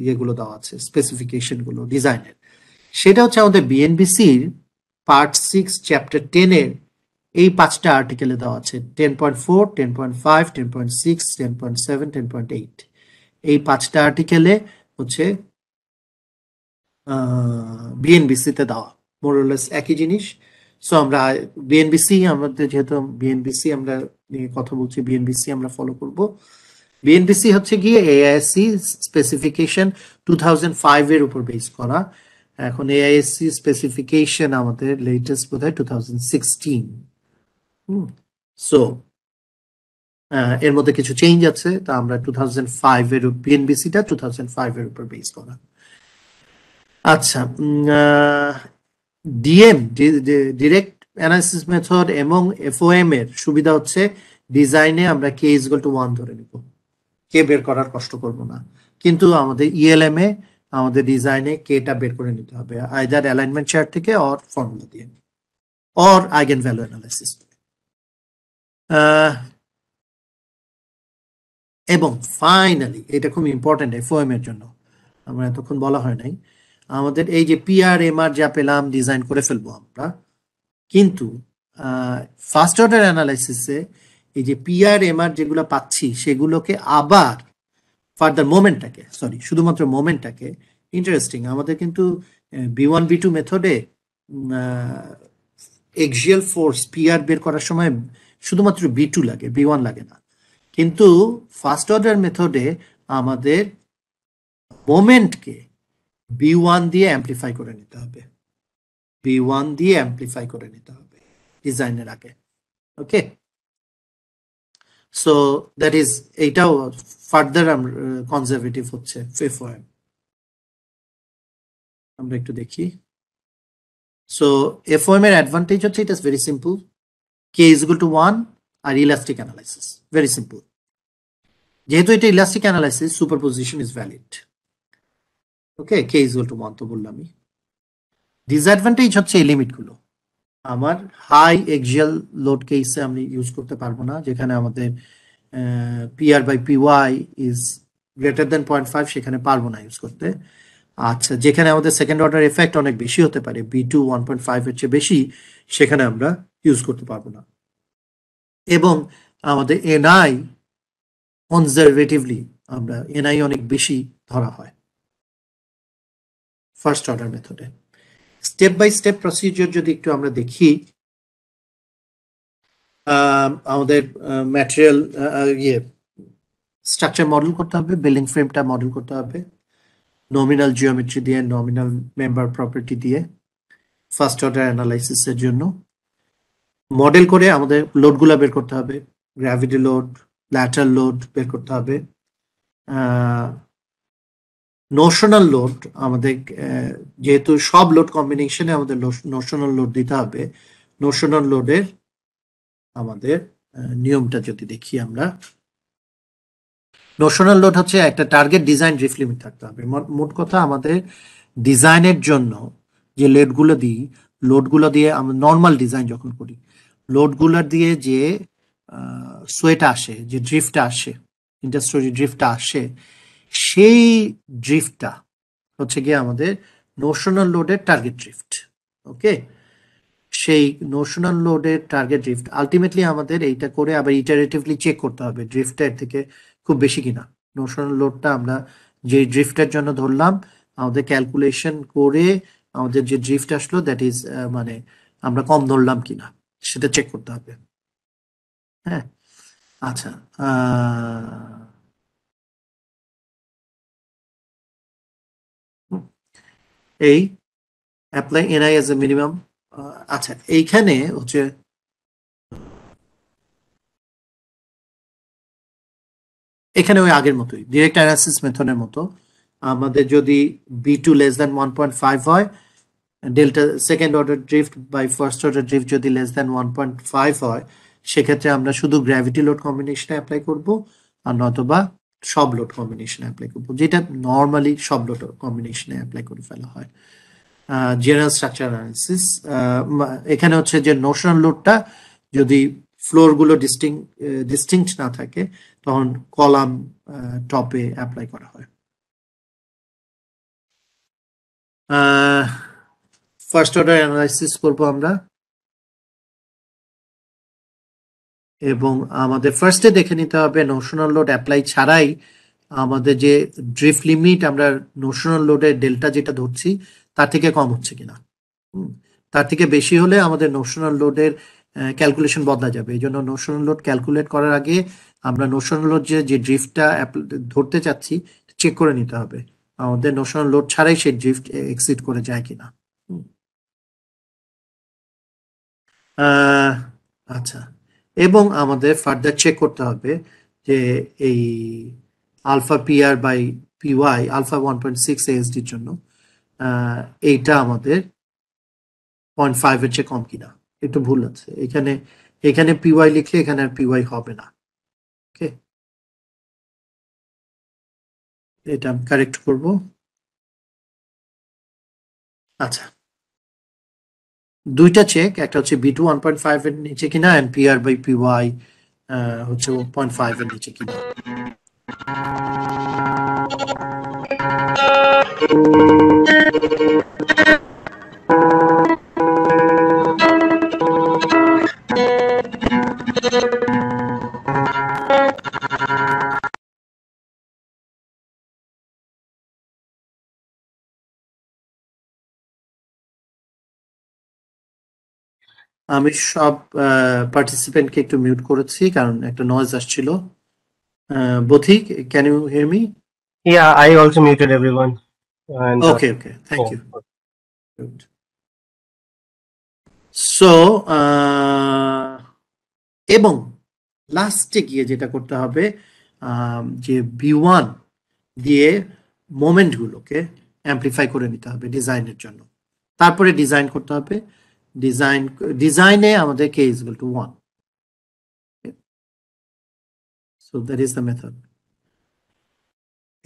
ইয়েগুলো দেওয়া আছে, স্পেসিফিকেশনগুলো ডিজাইনের। সেটা হচ্ছে আমাদের বিএনবিসির পার্ট 6 চ্যাপ্টার 10-এর এই 5টা আর্টিকেলে দেওয়া আছে। 10.4, 10.5, 10.6, 10.7, 10.8, এই 5টা আর্টিকেলে হচ্ছে বিএনবিসিতে দেওয়া মোরলেস একই জিনিস। সো আমরা বিএনবিসি, আমাদের যেহেতু বিএনবিসি আমরা নিয়ে কথা বলছি, বিএনবিসি আমরা ফলো করব। বিএনবিসি হচ্ছে গিয়ে এআইএসসি স্পেসিফিকেশন 2005 এর উপর বেস করা। এখন এআইএসসি স্পেসিফিকেশন আমাদের লেটেস্ট বোধহয় 2016। সো এর মধ্যে কিছু চেঞ্জ আছে, তা আমরা 2005 এর বিএনবিসিটা 2005 এর উপর বেস করা। আচ্ছা, ডিএম ডিরেক্ট অ্যানালিসিস মেথড এবং এফওএম এর সুবিধা হচ্ছে ডিজাইনে আমরা কে ইজ ইকুয়াল টু 1 ধরে নিব, কে বের করার কষ্ট করব না। কিন্তু আমাদের ইএলএম এ আমাদের ডিজাইনে কেটা বের করে নিতে হবে, আইদার অ্যালাইনমেন্ট চার্ট থেকে অর ফর্মুলা দিয়ে অর আইগেন ভ্যালু অ্যানালাইসিস। এবং ফাইনালি, এটা খুব ইম্পর্টেন্ট এফওএম এর জন্য, আমরা এতক্ষণ বলা হয় নাই, আমাদের এই যে পিআরএমআর যা পেলাম ডিজাইন করে ফেলবো আমরা, কিন্তু ফার্স্ট অর্ডার অ্যানালাইসিসে এই যে পিআরএমআর যেগুলো পাচ্ছি, সেগুলোকে আবার ফার্দার মোমেন্টটাকে, শুধুমাত্র মোমেন্টটাকে, ইন্টারেস্টিং, আমাদের কিন্তু B1 B2 মেথডে এক্সিয়াল ফোর্স পিআর বের করার সময় শুধুমাত্র B2 লাগে, B1 লাগে না। কিন্তু ফার্স্ট অর্ডার মেথডে আমাদের মোমেন্টকে B1 দিয়ে অ্যাম্পলিফাই করে নিতে হবে, B1 দিয়ে অ্যাম্পলিফাই করে নিতে হবে ডিজাইনের আগে। ওকে, সো দ্যাট ইজ, এইটাও ফার্দার কনজারভেটিভ হচ্ছে এফওএম। আমরা একটু দেখি। সো এফওএম এর অ্যাডভান্টেজ হচ্ছে it is very simple, K is equal to 1 আর ইলাস্টিক অ্যানালাইসিস, ভেরি সিম্পল। যেহেতু এটা elastic analysis, superposition is valid. Okay, K is equal to 1 তো বললামই। ডিসঅ্যাডভান্টেজ হচ্ছে এই লিমিটগুলো। আমার হাই এক্সিয়াল লোড কেসে আমি ইউজ করতে পারবো না, যেখানে আমাদের PR by PY is greater than 0.5, সেখানে পারবো না ইউজ করতে। আচ্ছা, যেখানে আমাদের সেকেন্ড অর্ডার এফেক্ট অনেক বেশি হতে পারে, B2 1.5 এর চেয়ে বেশি, সেখানে আমরা ইউজ করতে পারবো না। এবং আমাদের NI কনজারভেটিভলি আমরা NI অনেক বেশি ধরা হয় ফার্স্ট অর্ডার মেথডে। স্টেপ বাই স্টেপ প্রসিজিওর যদি একটু আমরা দেখি, আমাদের ম্যাটেরিয়াল স্ট্রাকচার মডেল করতে হবে, বিল্ডিং ফ্রেমটা মডেল করতে হবে নমিনাল জিওমেট্রি দিয়ে, নমিনাল মেম্বার প্রপার্টি দিয়ে ফার্স্ট অর্ডার অ্যানালাইসিসের জন্য। মডেল করে আমাদের লোডগুলো বের করতে হবে, গ্র্যাভিটি লোড, ল্যাটারাল লোড বের করতে হবে। নোশনাল লোড আমাদের, যেহেতু সব লোড কম্বিনেশনে আমাদের নোশনাল লোড দিতে হবে, নোশনাল লোডের আমাদের নিয়মটা যদি দেখি আমরা, নোশনাল লোড হচ্ছে একটা টার্গেট ডিজাইন ড্রিফট লিমিট থাকতে হবে। মোট কথা আমাদের ডিজাইনের জন্য যে লোডগুলো দিয়ে আমরা নর্মাল ডিজাইন যখন করি, লোডগুলো দিয়ে যে সোয়েটা আসে, যে ড্রিফটটা আসে, ইন্ডাস্ট্রি ড্রিফটটা আসে, সেই ড্রিফটটা হচ্ছে গিয়ে আমাদের নোশনাল লোডের টার্গেট ড্রিফট। ওকে, সেই নোশনাল লোডের টার্গেট ড্রিফট আলটিমেটলি আমাদের এইটা করে আবার ইটারেটিভলি চেক করতে হবে ড্রিফটের থেকে খুব বেশি কিনা। নোশনাল লোডটা আমরা যে ড্রিফটের জন্য ধরলাম, আমাদের ক্যালকুলেশন করে আমাদের যে ড্রিফট আসলো দ্যাট ইজ মানে আমরা কম ধরলাম কিনা সেটা চেক করতে হবে। হ্যাঁ, আচ্ছা, এই apply NI as a minimum. আচ্ছা, এইখানে হচ্ছে এখানে ওই আগের মতোই ডিরেক্ট অ্যানালাইসিস মেথডের মতো, আমাদের যদি B2 লেস দ্যান 1.5 হয়, delta second order drift by first order drift যদি লেস দ্যান 1.5 হয়, সেক্ষেত্রে আমরা শুধু গ্র্যাভিটি লোড কম্বিনেশনে অ্যাপ্লাই করব, আর নতবা সব লোড কম্বিনেশনে অ্যাপ্লাই করব, যেটা নর্মালি সব লোড কম্বিনেশনে অ্যাপ্লাই করে ফেলা হয়। জেনারেল স্ট্রাকচার অ্যানালিসিস, এখানে হচ্ছে যে নোশনাল লোডটা যদি ফ্লোরগুলো ডিস্টিংক্ট না থাকে, তখন কলাম টপে অ্যাপ্লাই করা হয়। ফার্স্ট অর্ডার অ্যানালাইসিস করব আমরা, এবং আমাদের ফার্স্টে দেখে নিতে হবে নোশনাল লোড অ্যাপ্লাই ছাড়াই আমাদের যে ড্রিফট লিমিট আমরা নোশনাল লোডের ডেল্টা যেটা ধরছি তার থেকে কম হচ্ছে কিনা। তার থেকে বেশি হলে আমাদের নোশনাল লোডের ক্যালকুলেশন বদলা যাবে। এই জন্য নোশনাল লোড ক্যালকুলেট করার আগে আমরা নোশনাল লোড যে ড্রিফটটা ধরতে চাচ্ছি চেক করে নিতে হবে আমাদের নোশনাল লোড ছাড়াই সেই ড্রিফট এক্সিড করে যায় কিনা। আচ্ছা, এবং আমাদের ফার্দার চেক করতে হবে যে এই alpha PR by PY, alpha 1.6 ASDর জন্য এইটা আমাদের 0.5 এর চেয়ে কম কিনা। একটু ভুল আছে এখানে, এখানে PY লিখলে এখানে আর PY হবে না। ওকে, এটা আমি কারেক্ট করব। আচ্ছা, দুইটা চেক, একটা হচ্ছে B2 1.5 এর নিচে কিনা, এন্ড PR বাই PY হচ্ছে 0.5 এর নিচে কিনা। আমি সব পার্টিসিপেন্টকে একটু মিউট করেছি কারণ একটা নয়েজ আসছিল। Bothik, can you hear me? Yeah, I also muted everyone. And, Okay, thank you. Good. So, এবং লাস্টে গিয়ে যেটা করতে হবে, যে B1 দিয়ে মোমেন্টগুলোকে অ্যাম্পলিফাই করে নিতে হবে ডিজাইনের জন্য, তারপরে ডিজাইন করতে হবে। ডিজাইনে আমাদের K=1. So that is the method.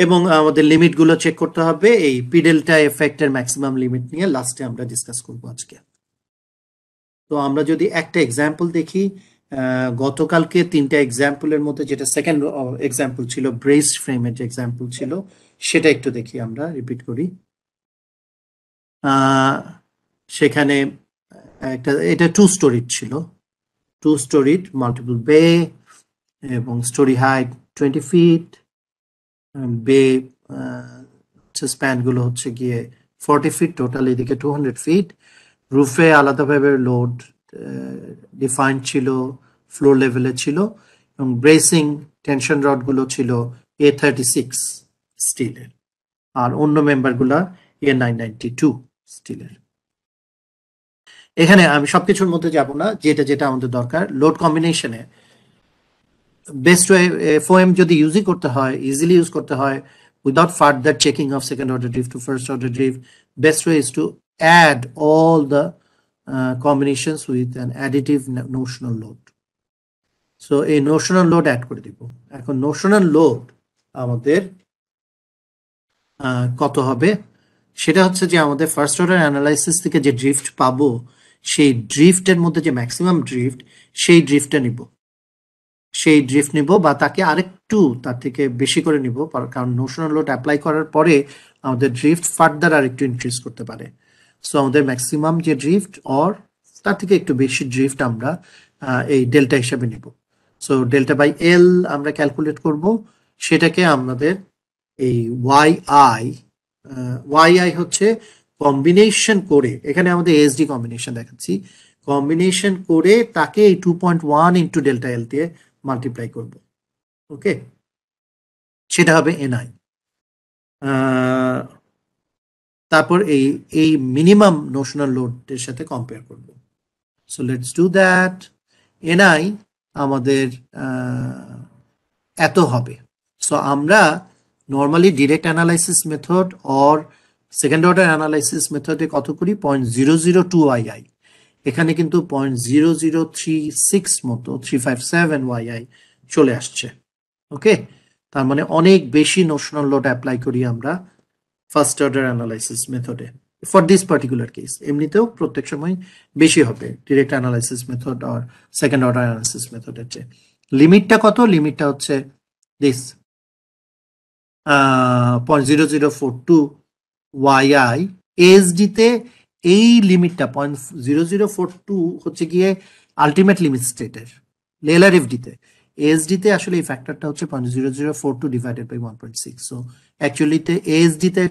এবং আমাদের লিমিটগুলো চেক করতে হবে এই পি ডেল্টা এফেক্টের ম্যাক্সিমাম লিমিট নিয়ে লাস্টে আমরা ডিসকাস করব আজকে। তো আমরা যদি একটা এক্সাম্পল দেখি, গতকালকে 3টা এক্সাম্পলের মধ্যে যেটা সেকেন্ড এক্সাম্পল ছিল ব্রেসড ফ্রেমের যে এক্সাম্পল ছিল সেটা একটু দেখি, আমরা রিপিট করি। সেখানে এটা 2 স্টোরিড ছিল, 2 স্টোরিড মাল্টিপল বে এবং স্টোরি হাইট 20 ফিট, বে স্প্যান গুলো হচ্ছে গিয়ে 40 ফিট, টোটাল এদিকে 200 ফিট। রুফে আলাদাভাবে লোড ডিফাইন্ড ছিল, ফ্লোর লেভেলে ছিল, এবং ব্রেসিং টেনশন রড গুলো ছিল A36 স্টিলের, আর অন্য মেম্বার গুলা A992 স্টিলের। এখানে আমি সবকিছুর মধ্যে যাব না, যেটা যেটা আমাদের দরকার লোড কম্বিনেশনে বেস্ট ওয়ে FOM যদি ইউজই করতে হয়, ইজিলি ইউজ করতে হয় without further checking of second order drift to first order drift, best way is to add all the combinations with an additive notional load. So a notional load add করে দিব। এখন notional load আমাদের কত হবে, সেটা হচ্ছে যে আমাদের ফার্স্ট অর্ডার অ্যানালাইসিস থেকে যে ড্রিফট পাবো সেই ড্রিফটের মধ্যে যে ম্যাক্সিমাম ড্রিফট সেই ড্রিফটটা নিব, সেই ড্রিফট নিব বা তাকে আরেকটু তার থেকে বেশি করে নিব, কারণ নোশনাল লোড অ্যাপ্লাই করার পরে আমাদের ড্রিফট ফার্দার আরেকটু ইনক্রিজ করতে পারে। সো আমাদের ম্যাক্সিমাম যে ড্রিফট অর তার থেকে একটু বেশি ড্রিফট আমরা এই ডেল্টা হিসাবে নিব। সো ডেল্টা বাই এল আমরা ক্যালকুলেট করব, সেটাকে আমাদের এই ওয়াই হচ্ছে কম্বিনেশন করে, এখানে আমাদের এসডি কম্বিনেশন দেখাচ্ছি, কম্বিনেশন করে তাকে এই 2.1 ইন্টু ডেল্টা এল দিয়ে মাল্টিপ্লাই করব। ওকে, সেটা হবে এনআই। তারপর এই মিনিমাম নোশনাল লোডের সাথে কম্পেয়ার করব। So let's do that. NI আমাদের এত হবে। সো আমরা normally direct analysis method or second order analysis মেথডে কত করি 0.002 আই, এখানে কিন্তু 0.0036 মতো 357 ওয়াইআই চলে আসছে। ওকে, তার মানে অনেক বেশি নোশনাল লোড অ্যাপ্লাই করি আমরা ফার্স্ট অর্ডার অ্যানালাইসিস মেথডে ফর দিস পার্টিকুলার কেস। এমনিতেও প্রত্যেক সময় বেশি হবে ডিরেক্ট অ্যানালাইসিস মেথড আর সেকেন্ড অর্ডার অ্যানালাইসিস মেথডের চেয়ে। লিমিটটা কত, লিমিটটা হচ্ছে দিস 0.0042 ওয়াইআই। এসডিতে এই লিমিটটা 0.0042 হচ্ছে গিয়ে আলটিমেট লিমিট স্টেটের, এলআরএফডিতে। এসডিতে আসলে এই ফ্যাক্টরটা হচ্ছে 0.0042 ডিভাইডেড বাই 1.6। সো অ্যাকচুয়ালিতে এসডিতে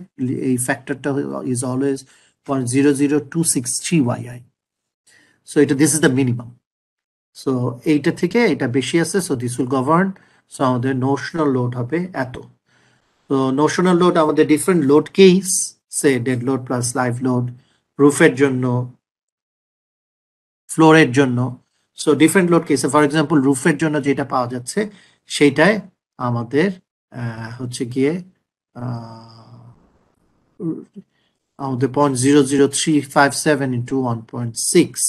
এই ফ্যাক্টরটা ইজ অলওয়েজ 0.00263 ওয়াইআই। সো এটা this is the minimum. So এইটা থেকে এটা বেশি আছে, so this will govern. So আমাদের নোশনাল লোড হবে এত। তো নোশনাল লোড আমাদের different load case, say dead load plus live load, রুফের জন্য, ফ্লোরের জন্য। সো ডিফারেন্ট লোড কেসে ফর এক্সাম্পল রুফের জন্য যেটা পাওয়া যাচ্ছে সেইটাই আমাদের হচ্ছে গিয়ে আমাদের 0.00357 ইন্টু 1.6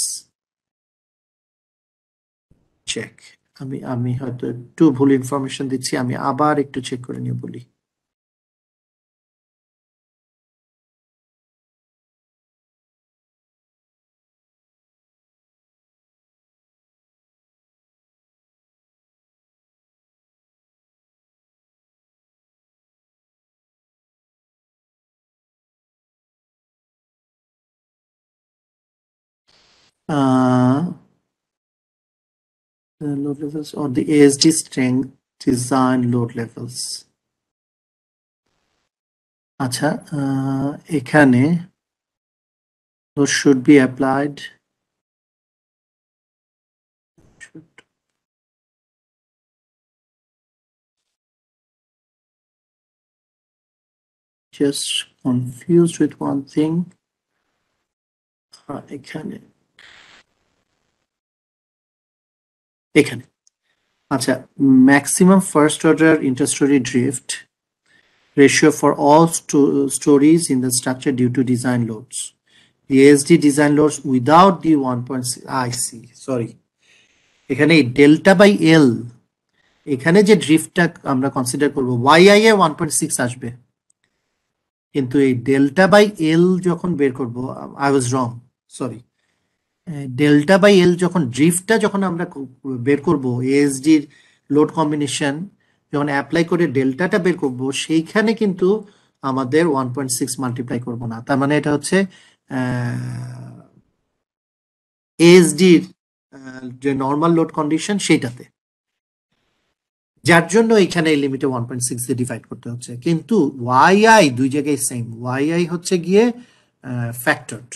চেক। আমি হয়তো একটু ভুল ইনফরমেশন দিচ্ছি, আমি আবার একটু চেক করে নিয়ে বলি। Load levels or the ASD strength design load levels. আচ্ছা, এখানে those should be applied. Just confused with one thing. এখানে আচ্ছা, maximum first order interstory drift ratio for all stories in the structure due to design loads. The ASD design loads without the 1.6, I see, sorry, এখানে delta by এল এখানে যে ড্রিফটটা আমরা consider করব ওয়াইআই এ 1.6 আসবে, কিন্তু এই ডেল্টা বাই এল যখন বের করব, I was wrong, sorry, delta by L যখন ড্রিফটটা যখন আমরা বের করব, এএসডির লোড কম্বিনেশন যখন অ্যাপ্লাই করে ডেল্টাটা বের করব, সেইখানে কিন্তু আমাদের 1.6 মাল্টিপ্লাই করব না, তার মানে এটা হচ্ছে এএসডির যে নর্মাল লোড কন্ডিশন সেইটাতে, যার জন্য এখানে এই লিমিটে 1.6 দিয়ে ডিভাইড করতে হচ্ছে। কিন্তু ওয়াইআই দুই জায়গায় সেম, ওয়াইআই হচ্ছে গিয়ে ফ্যাক্টরড,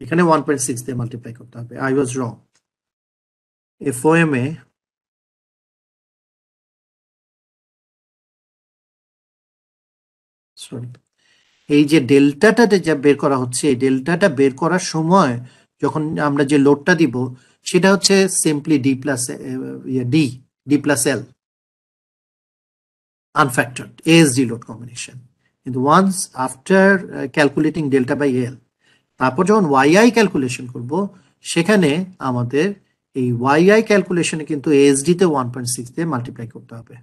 এখানে 1.6 দিয়ে মাল্টিপ্লাই করতে হবে। I was wrong. এফওএম A sorry, এই যে ডেল্টাটা যা বের করা হচ্ছে, এই ডেল্টাটা বের করার সময় যখন আমরা যে লোডটা দিব সেটা হচ্ছে simply D plus D D plus L unfactored ASD load combination. কিন্তু once after calculating delta by L, তারপর যখন ওয়াইআই ক্যালকুলেশন করব, সেখানে আমাদের এই ওয়াইআই ক্যালকুলেশনে কিন্তু এএসডি তে 1.6 দিয়ে মাল্টিপ্লাই করতে হবে।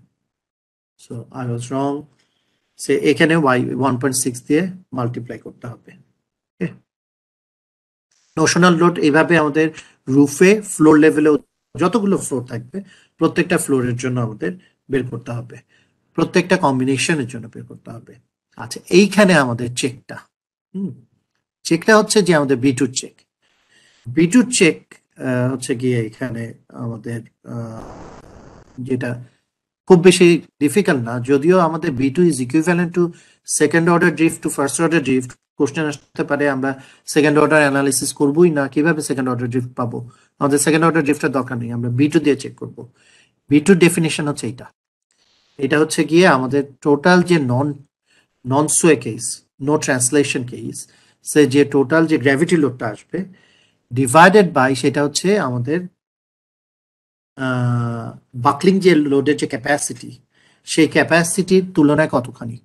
সো আই ওয়াজ রং, সে এখানে ওয়াই 1.6 দিয়ে মাল্টিপ্লাই করতে হবে। নোশনাল লোড এইভাবে আমাদের রুফে ফ্লোর লেভেলেও যতগুলো ফ্লোর থাকবে প্রত্যেকটা ফ্লোরের জন্য আমাদের বের করতে হবে, প্রত্যেকটা কম্বিনেশনের জন্য বের করতে হবে। আচ্ছা, এইখানে আমাদের চেকটা চেকটা হচ্ছে যে আমাদের বিটুর চেক। বিটুর চেক হচ্ছে গিয়ে এখানে আমাদের যেটা খুব বেশি ডিফিকাল্ট না, যদিও আমাদের B two is equivalent to second order drift to first order drift. Question আসতে পারে আমরা সেকেন্ড অর্ডার অ্যানালিসিস করবোই না, কিভাবে সেকেন্ড অর্ডার ড্রিফট পাবো? আমাদের সেকেন্ড অর্ডার ড্রিফটের দরকার নেই, আমরা বি2 দিয়ে চেক করব। বি2 ডেফিনিশন হচ্ছে এটা, এটা হচ্ছে গিয়ে আমাদের টোটাল যে non sway case, no translation case, say যে টোটাল যে গ্র্যাভিটি লোডটা আসবে ডিভাইডেড বাই সেটা হচ্ছে আমাদের বাকলিং যে লোডের যে ক্যাপাসিটি, সেই ক্যাপাসিটির তুলনায় কতখানি,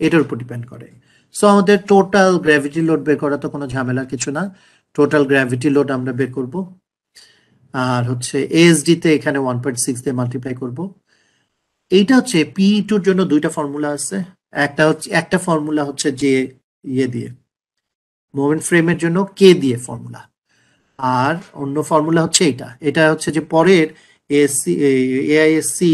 এটার উপর ডিপেন্ড করে। সো আমাদের টোটাল গ্র্যাভিটি লোড বের করা তো কোনো ঝামেলার কিছু না, টোটাল গ্র্যাভিটি লোড আমরা বের করব, আর হচ্ছে এএসডি তে এখানে 1.6 দিয়ে মাল্টিপ্লাই করব। এইটা হচ্ছে পি2 এর জন্য দুইটা ফর্মুলা আছে, একটা ফর্মুলা হচ্ছে যে ইয়ে দিয়ে মোমেন্ট ফ্রেমের জন্য কে দিয়ে ফর্মুলা, আর অন্য ফর্মুলা হচ্ছে এটা, এটা হচ্ছে যে পরের এআইএসসি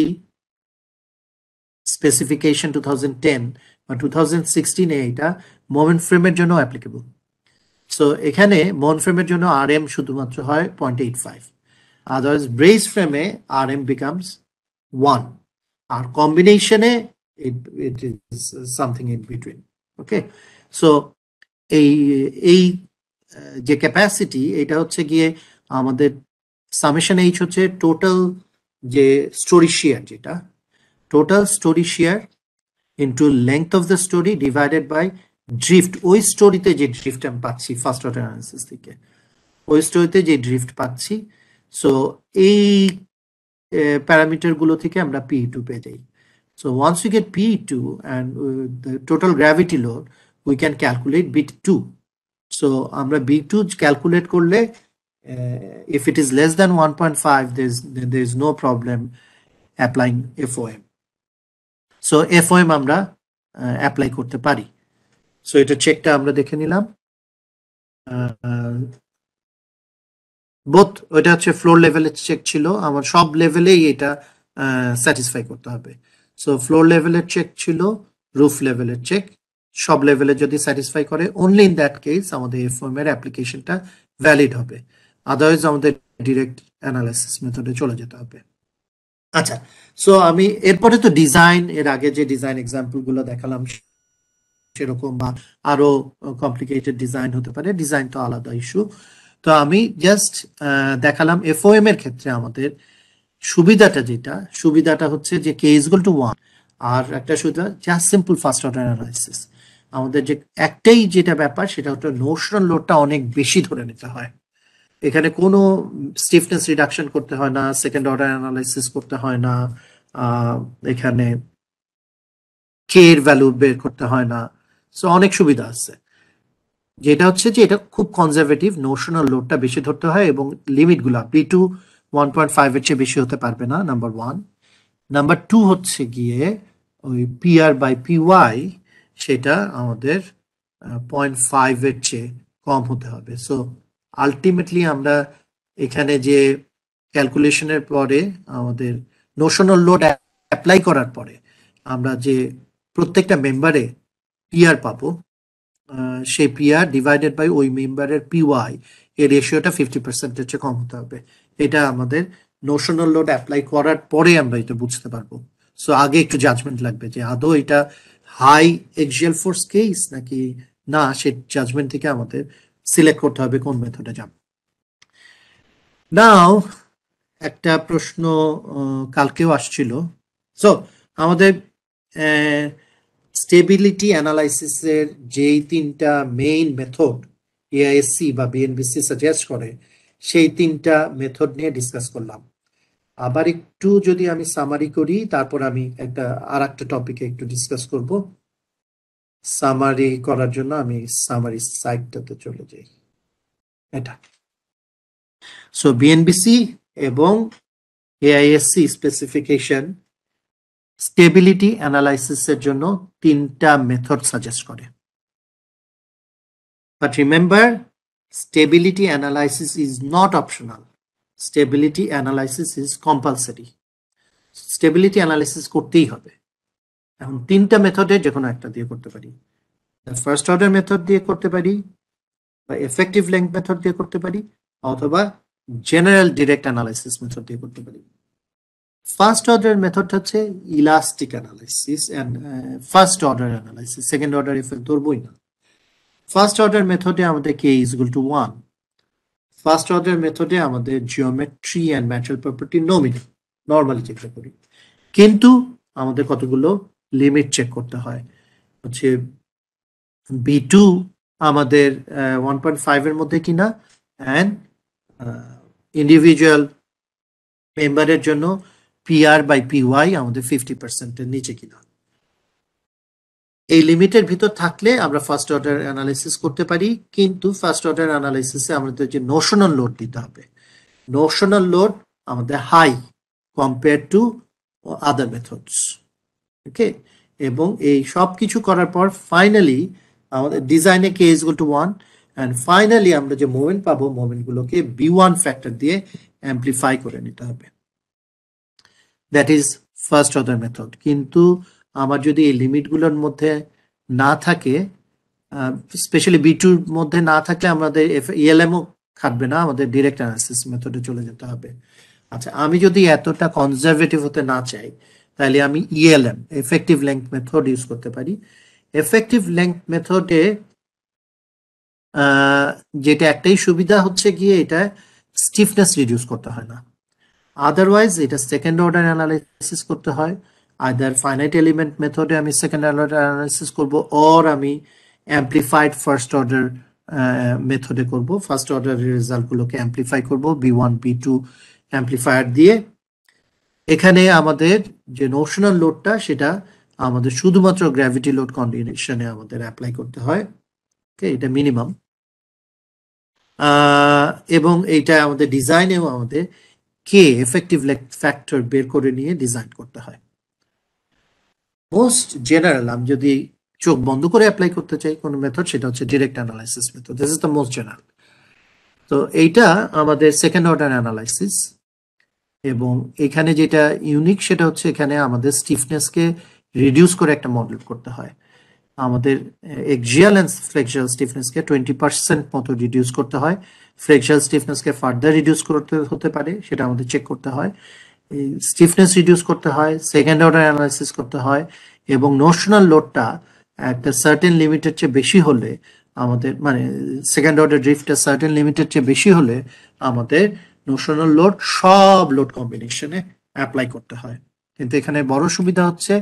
স্পেসিফিকেশন 2010 বা 2016 এ এটা মোমেন্ট ফ্রেমের জন্য অ্যাপ্লিকেবল। সো এখানে মোমেন্ট ফ্রেমের জন্য আরএম শুধুমাত্র হয় 0.85, আদারওয়াইজ ব্রেস ফ্রেমে আরএম বিকামস 1, আর কম্বিনেশনে it is something in between. Okay, so এই এই যে ক্যাপাসিটি, এটা হচ্ছে গিয়ে আমাদের সামেশন এইচ হচ্ছে টোটাল যে স্টোরি শেয়ার, যেটা total story shear into length of the story divided by drift, ওই স্টোরিতে যে ড্রিফট আমি পাচ্ছি ফার্স্ট অর্ডার অ্যানালিসিস থেকে, ওই স্টোরিতে যে ড্রিফট পাচ্ছি। সো এই প্যারামিটার গুলো থেকে আমরা P2 পেয়ে যাই। So once we get P2 and the total gravity load, we can calculate B2. So আমরা B2 calculate করলে if it is less than 1.5, there is no problem applying FOM. So FOM আমরা apply করতে পারি। So এটা চেকটা আমরা দেখে নিলাম। বোথ, ওইটা হচ্ছে ফ্লোর লেভেলের চেক ছিল, আমার সব লেভেলেই এটা স্যাটিসফাই করতে হবে। সো ফ্লোর লেভেলের চেক ছিল, রুফ লেভেলের চেক, সব লেভেলে যদি স্যাটিসফাই করে অনলি ইন দ্যাট কেস আমাদের এফওএম এর অ্যাপ্লিকেশনটা ভ্যালিড হবে, আদারওয়াইজ আমাদের ডিরেক্ট অ্যানালাইসিস মেথডে চলে যেতে হবে। আচ্ছা, সো আমি এরপরে তো ডিজাইন, এর আগে যে ডিজাইন এক্সাম্পল গুলো দেখালাম সেরকম বা আরো কমপ্লিকেটেড ডিজাইন হতে পারে, ডিজাইন তো আলাদা ইস্যু। তো আমি জাস্ট দেখালাম এফওএম এর ক্ষেত্রে আমাদের সুবিধাটা হচ্ছে যে কে ইজ ইকুয়াল টু 1, আর একটা সুবিধা just simple first order analysis. আমাদের যে একটাই যেটা ব্যাপার সেটা হচ্ছে নোশনাল লোডটা অনেক বেশি ধরে নিতে হয়, এখানে কোনো স্টিফনেস রিডাকশন করতে হয় না, সেকেন্ড অর্ডার অ্যানালাইসিস করতে হয় না, এখানে কে এর ভ্যালু বের করতে হয় না। সো অনেক সুবিধা আছে, যেটা হচ্ছে যে এটা খুব কনজারভেটিভ, নোশনাল লোডটা বেশি ধরতে হয় এবং লিমিটগুলো P2 1.5 এর চেয়ে বেশি হতে পারবে না, নাম্বার 1। নাম্বার 2 হচ্ছে গিয়ে ওই PR/PY সেটা আমাদের 0.5 এর চেয়ে কম হতে হবে। সো আলটিমেটলি আমরা এখানে যে ক্যালকুলেশনের পরে আমাদের নোশনাল লোড অ্যাপ্লাই করার পরে আমরা যে প্রত্যেকটা মেম্বারে পিআর পাবো, সেই পিআর ডিভাইডেড বাই ওই মেম্বারের পিওয়াই এর রেশিওটা 50% চেয়ে কম হতে হবে। এটা আমাদের নোশনাল লোড অ্যাপ্লাই করার পরে আমরা এটা বুঝতে পারবো। সো আগে একটু জাজমেন্ট লাগবে যে আদৌ এটা হাই এক্সিয়াল ফোর্স কেস নাকি না, সেই জাজমেন্ট থেকে আমাদের সিলেক্ট করতে হবে কোন মেথডে যাব। নাও একটা প্রশ্ন কালকেও আসছিল। সো আমাদের স্টেবিলিটি অ্যানালাইসিসের যেই 3টা মেইন মেথড এআইএসসি বা বিএনবিসি সাজেস্ট করে সেই 3টা মেথড নিয়ে ডিসকাস করলাম। আবার একটু যদি আমি সামারি করি, তারপর আমি আর একটা টপিকে একটু ডিসকাস করব। সামারি করার জন্য আমি সামারি সাইটটাতে চলে যাই। এটা সো বিএনবিসি এবং এআইএসসি স্পেসিফিকেশন স্টেবিলিটি অ্যানালাইসিসের জন্য 3টা মেথড সাজেস্ট করে। But remember, stability analysis is not optional. Stability analysis is compulsory. Stability analysis করতেই হবে। এখন 3টা মেথডে যে কোনো একটা দিয়ে করতে পারি। ফার্স্ট অর্ডার মেথড দিয়ে করতে পারি, বা এফেক্টিভ লেংথ মেথড দিয়ে করতে পারি, অথবা জেনারেল ডিরেক্ট অ্যানালাইসিস মেথড দিয়ে করতে পারি। ফার্স্ট অর্ডার মেথড হচ্ছে elastic analysis and first order analysis, second order effect ধরবই না। ফার্স্ট অর্ডার মেথডে আমাদের k is equal to 1। First order মেথডে আমাদের geometry and material property normally check করি, কিন্তু আমাদের কতগুলো লিমিট চেক করতে হয়। হচ্ছে B2 আমাদের 1.5 এর মধ্যে কিনা, অ্যান্ড ইন্ডিভিজুয়াল মেম্বারের জন্য PR/PY আমাদের 50% এর নিচে কিনা। এই লিমিটের ভিতর থাকলে আমরা ফার্স্ট অর্ডার অ্যানালাইসিস করতে পারি, কিন্তু ফার্স্ট অর্ডার অ্যানালাইসিসে আমাদের যে নোশনাল লোড দিতে হবে, নোশনাল লোড আমাদের high compare to other methods. Okay, এবং এই সব কিছু করার পর ফাইনালি আমাদের ডিজাইনে k is equal to 1, and finally আমরা যে মোমেন্ট পাবো, মোমেন্টগুলোকে B1 ফ্যাক্টর দিয়ে অ্যাম্পলিফাই করে নিতে হবে। That is first order method. কিন্তু আমার যদি এই লিমিটগুলোর মধ্যে না থাকে, স্পেশালি B2 মধ্যে না থাকলে আমাদের ইএলএমও খাটবে না, আমাদের ডিরেক্ট অ্যানালাইসিস মেথডে চলে যেতে হবে। আচ্ছা, আমি যদি এতটা কনজারভেটিভ হতে না চাই, তাহলে আমি ELM effective length method use করতে পারি। এফেক্টিভ লেংথ মেথডে যেটা একটাই সুবিধা হচ্ছে গিয়ে এটা স্টিফনেস রিডিউস করতে হয় না। আদারওয়াইজ এটা সেকেন্ড অর্ডার অ্যানালাইসিস করতে হয়। আইদার ফাইনাইট এলিমেন্ট মেথডে আমি সেকেন্ড অর্ডার অ্যানালাইসিস করব, অর আমি অ্যাম্পলিফাইড ফার্স্ট অর্ডার মেথডে করব। ফার্স্ট অর্ডারের রেজাল্টগুলোকে অ্যাম্পলিফাই করব B1 B2 অ্যাম্পলিফায়ার দিয়ে। এখানে আমাদের যে নোশনাল লোডটা সেটা আমাদের শুধুমাত্র গ্র্যাভিটি লোড কন্ডিশনে আমাদের অ্যাপ্লাই করতে হয়। ওকে, এটা মিনিমাম। এবং এইটা আমাদের ডিজাইনেও আমাদের কে এফেক্টিভ ফ্যাক্টর বের করে নিয়ে ডিজাইন করতে হয়। মোস্ট জেনারেল, আমি যদি চোখ বন্ধ করে অ্যাপ্লাই করতে চাই কোন মেথড, সেটা হচ্ছে direct analysis method. This is the most general. তো এইটা আমাদের সেকেন্ড অর্ডার অ্যানালাইসিস, এবং এখানে যেটা ইউনিক সেটা হচ্ছে এখানে আমাদের স্টিফনেসকে রিডিউস করে একটা মডেল করতে হয়। আমাদের এক্সিয়াল এন্ড ফ্লেক্সিয়াল স্টিফনেসকে 20% মতো রিডিউস করতে হয়। ফ্লেক্সিয়াল স্টিফনেসকে ফার্দার রিডিউস করতে হতে পারে, সেটা আমাদের চেক করতে হয়। স্টিফনেস রিডিউস করতে হয়, সেকেন্ড অর্ডার অ্যানালাইসিস করতে হয়, এবং নোশনাল লোডটা একটা সার্টেন লিমিটের চেয়ে বেশি হলে আমাদের, মানে সেকেন্ড অর্ডার ড্রিফটটা সার্টেন লিমিটের চেয়ে বেশি হলে আমাদের নোশনাল লোড সব লোড কম্বিনেশনে অ্যাপ্লাই করতে হয়। কিন্তু এখানে বড় সুবিধা হচ্ছে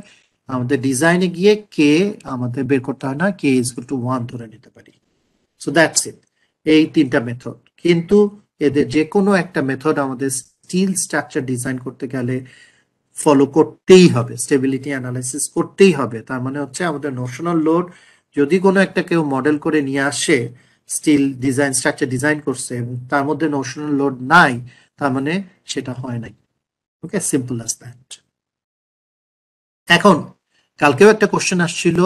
আমাদের ডিজাইনে গিয়ে কে আমাদের বের করতে হয় না, কে ইজ ইকুয়াল টু 1 ধরে নিতে পারি। সো দ্যাটস ইট, এই 3টা মেথড। কিন্তু এদের যে কোনো একটা মেথড আমাদের স্টিল স্ট্রাকচার ডিজাইন করতে গেলে ফলো করতেই হবে, স্টেবিলিটি অ্যানালাইসিস করতেই হবে। তার মানে হচ্ছে আমাদের নোশনাল লোড যদি কোনো একটা কেউ মডেল করে নিয়ে আসে, স্টিল ডিজাইন স্ট্রাকচার ডিজাইন করছে, এবং তার মধ্যে নোশনাল লোড নাই, তার মানে সেটা হয় নাই। ওকে, সিম্পল অ্যাজ দ্যাট। এখন কালকেও একটা কোশ্চেন আসছিল,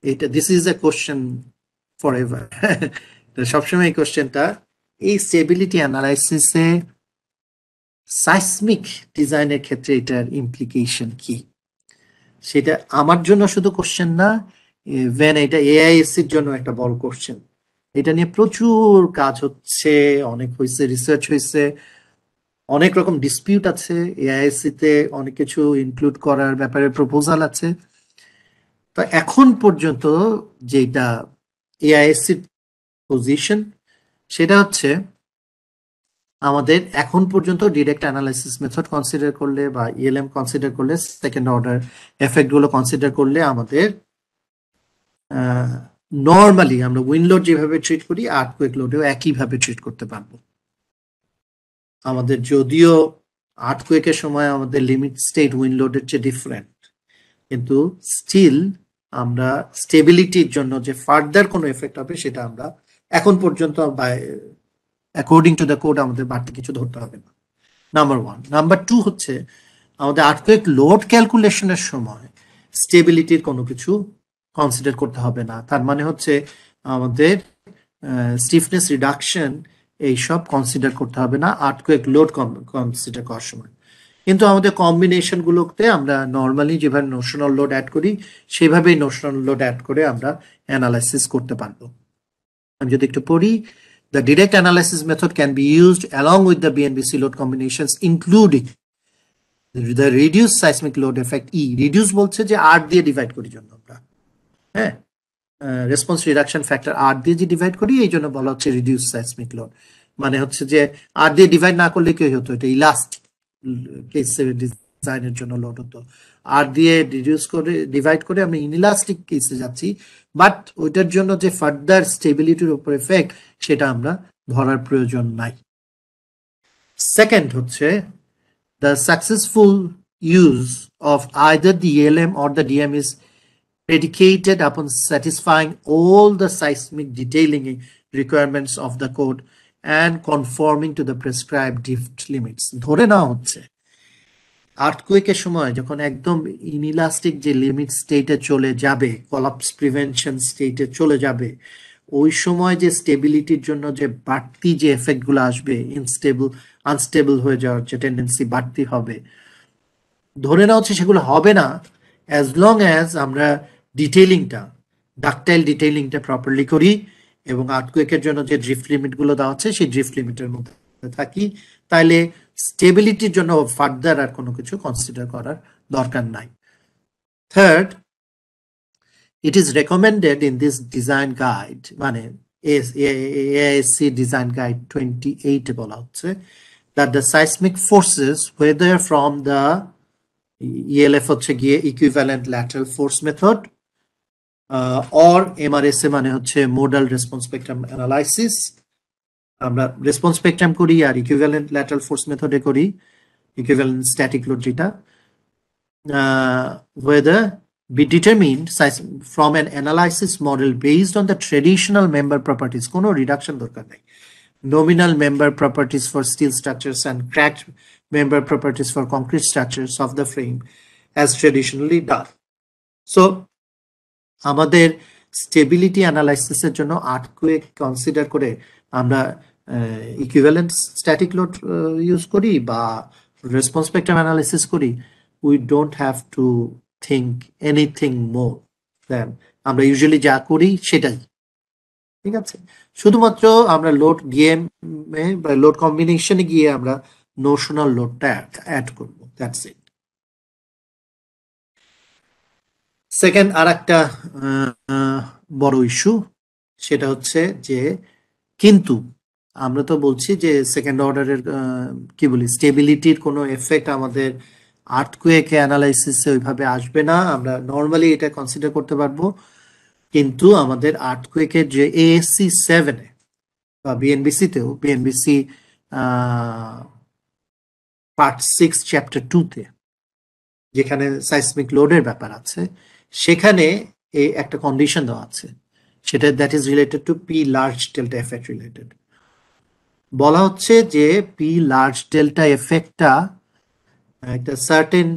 এটা this is a question for ever, সবসময় এই কোশ্চেনটা, এই স্টেবিলিটি অ্যানালাইসিসে সাইসমিক ডিজাইনের ক্ষেত্রে এটার ইমপ্লিকেশন কি, সেটা আমার জন্য শুধু কোশ্চেন না, ইভেন এটা এআইএসসির জন্য একটা বড় কোশ্চেন। এটা নিয়ে প্রচুর কাজ হচ্ছে, অনেক হয়েছে, রিসার্চ হয়েছে, অনেক রকম ডিসপিউট আছে, এআইএসসি তে অনেক কিছু ইনক্লুড করার ব্যাপারে প্রপোজাল আছে। তো এখন পর্যন্ত যেটা এআইএসসির পজিশন, সেটা হচ্ছে আমাদের এখন পর্যন্ত ডিরেক্ট অ্যানালাইসিস মেথড কনসিডার করলে বা ইএলএম কনসিডার করলে, সেকেন্ড অর্ডার এফেক্ট গুলো কনসিডার করলে আমাদের নর্মালি আমরা উইন্ড লোড যেভাবে ট্রিট করি আর্থকুয়েক লোডেও একইভাবে ট্রিট করতে পারবো। আমাদের যদিও আর্থকুয়েকের সময় আমাদের লিমিট স্টেট উইন্ড লোডের চেয়ে ডিফারেন্ট, কিন্তু স্টিল আমরা স্টেবিলিটির জন্য যে ফার্দার কোনো এফেক্ট হবে সেটা আমরা এখন পর্যন্ত অ্যাকর্ডিং টু দ্য কোড আমাদের বাড়তি কিছু ধরতে হবে না, নাম্বার ওয়ান। নাম্বার টু হচ্ছে আমাদের আর্থকুয়েক লোড ক্যালকুলেশনের সময় স্টেবিলিটির কোনো কিছু কনসিডার করতে হবে না। তার মানে হচ্ছে আমাদের স্টিফনেস রিডাকশন এইসব কনসিডার করতে হবে না আর্থকুয়েক লোড কনসিডার করার সময়। কিন্তু আমাদের কম্বিনেশন গুলোতে আমরা নর্মালি যেভাবে নোশনাল লোড অ্যাড করি সেভাবেই নোশনাল লোড অ্যাড করে আমরা অ্যানালাইসিস করতে পারবো। আমি যদি একটু পড়ি, the direct analysis method can be used along with the BNBC load combinations including the reduced seismic load effect E. reduce বলছে যে R দিয়ে ডিভাইড করি জন্য আমরা, হ্যাঁ, রেসপন্স রিডাকশন ফ্যাক্টর R দিয়ে যে ডিভাইড করি এই জন্য বলা হচ্ছে রিডিউস সাইসমিক লোড। মানে হচ্ছে যে R দিয়ে ডিভাইড না করলে কি হতো, এটা ইলাস্টিক কেসের ডিজাইনের জন্য লোড হতো। R দিয়ে রিডিউস করে ডিভাইড করে আমরা ইনইলাস্টিক কেসে যাচ্ছি, বাট ওইটার জন্য যে ফার্দার স্টেবিলিটির উপর এফেক্ট সেটা আমরা ধরার প্রয়োজন নাই। সেকেন্ড হচ্ছে the successful use of either the ELM or the DM is predicated upon satisfying all the seismic detailing requirements of the code and conforming to the prescribed drift limits. ধরে নেওয়া হচ্ছে আর্থকুয়েকের সময় যখন একদম ইনইলাস্টিক যে limit স্টেটে চলে যাবে, কলাপস প্রিভেনশন স্টেটে চলে যাবে, ওই সময় যে স্টেবিলিটির জন্য যে বাড়তি যে এফেক্ট গুলো আসবে, আনস্টেবল হয়ে যাওয়ার যে টেন্ডেন্সি বাড়তি হবে, ধরে নেওয়া হচ্ছে সেগুলো হবে না অ্যাজ লং অ্যাজ আমরা ডাকটাইল ডিটেইলিংটা প্রপারলি করি এবং আর্থকুয়েকের জন্য যে ড্রিফট লিমিট গুলো দেওয়া হচ্ছে সেই ড্রিফট লিমিটের মধ্যে থাকি, তাইলে স্টেবিলিটির জন্য ফার্দার আর কোনো কিছু কনসিডার করার দরকার নাই। Third, it is recommended in this design guide, মানে AISC design guide 28 বলা হচ্ছে, that the seismic forces whether from the ELF হচ্ছে গিয়ে equivalent lateral force method or MRSA মানে হচ্ছে modal response spectrum analysis, আমরা রেসপন্স স্পেকট্রাম করি আর equivalent lateral force মেথডে করি, ইকুইভ্যালেন্ট স্ট্যাটিক লোড যেটা, whether be determined from an analysis model based on the traditional member properties, কোনো reduction দরকার নাই, nominal member properties for steel structures and cracked member properties for concrete structures of the frame as traditionally done. So আমাদের stability অ্যানালাইসিসের জন্য earthquake consider করে আমরা equivalent static load use করি বা response spectrum analysis করি, we don't have to think anything more than আমরা usually যা করি সেটাই, ঠিক আছে। শুধুমাত্র আমরা লোড ডিএম বা লোড কম্বিনেশনে গিয়ে আমরা নোশনাল লোডটা অ্যাড করবো, দ্যাটস ইট। সেকেন্ড আর একটা বড় ইস্যু সেটা হচ্ছে যে, কিন্তু আমরা তো বলছি যে সেকেন্ড অর্ডারের কি বলি স্টেবিলিটির কোনো এফেক্ট আমাদের আর্থকুয়েক অ্যানালাইসিসে ওইভাবে আসবে না, আমরা নর্মালি এটা কনসিডার করতে পারবো। কিন্তু আমাদের আর্থকুয়েকের যে এএসসি 7 বা বিএনবিসিতেও, বিএনবিসি পার্ট 6 চ্যাপ্টার 2-তে যেখানে সাইসমিক লোডের ব্যাপার আছে, সেখানে একটা কন্ডিশন দেওয়া আছে, সেটা that is related to P large delta effect related. বলা হচ্ছে যে পি লার্জ ডেল্টা এফেক্টটা একটা সার্টেন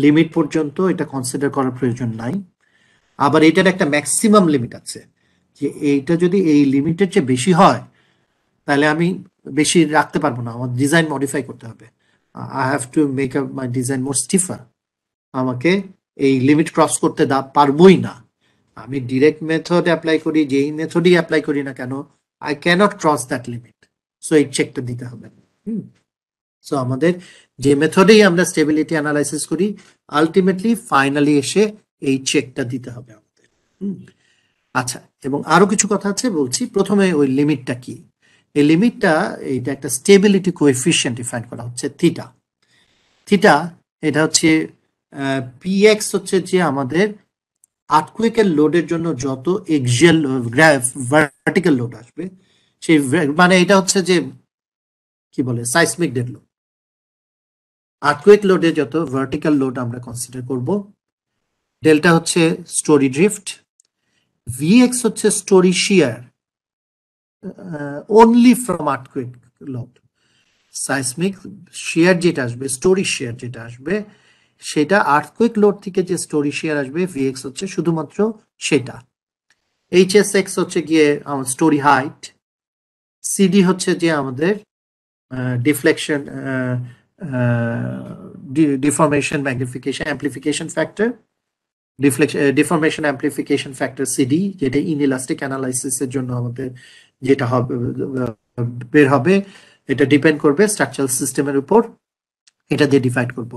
লিমিট পর্যন্ত এটা কনসিডার করার প্রয়োজন নাই। আবার এটার একটা ম্যাক্সিমাম লিমিট আছে, যে এইটা যদি এই লিমিটের চেয়ে বেশি হয় তাহলে আমি বেশি রাখতে পারবো না, আমার ডিজাইন মডিফাই করতে হবে। I have to make up my design more stiffer. আমাকে এই লিমিট ক্রস করতে পারবোই না। আমি ডিরেক্ট মেথড অ্যাপ্লাই করি, যেই মেথডই অ্যাপ্লাই করি না কেন, I cannot cross that limit. So এই চেকটা দিতে হবে। সো আমাদের যে মেথডেই আমরা স্টেবিলিটি অ্যানালাইসিস করি, আলটিমেটলি ফাইনালি এসে এই চেকটা দিতে হবে আমাদের। আচ্ছা, এবং আরো কিছু কথা আছে, বলছি। প্রথমে ওই লিমিটটা কি? এই লিমিটটা, এইটা একটা স্টেবিলিটি কোএফিশিয়েন্ট ডিফাইন করা হচ্ছে থিটা। থিটা এটা হচ্ছে পিএক্স হচ্ছে যে আমাদের আর্থকুয়েকের লোডের জন্য যত এক্সিয়াল ভার্টিক্যাল লোড আসবে, সেই মানে এটা হচ্ছে যে কি বলে সাইসমিক ডেড লোড। আর্থকুয়েক লোডে যত ভার্টিক্যাল লোড আমরা কনসিডার করব, ডেল্টা হচ্ছে স্টোরি ড্রিফট, ভিএক্স হচ্ছে storey shear only from earthquake load. Seismic shear যেটা আসবে, স্টোরি শিয়ার যেটা আসবে, সেটা আর্থকুয়েক লোড থেকে যে স্টোরি শিয়ার আসবে, ভিএক্স হচ্ছে শুধুমাত্র সেটা। এইচএসএক্স হচ্ছে গিয়ে আমার স্টোরি হাইট, সিডি হচ্ছে যে আমাদের deflection, deformation magnification amplification factor, deformation amplification factor CD, যেটা ইনইলাস্টিক অ্যানালাইসিসের জন্য আমাদের যেটা হবে বের হবে, এটা ডিপেন্ড করবে স্ট্রাকচারাল সিস্টেমের উপর, এটা দিয়ে ডিভাইড করব।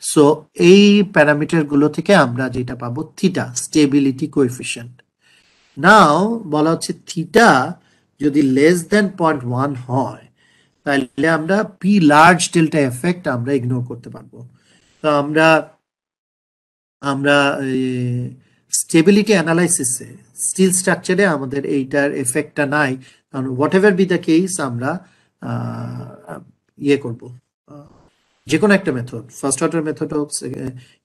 সো এই প্যারামিটার গুলো থেকে আমরা যেটা পাবো থিটা, স্টেবিলিটি কোএফিশিয়েন্ট। নাও বলা হচ্ছে থিটা যদি লেস দেন 0.1 হয়, তাহলে আমরা পি লার্জ ডেল্টা এফেক্ট আমরা ইগনোর করতে পারবো। তো আমরা স্টেবিলিটি অ্যানালাইসিসে স্টিল স্ট্রাকচারে আমাদের এইটার এফেক্টটা নাই, কারণ what ever be the case আমরা ইয়ে করব, যে কোনো একটা মেথড, ফার্স্ট অর্ডার মেথড হোক,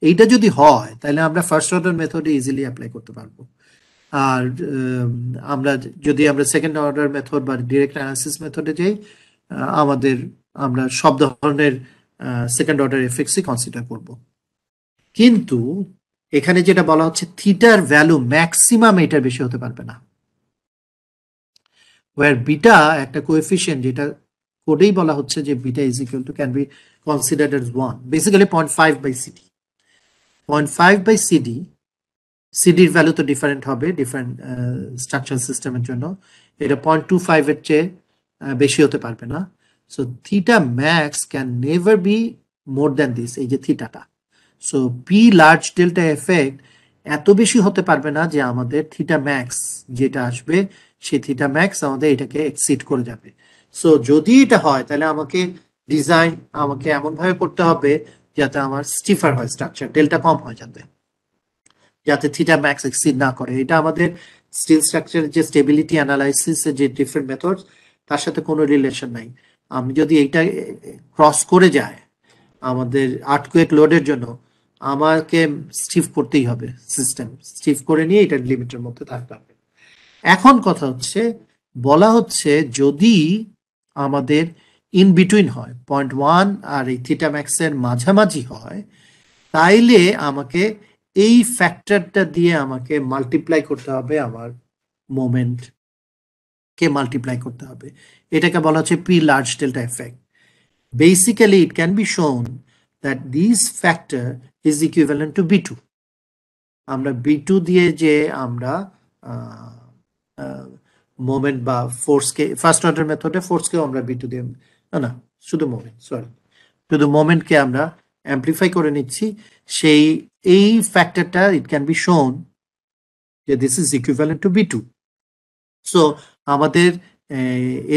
এইটা যদি হয় তাহলে আমরা ফার্স্ট অর্ডার মেথডে ইজিলি অ্যাপ্লাই করতে পারবো। আর আমরা যদি আমরা সেকেন্ড অর্ডার মেথড বা ডিরেক্ট অ্যানালাইসিস মেথডে যাই, আমরা সব ধরনের সেকেন্ড অর্ডার এফেক্টসই কনসিডার করব। কিন্তু এখানে যেটা বলা হচ্ছে থিটার ভ্যালু ম্যাক্সিমাম এটার বেশি হতে পারবে না, ওয়ার বিটা একটা কোএফিশিয়েন্ট, যেটা কোডেই বলা হচ্ছে যে beta is equal to can be considered as 1, basically 0.5 by CD. 0.5 by CD, সিডির ভ্যালু তো ডিফারেন্ট হবে ডিফারেন্ট স্ট্রাকচারাল সিস্টেমের জন্য, এটা 0.25 এর চেয়ে বেশি হতে পারবে না। So theta max can never be more than this, এই যে থিটাটা। So P large delta effect এত বেশি হতে পারবে না যে আমাদের থিটা ম্যাক্স যেটা আসবে, সেই থিটা ম্যাক্স আমাদের এটাকে এক্সিড করে যাবে। সো যদি এটা হয় তাহলে আমাকে ডিজাইন এমন ভাবে করতে হবে যাতে আমার স্টিফার হয় স্ট্রাকচার, ডেল্টা কম হয় যাতে থিটা ম্যাক্স এক্সিড না করে। এটা আমাদের স্টিল স্ট্রাকচারের যে স্টেবিলিটি অ্যানালাইসিস যে ডিফারেন্ট মেথড, তার সাথে কোনো রিলেশন নাই। আমি যদি এইটা ক্রস করে যায় আমাদের আর্থকুয়েক লোডের জন্য, আমাকে স্টিফ করতেই হবে, সিস্টেম স্টিফ করে নিয়ে এটা লিমিটের মধ্যে থাকতে হবে। এখন কথা হচ্ছে, বলা হচ্ছে যদি আমাদের ইন বিটুইন হয়, 0.1 আর এই থিটা ম্যাক্সের মাঝামাঝি হয়, তাইলে আমাকে এই ফ্যাক্টরটা দিয়ে আমাকে মাল্টিপ্লাই করতে হবে, আমার মোমেন্ট কে মাল্টিপ্লাই করতে হবে। এটাকে বলা হচ্ছে P large delta effect. Basically, it can be shown that this factor is equivalent to B2. আমরা B2 দিয়ে যে আমরা মোমেন্ট বা ফোর্সকে, ফার্স্ট অর্ডার মেথডে ফোর্সকেও আমরা B2 দিয়ে, না শুধু মোমেন্ট, সরি, শুধু মোমেন্টকে আমরা অ্যাম্প্লিফাই করে নিচ্ছি, সেই এই ফ্যাক্টরটা ইট ক্যান বি শোন যে this is equivalent two B2। So আমাদের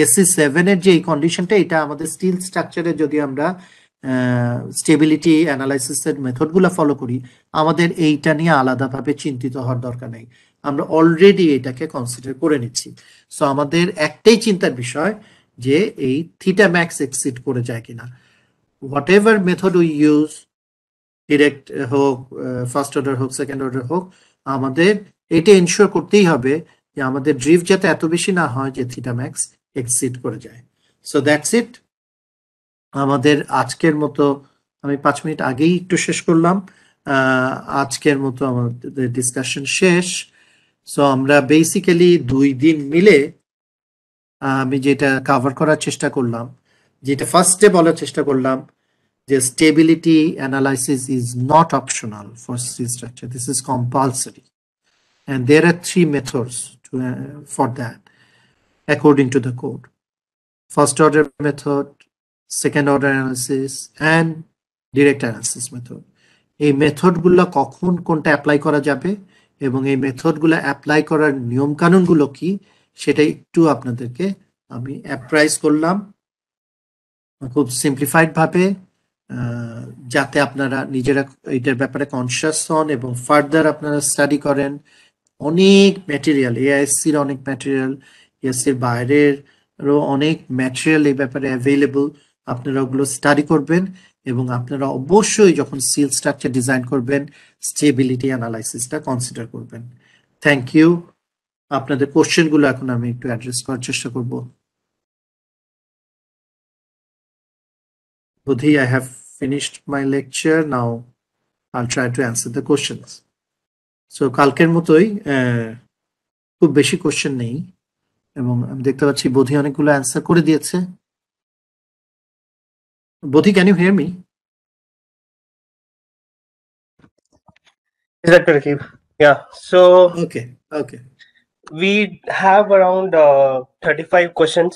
AC7 এর যে এই কন্ডিশনটা, এটা আমাদের স্টিল স্ট্রাকচারে যদি আমরা স্টেবিলিটি অ্যানালাইসিসের মেথডগুলো ফলো করি, আমাদের এইটা নিয়ে আলাদাভাবে চিন্তিত হওয়ার দরকার নেই, আমরা অলরেডি এটাকে কনসিডার করে নিচ্ছি। সো আমাদের একটাই চিন্তার বিষয় যে এই থিটা ম্যাক্স এক্সিড করে যায় কিনা। What ever method we use, direct হোক, ফার্স্ট অর্ডার হোক, সেকেন্ড অর্ডার হোক, আমাদের এটা এনশিওর করতেই হবে যে আমাদের ড্রিফট যাতে এত বেশি না হয় যে থিটা ম্যাক্স এক্সিড করে যায়। So that's it. আমাদের আজকের মতো আমি 5 মিনিট আগেই একটু শেষ করলাম। আজকের মতো আমাদের ডিসকাশন শেষ। সো আমরা বেসিক্যালি 2 দিন মিলে আমি যেটা কভার করার চেষ্টা করলাম, যেটা ফার্স্টে বলার চেষ্টা করলাম, যে stability analysis is not optional for C structure, this is compulsory, and there are 3 methods for that according to the code: first order method, second order analysis, and direct analysis method. এই মেথডগুলো কখন কোনটা apply করা যাবে এবং এই মেথডগুলো apply করার নিয়ম কানুনগুলো কি সেটা একটু আপনাদেরকে আমি অ্যাপ্রাইজ করলাম খুব সিম্পলিফাইড ভাবে, যাতে আপনারা নিজেরা এটার ব্যাপারে কনসিয়াস হন এবং ফার্দার আপনারা স্টাডি করেন। অনেক ম্যাটেরিয়াল, এআইএসসির অনেক ম্যাটেরিয়াল, এআইএসসির বাইরেরও অনেক ম্যাটেরিয়াল এই ব্যাপারে অ্যাভেলেবল। আপনারা ওগুলো স্টাডি করবেন এবং আপনারা অবশ্যই যখন সিল স্ট্রাকচার ডিজাইন করবেন স্টেবিলিটি অ্যানালাইসিসটা কনসিডার করবেন। Thank you. আপনাদের কোশ্চেনগুলো এখন আমি একটু অ্যাড্রেস করার চেষ্টা করব। Budhi, I have finished my lecture. Now I'll try to answer the questions. So কালকের মতোই খুব বেশি কোশ্চেন নেই এবং আমি দেখতে পাচ্ছি বোধি অনেকগুলো অ্যান্সার করে দিয়েছে। Bodhi, can you hear me? Is that Raquib? Yeah. So Okay. we have around 35 questions,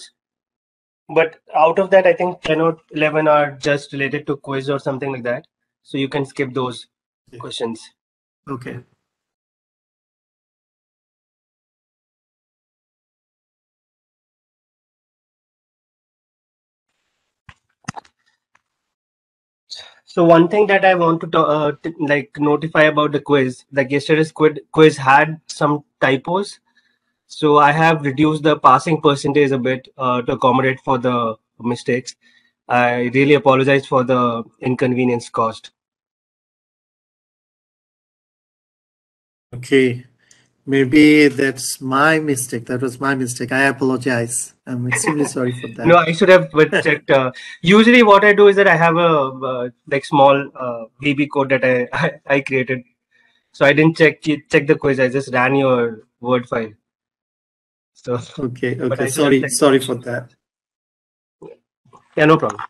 but out of that, I think 10 or 11 are just related to quiz or something like that. So you can skip those questions. Okay. So one thing that I want to like notify about the quiz, like yesterday's quiz had some typos. So I have reduced the passing percentage a bit to accommodate for the mistakes. I really apologize for the inconvenience caused. Okay. Maybe that's my mistake. That was my mistake. I apologize. I'm extremely sorry for that. No, I should have checked. Usually what I do is that I have a like small VB code that I created. So I didn't check the quiz. I just ran your Word file. So Okay. but I should have Sorry checked for that. Yeah, no problem.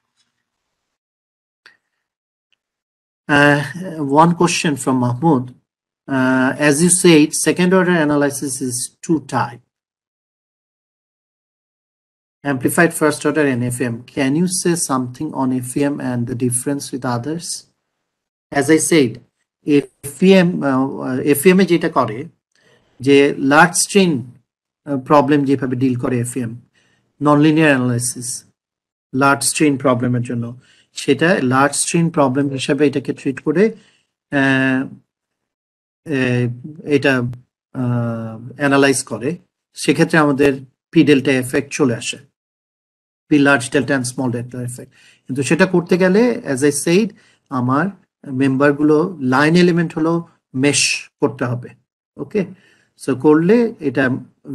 One question from Mahmoud. As you said, second order analysis is 2 types: amplified first order and FM. Can you say something on FM and the difference with others? As I said, FM এ যেটা করে যে large strain problem যেভাবে deal করে FM non linear analysis large strain প্রবলেমের জন্য, সেটা large strain problem হিসাবে এটাকে ট্রিট করে এটা অ্যানালাইজ করে। সেক্ষেত্রে আমাদের পি ডেল্টা এফেক্ট চলে আসে, P large delta and small delta effect. কিন্তু সেটা করতে গেলে অ্যাজ আই সেইড আমার মেম্বারগুলো লাইন এলিমেন্ট হলো মেশ করতে হবে। ওকে, সো করলে এটা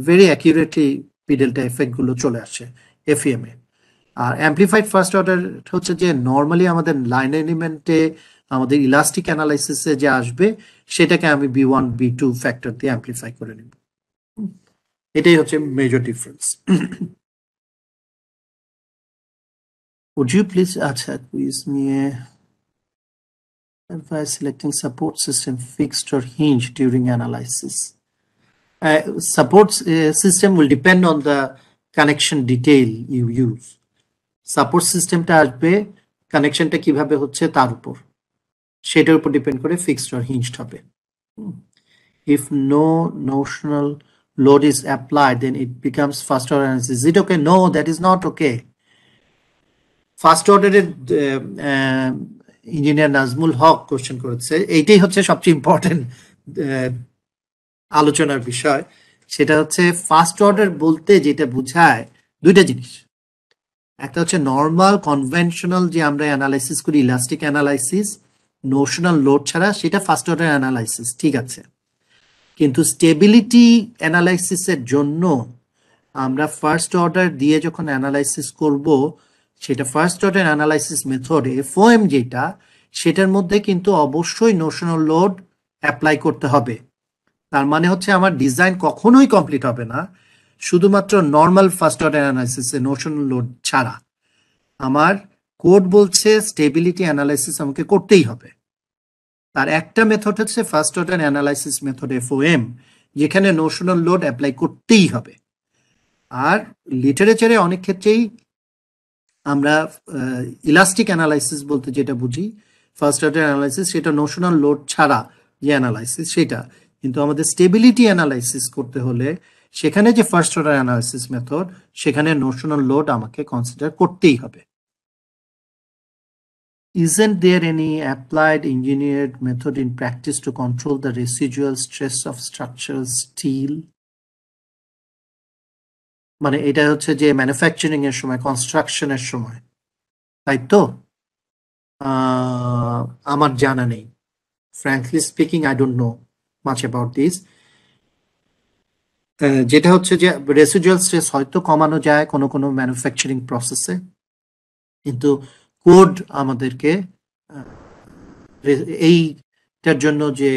very accurately P delta effect গুলো চলে আসে এফইএম এ। আর অ্যাম্পলিফাইড ফার্স্ট অর্ডার হচ্ছে যে নর্মালি আমাদের লাইন এলিমেন্টে আমাদের ইলাস্টিক অ্যানালাইসিসে যে আসবে সেটাকে আমি B1 B2 ফ্যাক্টর দিয়ে অ্যাম্পলিফাই করে নিব। এটাই হচ্ছে major difference. Would you please আচ্ছা কুইজ নিয়ে advise selecting support system fixed or hinge during analysis? Support system will depend on the connection detail you use. Support সিস্টেমটা আসবে কানেকশনটা কিভাবে হচ্ছে তার উপর, সেটার উপর ডিপেন্ড করে ফিক্সড অর হিঞ্জড হবে। If no notional load is applied, then it becomes first order analysis. Is it okay? No, that is not okay. First অর্ডারের ইঞ্জিনিয়ার নাজমুল হক কোশ্চেন করেছে, এইটাই হচ্ছে সবচেয়ে ইম্পর্টেন্ট আলোচনার বিষয়। সেটা হচ্ছে ফার্স্ট অর্ডার বলতে যেটা বোঝায় দুইটা জিনিস। একটা হচ্ছে নর্মাল কনভেনশনাল যে আমরা অ্যানালাইসিস করি ইলাস্টিক অ্যানালাইসিস নোশনাল লোড ছাড়া, সেটা ফার্স্ট অর্ডার অ্যানালাইসিস, ঠিক আছে। কিন্তু স্টেবিলিটি অ্যানালাইসিসের জন্য আমরা ফার্স্ট অর্ডার দিয়ে যখন অ্যানালাইসিস করব, সেটা ফার্স্ট অর্ডার অ্যানালাইসিস মেথড এফওএম যেটা, সেটার মধ্যে কিন্তু অবশ্যই নোশনাল লোড অ্যাপ্লাই করতে হবে। তার মানে হচ্ছে আমার ডিজাইন কখনোই কমপ্লিট হবে না শুধুমাত্র নর্মাল ফার্স্ট অর্ডার অ্যানালাইসিসে নোশনাল লোড ছাড়া। আমার কোড বলছে স্টেবিলিটি অ্যানালাইসিস আমাকে করতেই হবে। তার একটা মেথড হচ্ছে first order analysis method FOM, যেখানে নোশনাল লোড অ্যাপ্লাই করতেই হবে। আর লিটারেচারে অনেক ক্ষেত্রেই আমরা ইলাস্টিক অ্যানালাইসিস বলতে যেটা বুঝি, ফার্স্ট অর্ডার অ্যানালাইসিস, সেটা নোশনাল লোড ছাড়া যে অ্যানালাইসিস সেটা। কিন্তু আমাদের স্টেবিলিটি অ্যানালাইসিস করতে হলে সেখানে যে ফার্স্ট অর্ডার অ্যানালাইসিস মেথড, সেখানে নোশনাল লোড আমাকে কনসিডার করতেই হবে। Isn't there any applied engineered method in practice to control the residual stress of structural steel? মানে এটা হচ্ছে যে ম্যানুফ্যাকচারিং এর সময়, কনস্ট্রাকশনের সময়, তাই তো? আমার জানা নেই। Frankly speaking, I don't know much about this. যেটা হচ্ছে যে রেসিডুয়াল স্ট্রেস হয়তো কমানো যায় কোনো কোনো ম্যানুফ্যাকচারিং প্রসেসে, কিন্তু কোড আমাদেরকে এইটার জন্য যে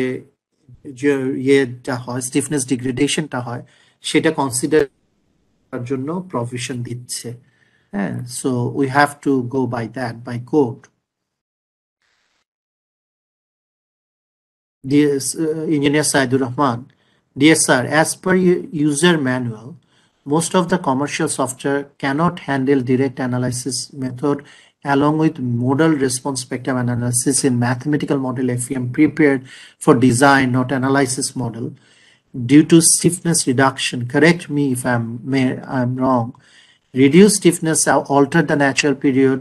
ইয়েটা হয়, স্টিফনেস ডিগ্রেডেশনটা হয়, সেটা কনসিডার করার জন্য প্রভিশন দিচ্ছে। হ্যাঁ, so we have to go by that, by code. Dear Engineer Saidur Rahman, dear sir, as per user manual, most of the commercial software cannot handle direct analysis method along with modal response spectrum analysis in mathematical model FEM prepared for design, not analysis model. Due to stiffness reduction, correct me if I'm wrong, reduced stiffness alter the natural period,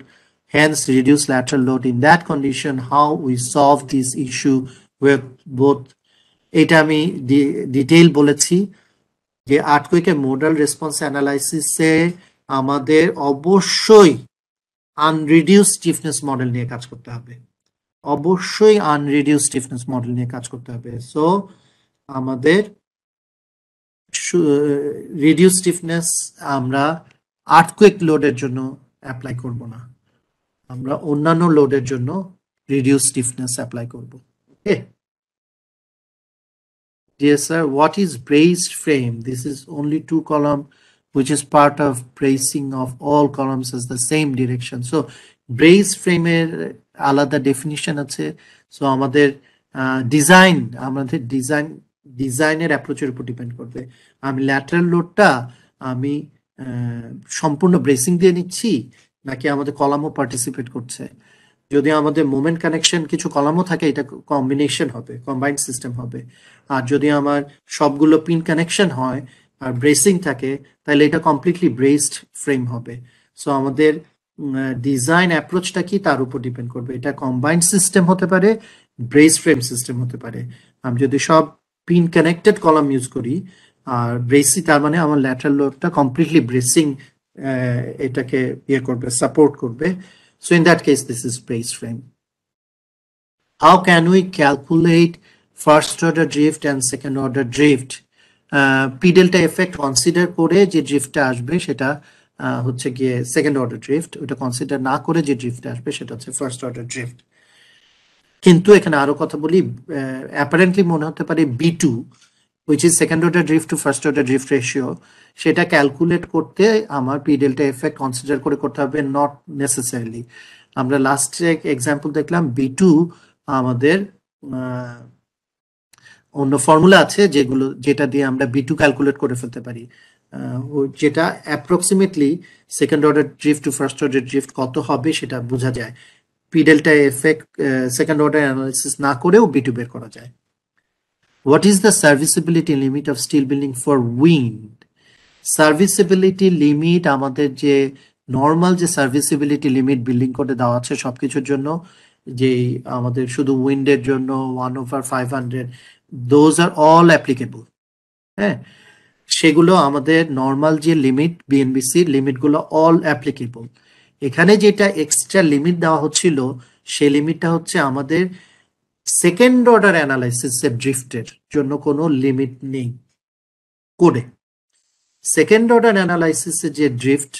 hence reduce lateral load. In that condition, how we solve this issue with both, এটা আমি detail বলেছি যে আর্থকুয়েকের modal response অ্যানালাইসিসে আমাদের অবশ্যই আনরিডিউস stiffness model নিয়ে কাজ করতে হবে, অবশ্যই আনরিডিউস স্টিফনেস মডেল নিয়ে কাজ করতে হবে। সো আমাদের রিডিউস স্টিফনেস আমরা আর্থকুয়েক লোডের জন্য অ্যাপ্লাই করব না, আমরা অন্যান্য লোডের জন্য রিডিউস স্টিফনেস অ্যাপ্লাই করব। ওকে। Dear sir, what is braced frame? This is only 2 column, which is part of bracing of all columns as the same direction. So braced frame এর আলাদা ডেফিনিশন আছে। সো আমাদের ডিজাইনের অ্যাপ্রোচের উপর ডিপেন্ড করবে। আমি lateral লোডটা আমি সম্পূর্ণ ব্রেসিং দিয়ে নিচ্ছি নাকি আমাদের কলামও পার্টিসিপেট করছে। যদি আমাদের মোমেন্ট কানেকশন কিছু কলামও থাকে, এটা কম্বিনেশন হবে, কম্বাইন্ড সিস্টেম হবে। আর যদি আমার সবগুলো পিন কানেকশন হয় আর ব্রেসিং থাকে, তাহলে এটা কমপ্লিটলি ব্রেসড ফ্রেম হবে। সো আমাদের ডিজাইন অ্যাপ্রোচটা কি তার উপর ডিপেন্ড করবে। এটা কম্বাইন্ড সিস্টেম হতে পারে, ব্রেস ফ্রেম সিস্টেম হতে পারে। আমি যদি সব পিন কানেক্টেড কলাম ইউজ করি আর ব্রেসি, তার মানে আমার ল্যাটারাল লোডটা কমপ্লিটলি ব্রেসিং এটাকে ইয়ে করবে, সাপোর্ট করবে। So in that case, this is brace frame. How can we calculate first order drift and second order drift? P delta effect consider করে যে ড্রিফটটা আসবে সেটা হচ্ছে গিয়ে সেকেন্ড অর্ডার ড্রিফট, ওটা কনসিডার না করে যে ড্রিফটটা আসবে সেটা হচ্ছে ফার্স্ট অর্ডার ড্রিফট। কিন্তু এখানে আরো কথা বলি, অ্যাপারেন্টলি মনে হতে পারে B2, which is second order drift to first order drift ratio, সেটা ক্যালকুলেট করতে আমার পি ডেল্টা এফেক্ট কনসিডার করে করতে হবে, নট নেসেসারিলি। আমরা লাস্ট এক্সাম্পল দেখলাম B2 আমাদের অন্য ফর্মুলা আছে যেটা দিয়ে আমরা B2 ক্যালকুলেট করে ফেলতে পারি, যেটা approximately second order drift to first order drift কত হবে সেটা বোঝা যায়। P delta effect second order analysis না করেও B2 বের করা যায়। What is the serviceability limit of steel building for wind? Serviceability limit আমাদের যে নর্মাল যে সার্ভিসিবিলিটি লিমিট বিল্ডিং কোডে দেওয়া আছে সবকিছুর জন্য, যে আমাদের শুধু উইন্ডের জন্য 1/500, those are all applicable। হ্যাঁ, সেগুলো আমাদের নর্মাল যে লিমিট বিএনবিসি লিমিটগুলো অল অ্যাপ্লিকেবল। এখানে যেটা এক্সট্রা লিমিট দেওয়া হচ্ছিল সেই লিমিটটা হচ্ছে আমাদের সেকেন্ড অর্ডার অ্যানালাইসিসের ড্রিফটের জন্য কোনো লিমিট নেই কোডে। সেকেন্ড অর্ডার অ্যানালাইসিসের যে ড্রিফট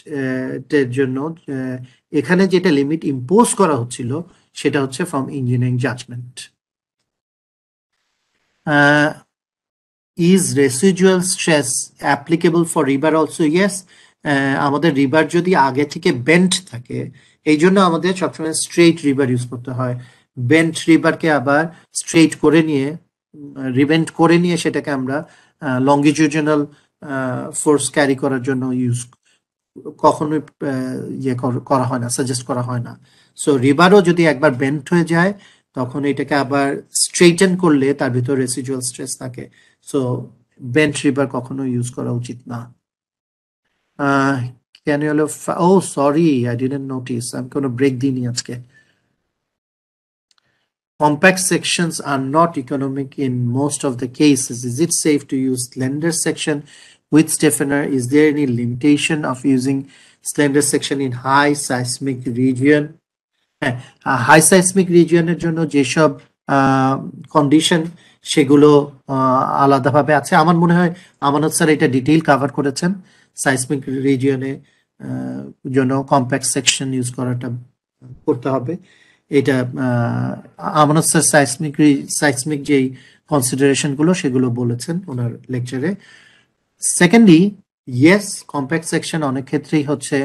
এর জন্য এখানে যেটা লিমিট ইম্পোজ করা হচ্ছিল সেটা হচ্ছে from engineering judgment. Is residual stress applicable for river also? Yes. আমাদের রিভার যদি আগে থেকে বেন্ট থাকে, এই জন্য আমাদের সবসময় স্ট্রেইট রিভার ইউজ করতে হয়। বেন্ট রিভারকে আবার স্ট্রেইট করে নিয়ে, রিবেন্ট করে নিয়ে সেটাকে আমরা লঙ্গিটিউডিনাল ফোর্স ক্যারি করার জন্য কখনোই করা হয় না, সাজেস্ট করা হয় না। সো রিভারও যদি একবার বেন্ট হয়ে যায়, তখন এটাকে আবার স্ট্রেইটেন করলে তার ভিতর রেসিডুয়াল স্ট্রেস থাকে। সো বেন্ট রিভার কখনো ইউজ করা উচিত না। Can you oh sorry, I didn't notice, আমি কোনো ব্রেক দিইনি আজকে। Compact sections are not economic in most of the cases. Is it safe to use slender section with stiffener? Is there any limitation of using slender section in high seismic region? High seismic রিজিয়নের জন্য যেসব condition, সেগুলো আলাদাভাবে আছে। আমার মনে হয় আমানত স্যার এটা ডিটেইল কভার করেছেন। সাইসমিক রিজিয়নে জন্য কম্প্যাক্ট সেকশন ইউজ করাটা করতে হবে। এটা আমানত স্যার সাইসমিক যেই কনসিডারেশনগুলো সেগুলো বলেছেন ওনার লেকচারে। সেকেন্ডলি, ইয়েস, কম্প্যাক্ট সেকশন অনেক ক্ষেত্রেই হচ্ছে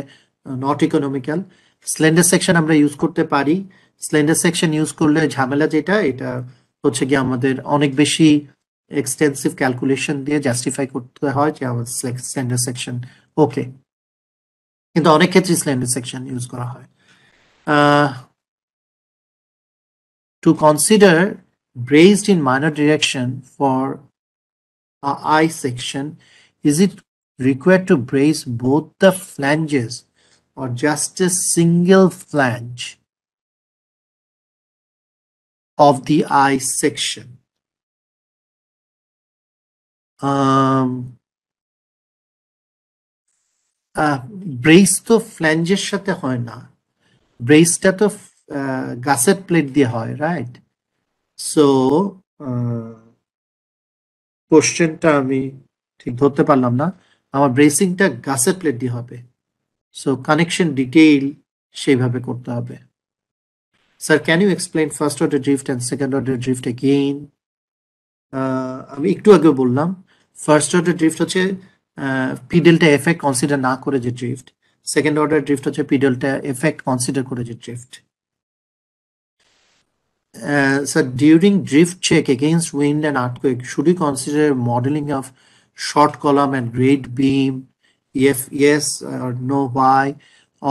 নট ইকোনমিক্যাল। স্লেন্ডার সেকশন আমরা ইউজ করতে পারি। স্লেন্ডার সেকশন ইউজ করলে ঝামেলা যেটা, এটা হচ্ছে কি আমাদের অনেক বেশি এক্সটেন্সিভ ক্যালকুলেশন দিয়ে জাস্টিফাই করতে হয় যে আমাদের স্লেন্ডার সেকশন ওকে, কিন্তু অনেক ক্ষেত্রে স্লেন্ডার সেকশন ইউজ করা হয়। To consider braced in minor direction for a I section, is it required to brace both the flanges or just a single flange of the I section? Brace তো ফ্ল্যাঞ্জের সাথে হয় না, ব্রেসটা তো gusset plate দিয়ে হয়, রাইট? সো কোশ্চেনটা আমি ঠিক ধরতে পারলাম না। আমার ব্রেসিংটা গাসেট প্লেট দিয়ে হবে, সো কানেকশন ডিটেইল সেইভাবে করতে হবে। Sir, can you explain first order drift and second order drift again? আমি একটু আগে বললাম, ফার্স্ট অর্ডার ড্রিফট হচ্ছে পি ডেল্টা এফেক্ট কনসিডার না করে যে ড্রিফট। সেকেন্ড অর্ডার ড্রিফট হচ্ছে পি ডেল্টা এফেক্ট কনসিডার করে যে drift. So during drift check against wind and earthquake, should we consider modeling of short column and great beam? If yes or no, why?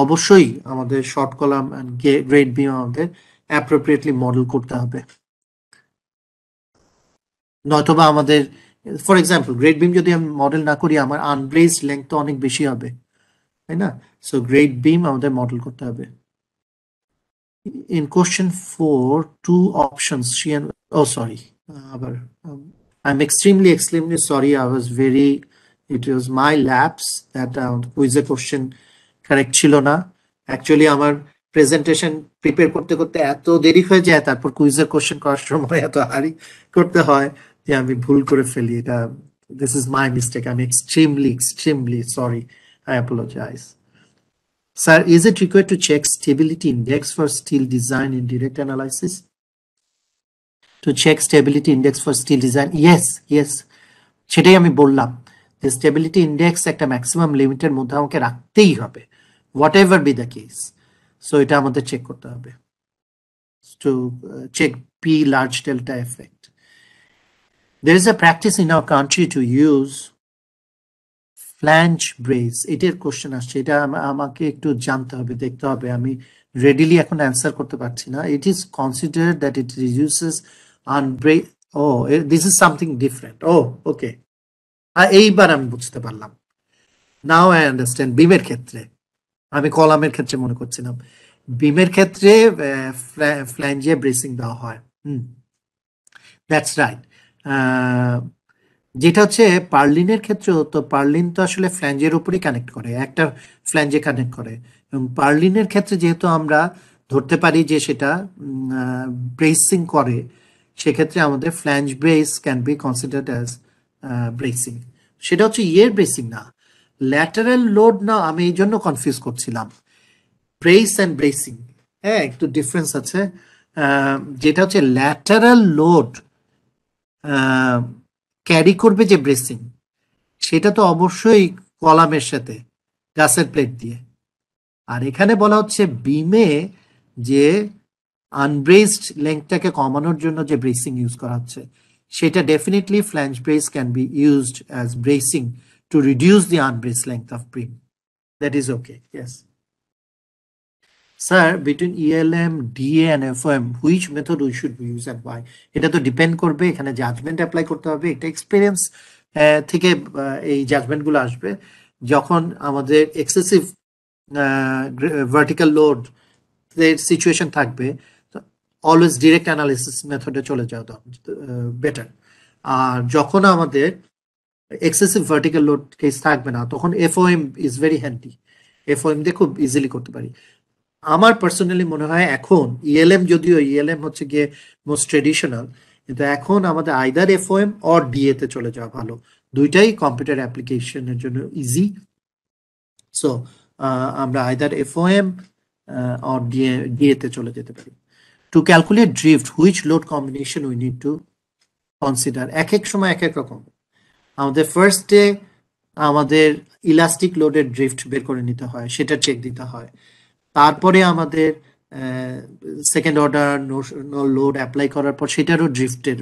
অবশ্যই আমাদের short column and great beam আমাদের appropriately model করতে হবে, নয়তোবা আমাদের for example great বিম যদি আমি model না করি, আমার আনব্রেসড লেন্থ তো অনেক বেশি হবে, তাই না? সো গ্রেট বিম আমাদের মডেল করতে হবে। In question 4, two options, I'm extremely sorry. It was my lapse that quiz question correct ছিল না। Actually আমার প্রেজেন্টেশন প্রিপেয়ার করতে করতে এত দেরি হয়ে যায়, তারপর কুইজের কোশ্চেন করার সময় এত হারি করতে হয় যে আমি ভুল করে ফেলি। এটা this is my mistake, I am extremely sorry, I apologize. Sir, is it required to check stability index for steel design in direct analysis? To check stability index for steel design? Yes. সেটাই আমি বললাম যে stability index একটা maximum লিমিটের মধ্যে আমাকে রাখতেই হবে, whatever be the case. So এটা আমাদের চেক করতে হবে, to check P large delta effect. There is a practice in our country to use flange brace. এটার কোশ্চেন আসছে, এটা আমাকে একটু জানতে হবে, দেখতে হবে, আমি রেডিলি এখন অ্যান্সার করতে পারছি না। It is considered that it reduces this is something different. Okay, এইবার আমি বুঝতে পারলাম, নাও আই আন্ডারস্ট্যান্ড। বিমের ক্ষেত্রে, আমি কলামের ক্ষেত্রে মনে করছিলাম, বিমের ক্ষেত্রে ফ্ল্যাঞ্জে ব্রেসিং দেওয়া হয়। That's right. যেটা হচ্ছে পার্লিনের ক্ষেত্রেও, তো পার্লিন তো আসলে ফ্ল্যাঞ্জের উপরই কানেক্ট করে, একটা ফ্ল্যাঞ্জে কানেক্ট করে, এবং পার্লিনের ক্ষেত্রে যেহেতু আমরা ধরতে পারি যে সেটা ব্রেসিং করে, সেক্ষেত্রে আমাদের flange brace can be considered as bracing. সেটা হচ্ছে ইয়ের ব্রেসিং না, ল্যাটারাল লোড না, আমি এই জন্য কনফিউজ করছিলাম ব্রেস অ্যান্ড ব্রেসিং হ্যাঁ একটু ডিফারেন্স আছে, যেটা হচ্ছে ল্যাটারাল লোড ক্যারি করবে যে ব্রেসিং, সেটা তো অবশ্যই কলামের সাথে গাছের প্লেট দিয়ে। আর এখানে বলা হচ্ছে বিমে যে আনব্রেসড লেংথটাকে কমানোর জন্য যে ব্রেসিং ইউজ করা হচ্ছে, সেটা definitely flange brace can be used as bracing to reduce the unbraced length of beam. That is okay, yes sir. Between ELM, DA and FOM which method we should use and why? এটা তো depend করবে, এখানে judgement apply করতে হবে। এটা experience থেকে এই জাজমেন্টগুলো আসবে। যখন আমাদের এক্সেসিভ ভার্টিক্যাল লোড সিচুয়েশন থাকবে, অলওয়েজ ডিরেক্ট অ্যানালিসিস মেথডে চলে যাওয়া বেটার। আর যখন আমাদের এক্সেসিভ ভার্টিক্যাল লোড কেস থাকবে না, তখন এফওএম ইজ ভেরি হ্যান্ডি। এফওএম দিয়ে খুব ইজিলি করতে পারি। আমার পার্সোনালি মনে হয় এখন ইএলএম, যদিও ইএলএম হচ্ছে গিয়ে মোস্ট ট্রেডিশনাল, কিন্তু এখন আমাদের আইদার এফওএম অর ডিএ তে চলে যাওয়া ভালো। দুইটাই কম্পিউটার অ্যাপ্লিকেশনের জন্য ইজি। সো আমরা আইদার এফওএম অর ডিএ তে চলে যেতে পারি। To calculate drift which load combination we need to consider? এক এক সময় এক এক রকম। আমাদের ফার্স্ট ডে আমাদের ইলাস্টিক লোডের ড্রিফট বের করে নিতে হয়, সেটা চেক দিতে হয়। তারপরে আমাদের সেকেন্ড অর্ডার লোড অ্যাপ্লাই করার পর সেটারও ড্রিফটের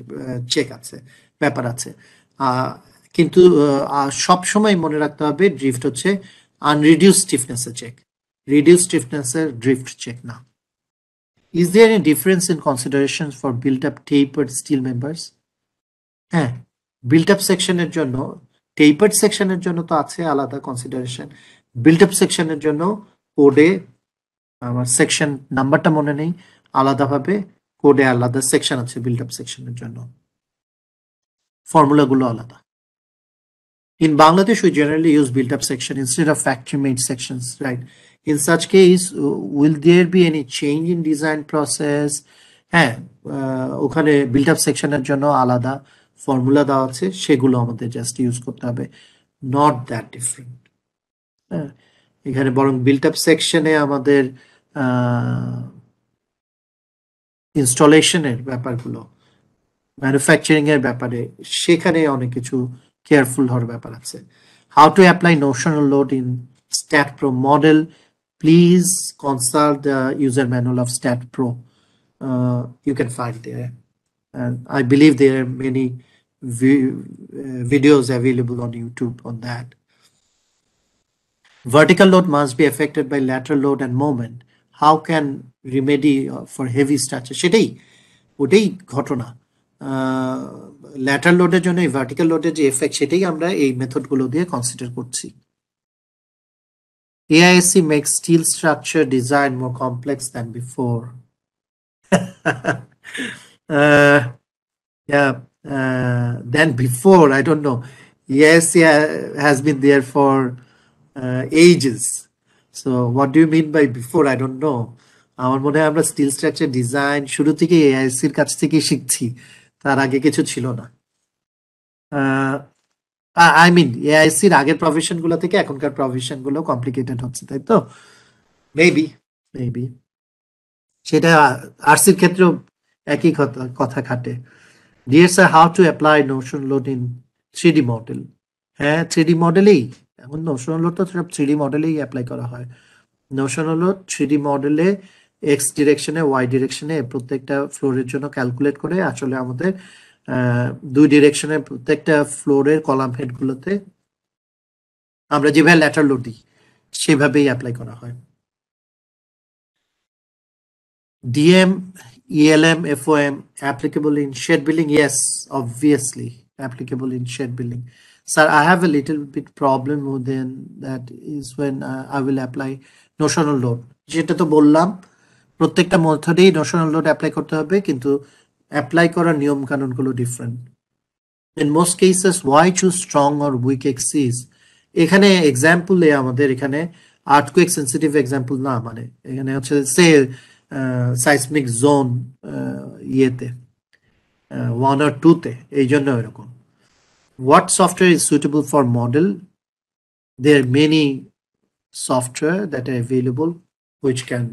চেক আছে, ব্যাপার আছে। কিন্তু সব সময় মনে রাখতে হবে ড্রিফট হচ্ছে আনরিডিউস স্টিফনেসের চেক, রিডিউস স্টিফনেসের ড্রিফট চেক না। Is there any difference in consideration for built up tapered steel members? হ্যাঁ, বিল্ট আপ সেকশনের জন্য, টেপার্ড সেকশনের জন্য তো আছে আলাদা কনসিডারেশন। বিল্ট আপ সেকশনের জন্য কোডে, আমার সেকশন নাম্বারটা মনে নেই, আলাদাভাবে কোডে আলাদা সেকশন আছে বিল্ট আপ সেকশনের জন্য, ফর্মুলাগুলো আলাদা। In Bangladesh, we generally use built-up section instead of factory-made sections, right? In such case, will there be any change in design process? হ্যাঁ, ওখানে built-up সেকশনের জন্য আলাদা ফর্মুলা দেওয়া আছে, সেগুলো আমাদের জাস্ট ইউজ করতে হবে, নট দ্যাট ডিফারেন্ট। হ্যাঁ, এখানে বরং built-up সেকশনে আমাদের ইনস্টলেশনের ব্যাপারগুলো, ম্যানুফ্যাকচারিং এর ব্যাপারে সেখানে অনেক কিছু কেয়ারফুল হওয়ার ব্যাপার আছে। How to apply notional load in stat pro model? Please consult the user manual of stat pro, you can find there, and I believe there are many videos available on YouTube on that. Vertical load must be affected by lateral load and moment. How can remedy for heavy structure? সেটাই, ওটাই ঘটনা। Lateral লোডের জন্য এই vertical লোডের যে effect, সেটাই আমরা এই মেথডগুলো দিয়ে কনসিডার করছি। AISC makes steel structure design more complex than before. Yeah, than before, I don't know. AISC has been there for ages. So what do you mean by before? I don't know. আমার মনে হয় আমরা still structure design শুরু থেকে এআইসির কাছ থেকে শিখছি, তার আগে কিছু ছিল না। আই মিন এআইসির আগের প্রফেশন গুলো থেকে এখনকার প্রফেশন গুলো কমপ্লিকেটেড হচ্ছে, তাই তো? মেবি সেটা আরসির ক্ষেত্রেও একই কথা খাটে। Dear sir, how to apply Notion load in 3D model? হ্যাঁ, 3D মডেলেই এখন নোশন লোড তো সব 3D মডেলেই অ্যাপ্লাই করা হয়। নোশন লোড 3D মডেলে এক্স ডিরেকশনে, ওয়াই ডিরেকশনে প্রত্যেকটা ফ্লোরের জন্য ক্যালকুলেট করে আসলে আমাদের দুই ডিরেকশনে প্রত্যেকটা ফ্লোরের কলাম হেডগুলোতে আমরা যেভাবে ল্যাটারাল লোড দিই সেভাবেই অ্যাপ্লাই করা হয়। DM, ELM, FOM applicable in shed building? Yes, obviously applicable in shed building. Sir, I have a little bit problem within that is when I will apply notional load. যেটা তো বললাম, প্রত্যেকটা মেথডেই notional load apply করতে হবে, কিন্তু apply করার নিয়ম কানুনগুলো different. In most cases, why choose strong or weak axis? এখানে এক্সাম্পলে আমাদের এখানে আর্থকুয়েক সেন্সিটিভ এক্সাম্পল না, মানে এখানে হচ্ছে সে seismic zone ইয়েতে 1 or 2 তে, এই জন্য এরকম। What software is suitable for model? There are many software that are available which can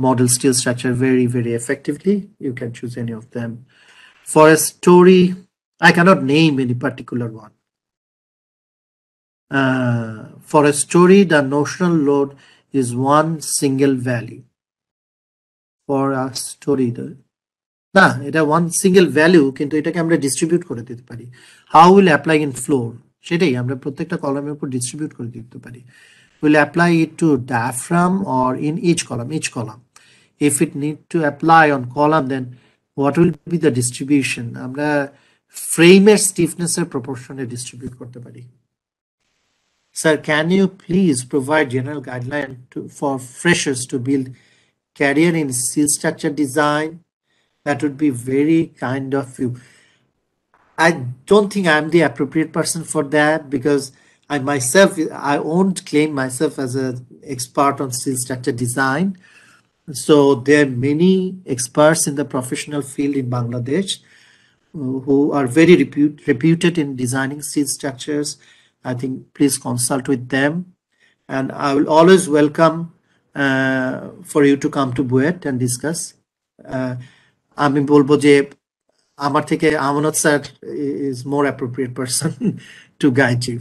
model steel structure very, very effectively. You can choose any of them. For a story, I cannot name any particular one. For a story, the notional load is one single value. For a story, না এটা one single value, কিন্তু এটাকে আমরা distribute করে দিতে পারি। How will apply in floor, সেটাই আমরা প্রত্যেকটা কলামের উপর ডিস্ট্রিবিউট করে দিতে পারি। Will apply it to diaphragm or in each column. If it need to apply on column, then what will be the distribution. আমরা ফ্রেমের স্টিফনেসের প্রপোর্শনে ডিস্ট্রিবিউট করতে পারি। Sir, can you please provide general guideline for freshers to build career in steel structure design? That would be very kind of you. I don't think I'm the appropriate person for that, because I won't claim myself as an expert on steel structure design. So there are many experts in the professional field in Bangladesh who are very reputed in designing steel structures. I think please consult with them, and I will always welcome for you to come to Buet and discuss. আমি বলবো যে আমার থেকে আমানত sir is more appropriate person to guide you.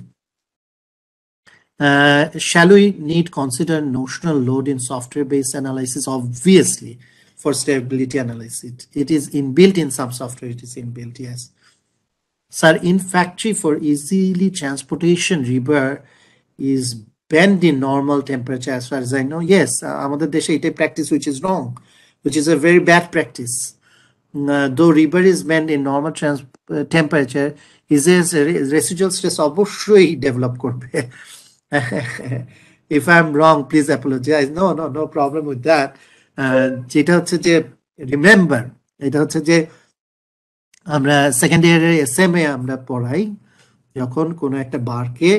Shall we need consider notional load in software-based analysis? Obviously, for stability analysis, it is inbuilt in some software. It is inbuilt, yes. Sir, in factory for easily transportation, rebar is bent in normal temperature, as far as I know. Yes, আমাদের দেশে এটাই practice, which is wrong, which is a very bad practice. Though rebar is bent in normal temperature, is a residual stress অবশ্যই develop করবে। If I'm wrong, please apologize. No problem with that. যেটা হচ্ছে যে remember, এটা হচ্ছে যে আমরা second ইয়ারের এসএমএ আমরা পড়াই, যখন কোনো একটা বারকে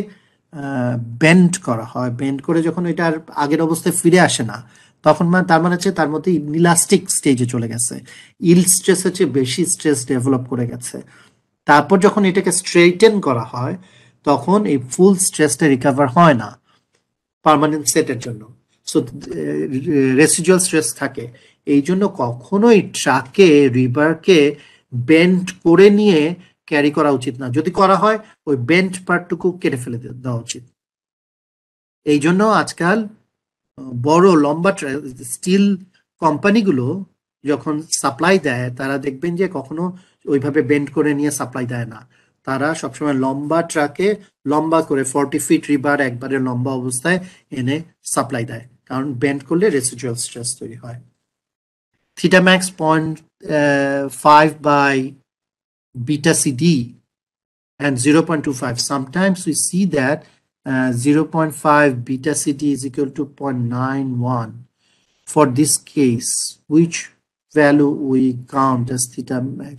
বেন্ড করা হয়, বেন্ড করে যখন এটার আগের অবস্থায় ফিরে আসে না, তখন তার মানে হচ্ছে তার মধ্যে ইলাস্টিক স্টেজে চলে গেছে, ইল্ড স্ট্রেস হচ্ছে বেশি স্ট্রেস ডেভেলপ করে গেছে। তারপর যখন এটাকে স্ট্রেইটেন করা হয়, তখন এই ফুল স্ট্রেসটা রিকভার হয় না পার্মানেন্ট সেটের জন্য। সো রেসিডুয়াল স্ট্রেস থাকে। এই জন্য কখনোই ট্রাকে রিভারকে বেন্ড করে নিয়ে ক্যারি করা উচিত না। যদি করা হয়, ওই বেন্ড পার্টটুকু কেটে ফেলে দেওয়া উচিত। এই জন্য আজকাল বড় লম্বা স্টিল কোম্পানিগুলো যখন সাপ্লাই দেয়, তারা দেখবেন যে কখনো ওইভাবে বেন্ড করে নিয়ে সাপ্লাই দেয় না। তারা সবসময় লম্বা ট্রাকে লম্বা করে 40 ফিট রিবার একবারে লম্বা অবস্থায় এনে সাপ্লাই দেয়, কারণ বেন্ড করলে রেসিডুয়াল স্ট্রেস তৈরি হয়। Theta max 0.5 by beta CD and 0.25. Sometimes we see that 0.5 beta CD is equal to 0.91. For this case, which value we count as theta max?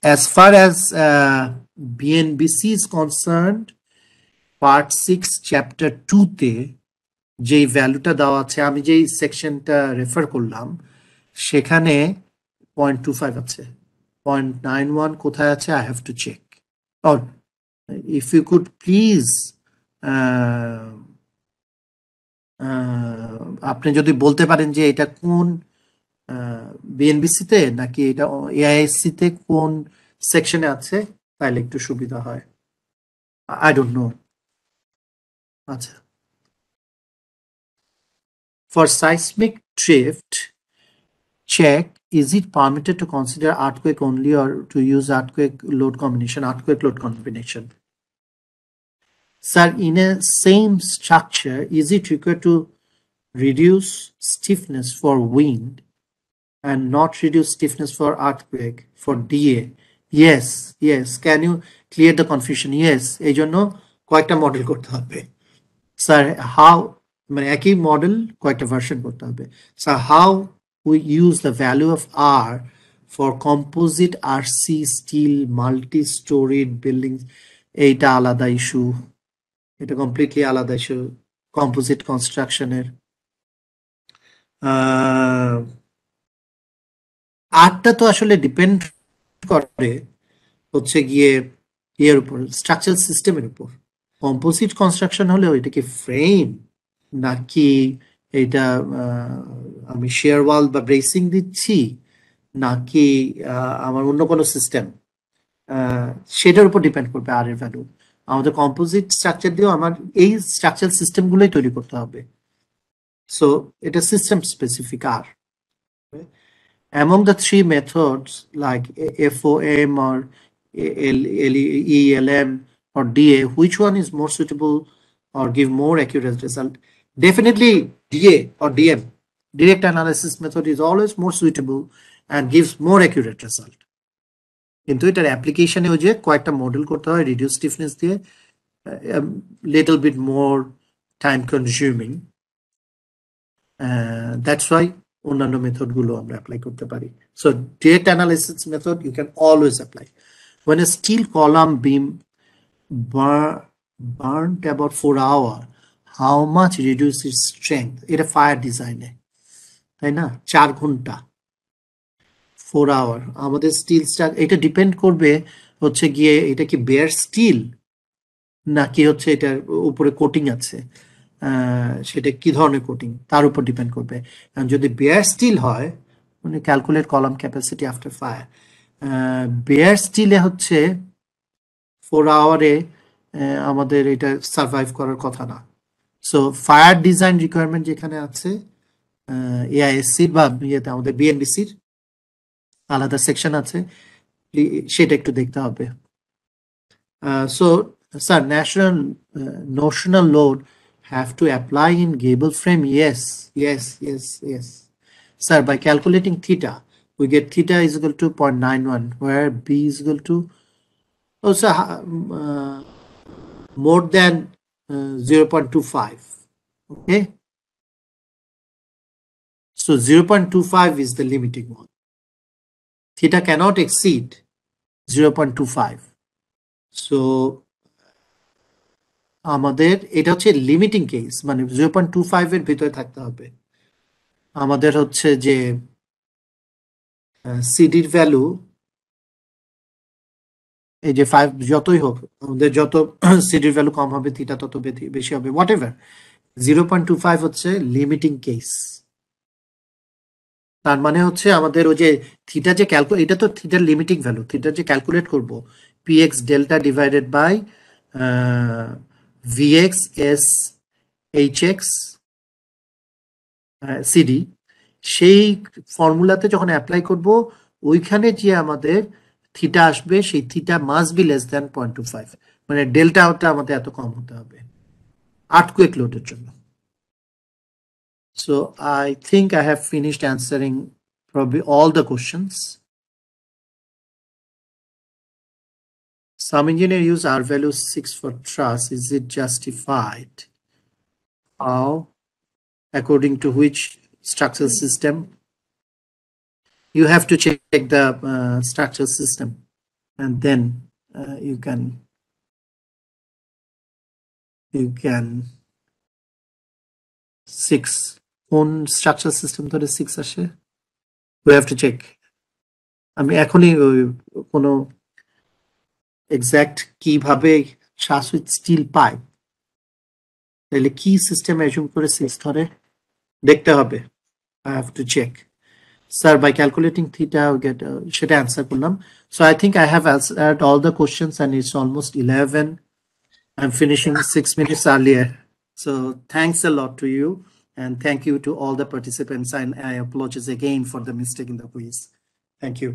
As far as BNBC is concerned, part 6 chapter 2 তে যে ভ্যালুটা দেওয়া আছে, আমি যেই সেকশনটা refer করলাম সেখানে 0.25 আছে। 0.91 কোথায় আছে? I have to check. Or if you could please আপনি যদি বলতে পারেন যে এটা কোন বিএনবিসি তে নাকি এটা এআইএসসি তে কোন সেকশনে আছে, তাহলে একটু সুবিধা হয়। I don't know. আচ্ছা, for seismic drift check, is it permitted to consider earthquake only or to use earthquake load combination? Sir, in a same structure, is it required to reduce stiffness for wind and not reduce stiffness for earthquake for DA? Yes. Can you clear the confusion? Yes, এই জন্য কয়েকটা model করতে হবে। Sir, how, মানে একই model কয়েকটা version করতে হবে। Sir, how we use the value of R for composite RC steel multi-storied buildings, এইটা আলাদা ইস্যু, এটা কমপ্লিটলি আলাদা ইস্যু কম্পোজিট কনস্ট্রাকশনের। আরটা তো আসলে ডিপেন্ড করে হচ্ছে গিয়ে এর উপর, স্ট্রাকচারাল সিস্টেমের উপর। কম্পোজিট কনস্ট্রাকশন হলেও এটা কি ফ্রেম নাকি এটা আমি শেয়ার ওয়াল বা ব্রেসিং দিচ্ছি নাকি আমার অন্য কোনো সিস্টেম, সেটার উপর ডিপেন্ড করবে আর এর ভ্যালু। আমাদের কম্পোজিট স্ট্রাকচার দিয়েও আমার এই স্ট্রাকচারাল সিস্টেমগুলোই তৈরি করতে হবে। সো এটা system specific R. Among the three methods like FOM or ELM or DA, which one is more suitable or give more accurate result? Definitely DA or DM. Direct analysis method is always more suitable and gives more accurate result. কিন্তু এটার অ্যাপ্লিকেশনে ওই যে কয়েকটা model করতে হয় reduce stiffness দিয়ে, little bit more time consuming. That's why অন্যান্য মেথড গুলো আমরা অ্যাপ্লাই করতে পারি। So direct analysis method you can always apply. When a steel column beam burnt about 4 hours, how much reduce its strength? এটা fire ডিজাইনে, তাই না? 4 ঘন্টা 4 hour আমাদের স্টিল স্ট্রাক, এটা ডিপেন্ড করবে হচ্ছে গিয়ে এটা কি বেয়ার স্টিল নাকি হচ্ছে এটার উপরে কোটিং আছে, সেটা কি ধরনের কোটিং তার উপর ডিপেন্ড করবে। যদি বেয়ার স্টিল হয় মানে calculate column capacity after fire, bare স্টিলে হচ্ছে 4 আওয়ারে আমাদের এটা সার্ভাইভ করার কথা না। সো ফায়ার ডিজাইন রিকোয়ারমেন্ট যেখানে আছে এআইএসসি বা ইয়েতে আমাদের বিএনবিসির আলাদা সেকশন আছে, সেটা একটু দেখতে হবে। So sir notional load have to apply in gable frame? Yes. Sir, by calculating theta, we get theta is equal to 0.91, where B is equal to also more than 0.25. Okay. So 0.25 is the limiting one. Theta cannot exceed 0.25. So আমাদের এটা হচ্ছে limiting case, মানে 0.25 এর ভিতরে থাকতে হবে। আমাদের হচ্ছে যে সিডির ভ্যালু এই যে 5 যতই হোক, আমাদের যত সিডির ভ্যালু কম হবে থিটা তত বেশি হবে, হোয়াট এভার। 0.25 হচ্ছে লিমিটিং কেস। তার মানে হচ্ছে আমাদের ওই যে থিটা যে ক্যালকুলেট, এটা তো থিটার লিমিটিং ভ্যালু, থিটা যে ক্যালকুলেট করব px delta divided by vx s hx CD, সেই ফর্মুলাতে যখন অ্যাপ্লাই করব ওইখানে যে আমাদের থিটা আসবে সেই theta must be less than 0.25, মানে ডেল্টাটা আমাদের এত কম হতে হবে আর্থকুয়েক লোডের জন্য। So I think I have finished answering probably all the questions. Some engineer use R value 6 for truss. Is it justified? How? According to which structural system? You have to check the structural system, and then you can six on structural system ধরে 6 আসে, we have to check. আমি এখনই কোনো exact কিভাবে শাসুইট still পাই তাহলে কি system assume করে 6 ধরে দেখতে হবে, I have to check. Sir, by calculating theta we get সেটা অ্যান্সার করলাম। So I think I have answered all the questions and it's almost 11. I'm finishing 6 minutes earlier. So thanks a lot to you, and thank you to all the participants, and I apologize again for the mistake in the quiz. Thank you.